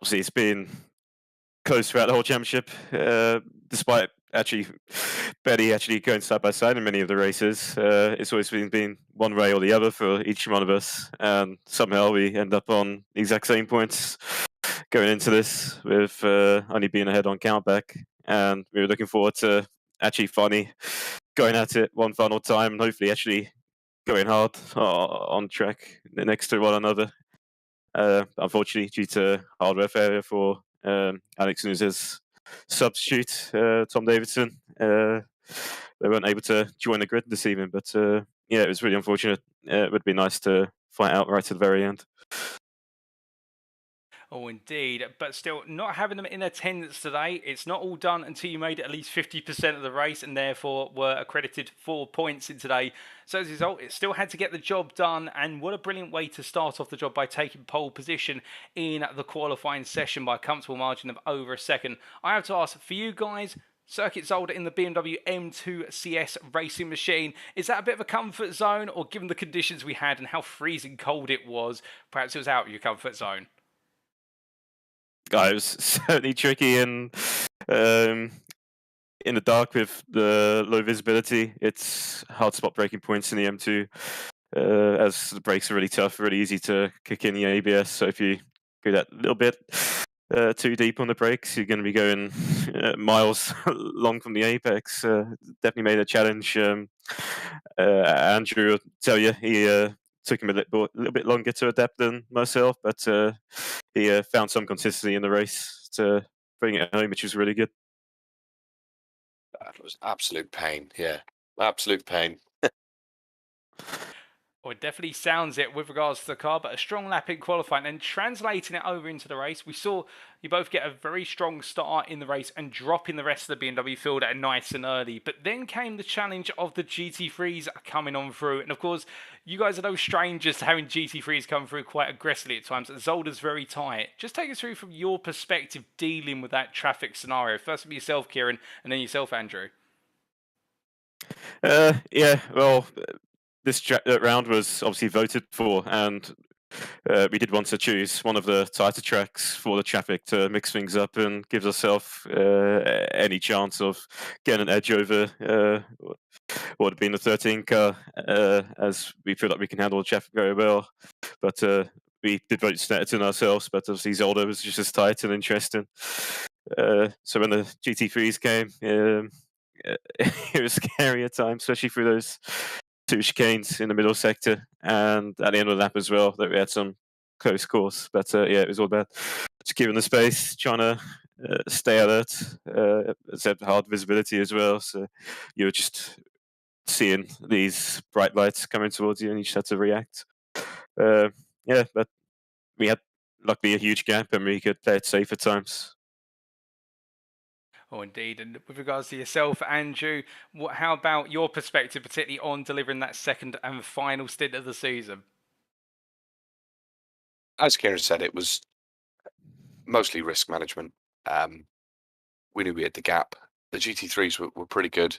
obviously it's been close throughout the whole championship, despite actually barely actually going side by side in many of the races. It's always been one way or the other for each one of us, and somehow we end up on the exact same points going into this, with only being ahead on countback. And we were looking forward to actually finally going at it one final time, and hopefully actually going hard on track next to one another. Unfortunately, due to hardware failure for Alex Nuz's substitute, Tom Davidson, they weren't able to join the grid this evening. But yeah, it was really unfortunate. It would be nice to fight out right to the very end. Oh, indeed. But still, not having them in attendance today, it's not all done until you made at least 50% of the race and therefore were accredited 4 points in today. So as a result, it still had to get the job done. And what a brilliant way to start off the job by taking pole position in the qualifying session by a comfortable margin of over a second. I have to ask, for you guys, Circuit Zolder in the BMW M2s racing machine, is that a bit of a comfort zone, or given the conditions we had and how freezing cold it was, perhaps it was out of your comfort zone? It was certainly tricky, and in the dark with the low visibility, it's hard to spot braking points in the M2, as the brakes are really tough, really easy to kick in the ABS. So if you go that little bit too deep on the brakes, you're going to be going miles long from the apex. Definitely made a challenge. Andrew will tell you he took him a little bit longer to adapt than myself, but he found some consistency in the race to bring it home, which was really good. That was absolute pain. Yeah, absolute pain. Well, it definitely sounds it with regards to the car, but a strong lap in qualifying and translating it over into the race. We saw you both get a very strong start in the race and drop in the rest of the BMW field at nice and early. But then came the challenge of the GT3s coming on through. And of course, you guys are no strangers to having GT3s come through quite aggressively at times. Zolder's very tight. Just take us through from your perspective dealing with that traffic scenario. First from yourself, Kieran, and then yourself, Andrew. Yeah, well, this round was obviously voted for, and we did want to choose one of the tighter tracks for the traffic to mix things up and gives ourselves any chance of getting an edge over what would have been the 13 car, as we feel like we can handle the traffic very well. But we did vote Snetterton ourselves, but obviously Zolder was just as tight and interesting. So when the GT3s came, it was scary at times, especially through those two chicanes in the middle sector, and at the end of the lap as well, that we had some close course. But yeah, it was all about securing the space, trying to stay alert. It's had hard visibility as well, so you were just seeing these bright lights coming towards you, and you just had to react. Yeah, but we had luckily a huge gap, and we could play it safe at times. Oh, indeed. And with regards to yourself, Andrew, how about your perspective, particularly on delivering that second and final stint of the season? As Kieran said, it was mostly risk management. We knew we had the gap. The GT3s were pretty good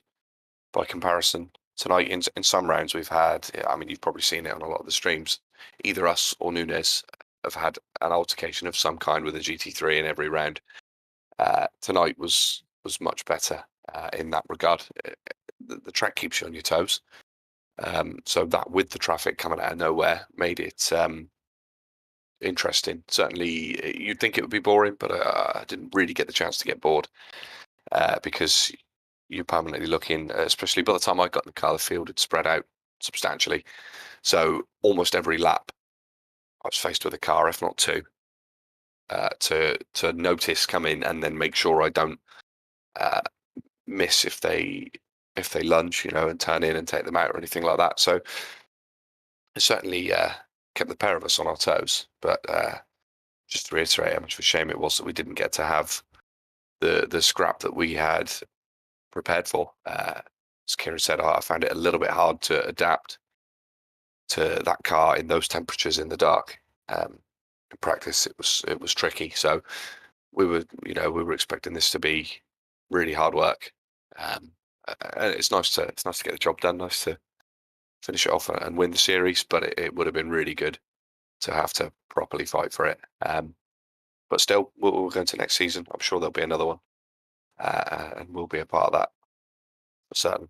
by comparison. Tonight, in some rounds, we've had, I mean, you've probably seen it on a lot of the streams, either us or Nunes have had an altercation of some kind with a GT3 in every round. Tonight was much better in that regard. The track keeps you on your toes, so that with the traffic coming out of nowhere made it interesting. Certainly, you'd think it would be boring, but I didn't really get the chance to get bored because you're permanently looking, especially by the time I got in the car, the field had spread out substantially. So almost every lap, I was faced with a car, if not two, to notice come in and then make sure I don't miss if they lunge, and turn in and take them out or anything like that. So it certainly kept the pair of us on our toes. But just to reiterate how much of a shame it was that we didn't get to have the scrap that we had prepared for. As Kieran said, I found it a little bit hard to adapt to that car in those temperatures in the dark. In practice, it was tricky. So we were expecting this to be really hard work. And it's nice to get the job done. Nice to finish it off and win the series. But it would have been really good to have to properly fight for it. But but still, we'll go into next season. I'm sure there'll be another one, and we'll be a part of that for certain.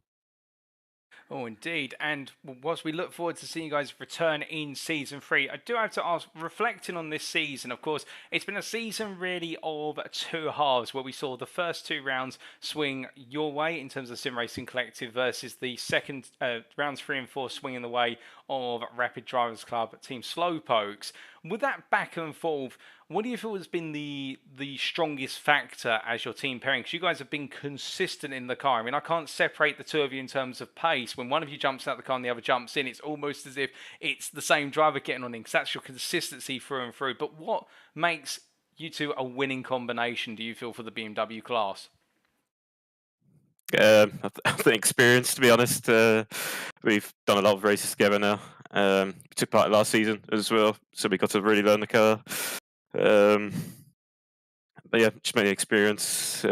Oh, indeed. And whilst we look forward to seeing you guys return in Season 3, I do have to ask, reflecting on this season, of course, it's been a season really of two halves where we saw the first two rounds swing your way in terms of Sim Racing Collective versus the second rounds 3 and 4 swinging the way of Rapid Drivers Club Team Slowpokes. With that back and forth, what do you feel has been the strongest factor as your team pairing? Because you guys have been consistent in the car. I mean, I can't separate the two of you in terms of pace. When one of you jumps out the car and the other jumps in, it's almost as if it's the same driver getting on in, because that's your consistency through and through. But what makes you two a winning combination, do you feel, for the BMW class? I think experience, to be honest. We've done a lot of races together now. We took part last season as well, so we got to really learn the car. But yeah, just mainly experience,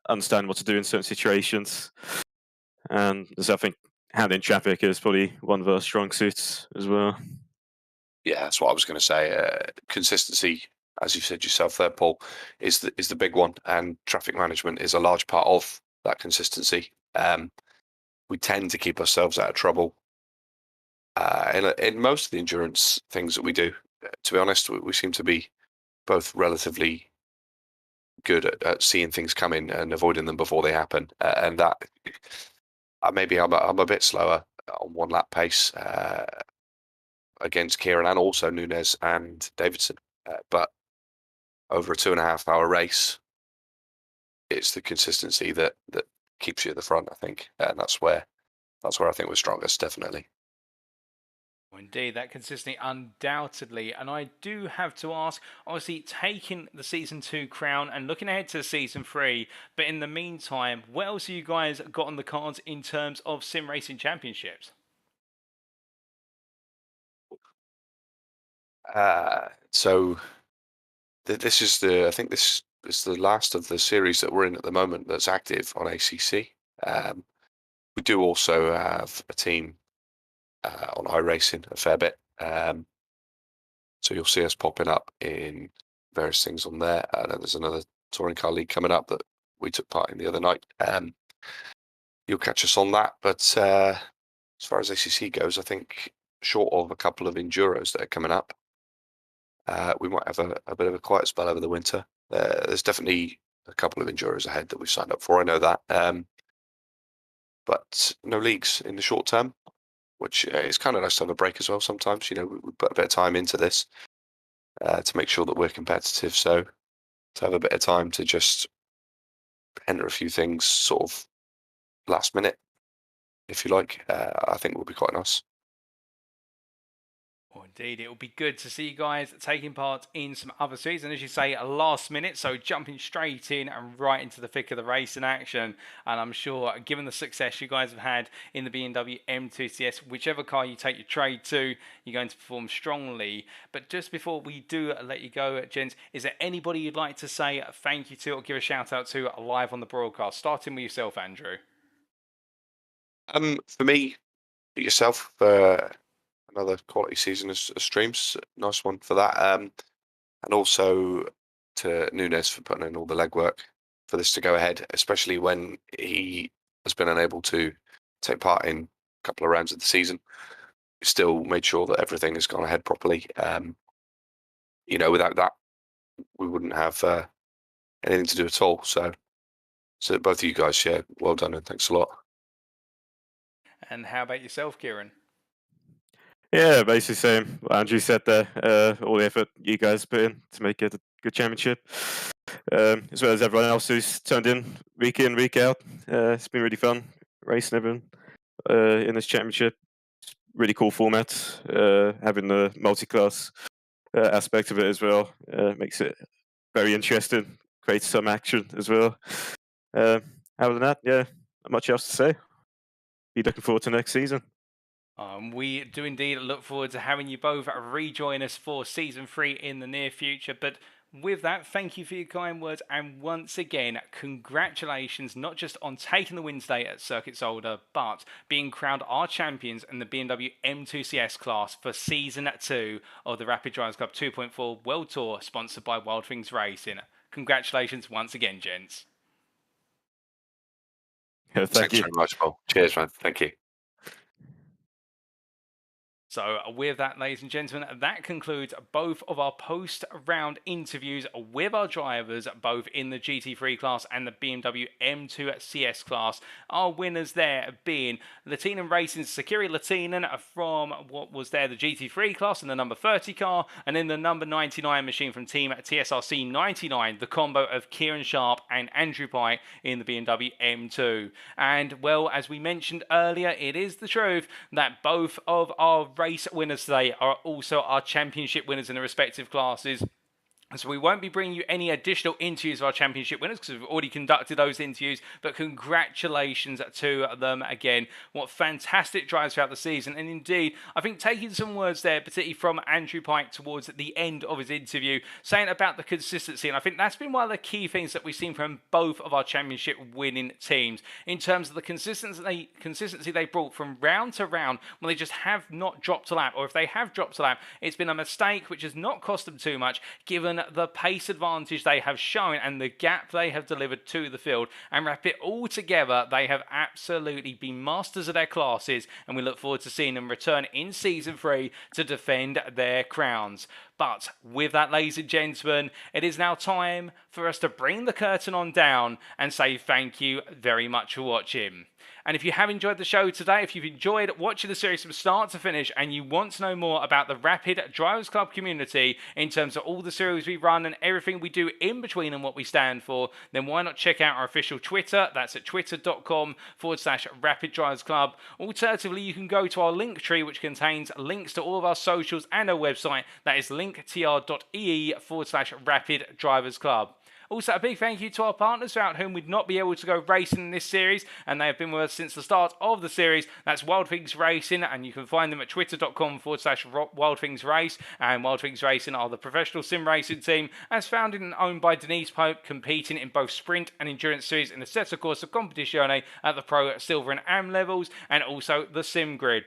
understand what to do in certain situations, and I think handling traffic is probably one of our strong suits as well. Yeah, that's what I was going to say. Consistency, as you said yourself there, Paul, is the big one, and traffic management is a large part of that consistency. We tend to keep ourselves out of trouble in most of the endurance things that we do. To be honest, we seem to be both relatively good at seeing things coming and avoiding them before they happen, and that maybe I'm a bit slower on one lap pace against Kieran and also Nunes and Davidson, but over a 2.5 hour race, it's the consistency that keeps you at the front, I think, and that's where I think we're strongest, definitely. Indeed, that consistency undoubtedly. And I do have to ask, obviously taking the Season 2 crown and looking ahead to Season 3, but in the meantime, what else have you guys got on the cards in terms of Sim Racing Championships? So this is I think this is the last of the series that we're in at the moment that's active on ACC. We do also have a team on iRacing a fair bit. So you'll see us popping up in various things on there. And then there's another touring car league coming up that we took part in the other night. You'll catch us on that. But as far as ACC goes, I think short of a couple of enduros that are coming up, we might have a bit of a quiet spell over the winter. There's definitely a couple of enduros ahead that we've signed up for. I know that. But no leagues in the short term, which is kind of nice to have a break as well sometimes. We put a bit of time into this to make sure that we're competitive. So to have a bit of time to just enter a few things sort of last minute, if you like, I think will be quite nice. Oh, indeed, it will be good to see you guys taking part in some other series, and as you say, a last minute, so jumping straight in and right into the thick of the race in action. And I'm sure, given the success you guys have had in the Bmw M2s, whichever car you take your trade to, you're going to perform strongly. But just before we do let you go, gents, is there anybody you'd like to say thank you to or give a shout out to live on the broadcast? Starting with yourself, Andrew. For me, yourself, another quality season of streams. Nice one for that. And also to Nunes for putting in all the legwork for this to go ahead, especially when he has been unable to take part in a couple of rounds of the season. Still made sure that everything has gone ahead properly. Without that, we wouldn't have anything to do at all. So both of you guys, yeah, well done and thanks a lot. And how about yourself, Kieran? Yeah, basically same what Andrew said there. All the effort you guys put in to make it a good championship, as well as everyone else who's turned in, week out. It's been really fun racing everyone in this championship. Really cool format, having the multi-class aspect of it as well. Makes it very interesting, creates some action as well. Other than that, yeah, not much else to say. Be looking forward to next season. We do indeed look forward to having you both rejoin us for Season 3 in the near future. But with that, thank you for your kind words, and once again, congratulations not just on taking the win today at Circuit Zolder, but being crowned our champions in the BMW M2s class for Season 2 of the Rapid Drivers Club 2.4 World Tour, sponsored by Wild Things Racing. Congratulations once again, gents. Yeah, Thanks very much, Paul. Cheers, man. Thank you. So with that, ladies and gentlemen, that concludes both of our post-round interviews with our drivers, both in the GT3 class and the BMW M2s class. Our winners there being Lehtinen Racing's Sakiri Lehtinen from what was there, the GT3 class in the number 30 car, and then the number 99 machine from Team TSRC 99, the combo of Kieran Sharp and Andrew Pike in the BMW M2. And, well, as we mentioned earlier, it is the truth that both of our race winners today are also our championship winners in the respective classes. So we won't be bringing you any additional interviews of our championship winners because we've already conducted those interviews, but congratulations to them again. What fantastic drives throughout the season. And indeed, I think taking some words there, particularly from Andrew Pike towards the end of his interview, saying about the consistency. And I think that's been one of the key things that we've seen from both of our championship winning teams in terms of the consistency they brought from round to round when they just have not dropped a lap. Or if they have dropped a lap, it's been a mistake which has not cost them too much, given the pace advantage they have shown and the gap they have delivered to the field. And wrap it all together, they have absolutely been masters of their classes, and we look forward to seeing them return in Season 3 to defend their crowns. But with that, ladies and gentlemen, it is now time for us to bring the curtain on down and say thank you very much for watching. And if you have enjoyed the show today, if you've enjoyed watching the series from start to finish and you want to know more about the Rapid Drivers Club community in terms of all the series we run and everything we do in between and what we stand for, then why not check out our official Twitter? That's at twitter.com/Rapid Drivers Club. Alternatively, you can go to our link tree, which contains links to all of our socials and our website. That is linktr.ee/Rapid Drivers Club. Also, a big thank you to our partners without whom we'd not be able to go racing in this series, and they have been with us since the start of the series. That's Wild Things Racing, and you can find them at twitter.com/Wild Things Race. And Wild Things Racing are the professional sim racing team, as founded and owned by Denise Pope, competing in both sprint and endurance series in the Assetto Corsa Competizione at the Pro, Silver and Am levels, and also the Sim Grid.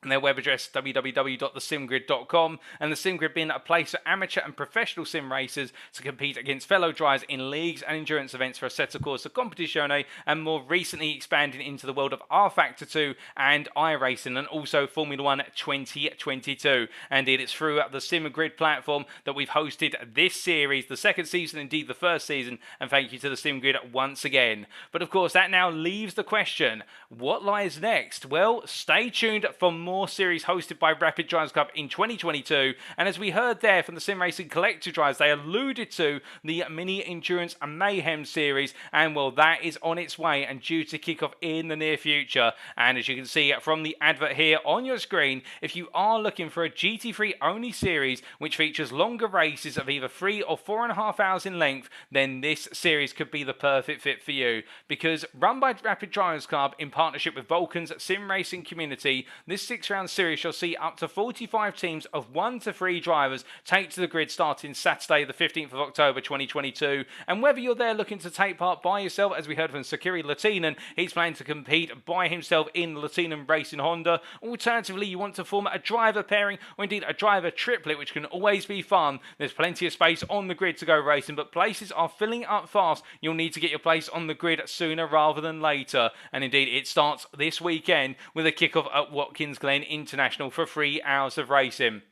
And their web address www.thesimgrid.com, and the Sim Grid being a place for amateur and professional sim racers to compete against fellow drivers in leagues and endurance events for Assetto Corsa Competizione, and more recently expanding into the world of R Factor 2 and iRacing, and also Formula 1 2022. And indeed, it's through the Sim Grid platform that we've hosted this series, the second season, indeed the first season, and thank you to the Sim Grid once again. But of course, that now leaves the question, what lies next? Well, stay tuned for more series hosted by Rapid Drivers Club in 2022, and as we heard there from the Sim Racing Collective Drivers, they alluded to the Mini Endurance and Mayhem series, and well, that is on its way and due to kick off in the near future. And as you can see from the advert here on your screen, if you are looking for a GT3 only series which features longer races of either 3 or 4.5 hours in length, then this series could be the perfect fit for you, because run by Rapid Drivers Club in partnership with Vulcan's Sim Racing community, this 6-round series shall see up to 45 teams of 1 to 3 drivers take to the grid starting Saturday the 15th of October 2022. And whether you're there looking to take part by yourself, as we heard from Sakiri Lehtinen, he's planning to compete by himself in the Lehtinen Racing Honda. Alternatively, you want to form a driver pairing or indeed a driver triplet, which can always be fun. There's plenty of space on the grid to go racing, but places are filling up fast. You'll need to get your place on the grid sooner rather than later. And indeed, it starts this weekend with a kickoff at Watkins Glen International for 3 hours of racing.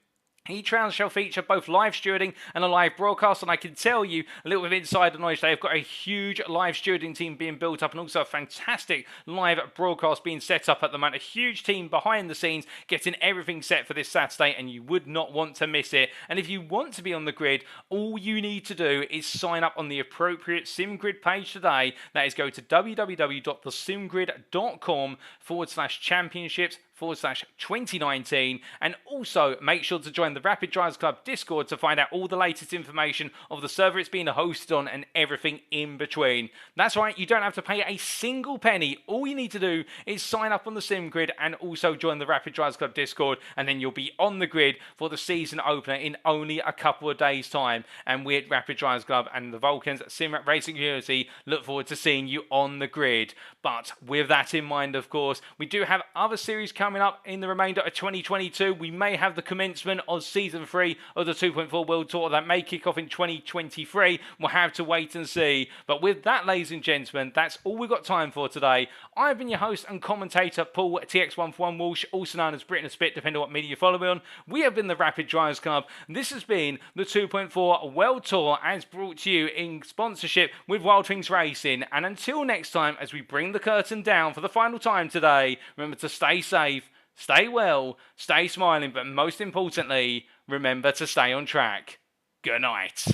Each round shall feature both live stewarding and a live broadcast, and I can tell you a little bit of insider knowledge. They've got a huge live stewarding team being built up and also a fantastic live broadcast being set up at the moment. A huge team behind the scenes getting everything set for this Saturday, and you would not want to miss it. And if you want to be on the grid, all you need to do is sign up on the appropriate SimGrid page today. That is, go to www.thesimgrid.com/championships facebook.com/2019. And also make sure to join the Rapid Drivers Club Discord to find out all the latest information of the server it's being hosted on and everything in between. That's right, you don't have to pay a single penny. All you need to do is sign up on the Sim Grid and also join the Rapid Drivers Club Discord, and then you'll be on the grid for the season opener in only a couple of days' time. And we at Rapid Drivers Club and the Watkins Sim Racing community look forward to seeing you on the grid. But with that in mind, of course, we do have other series coming up in the remainder of 2022. We may have the commencement of Season 3 of the 2.4 World Tour that may kick off in 2023. We'll have to wait and see. But with that, ladies and gentlemen, that's all we've got time for today. I've been your host and commentator, Paul TX141 Walsh, also known as Britain and Spit, depending on what media you follow me on. We have been the Rapid Drivers Club. This has been the 2.4 World Tour, as brought to you in sponsorship with Lehtinen Racing. And until next time, as we bring the curtain down for the final time today, remember to stay safe, stay well, stay smiling, but most importantly, remember to stay on track. Good night.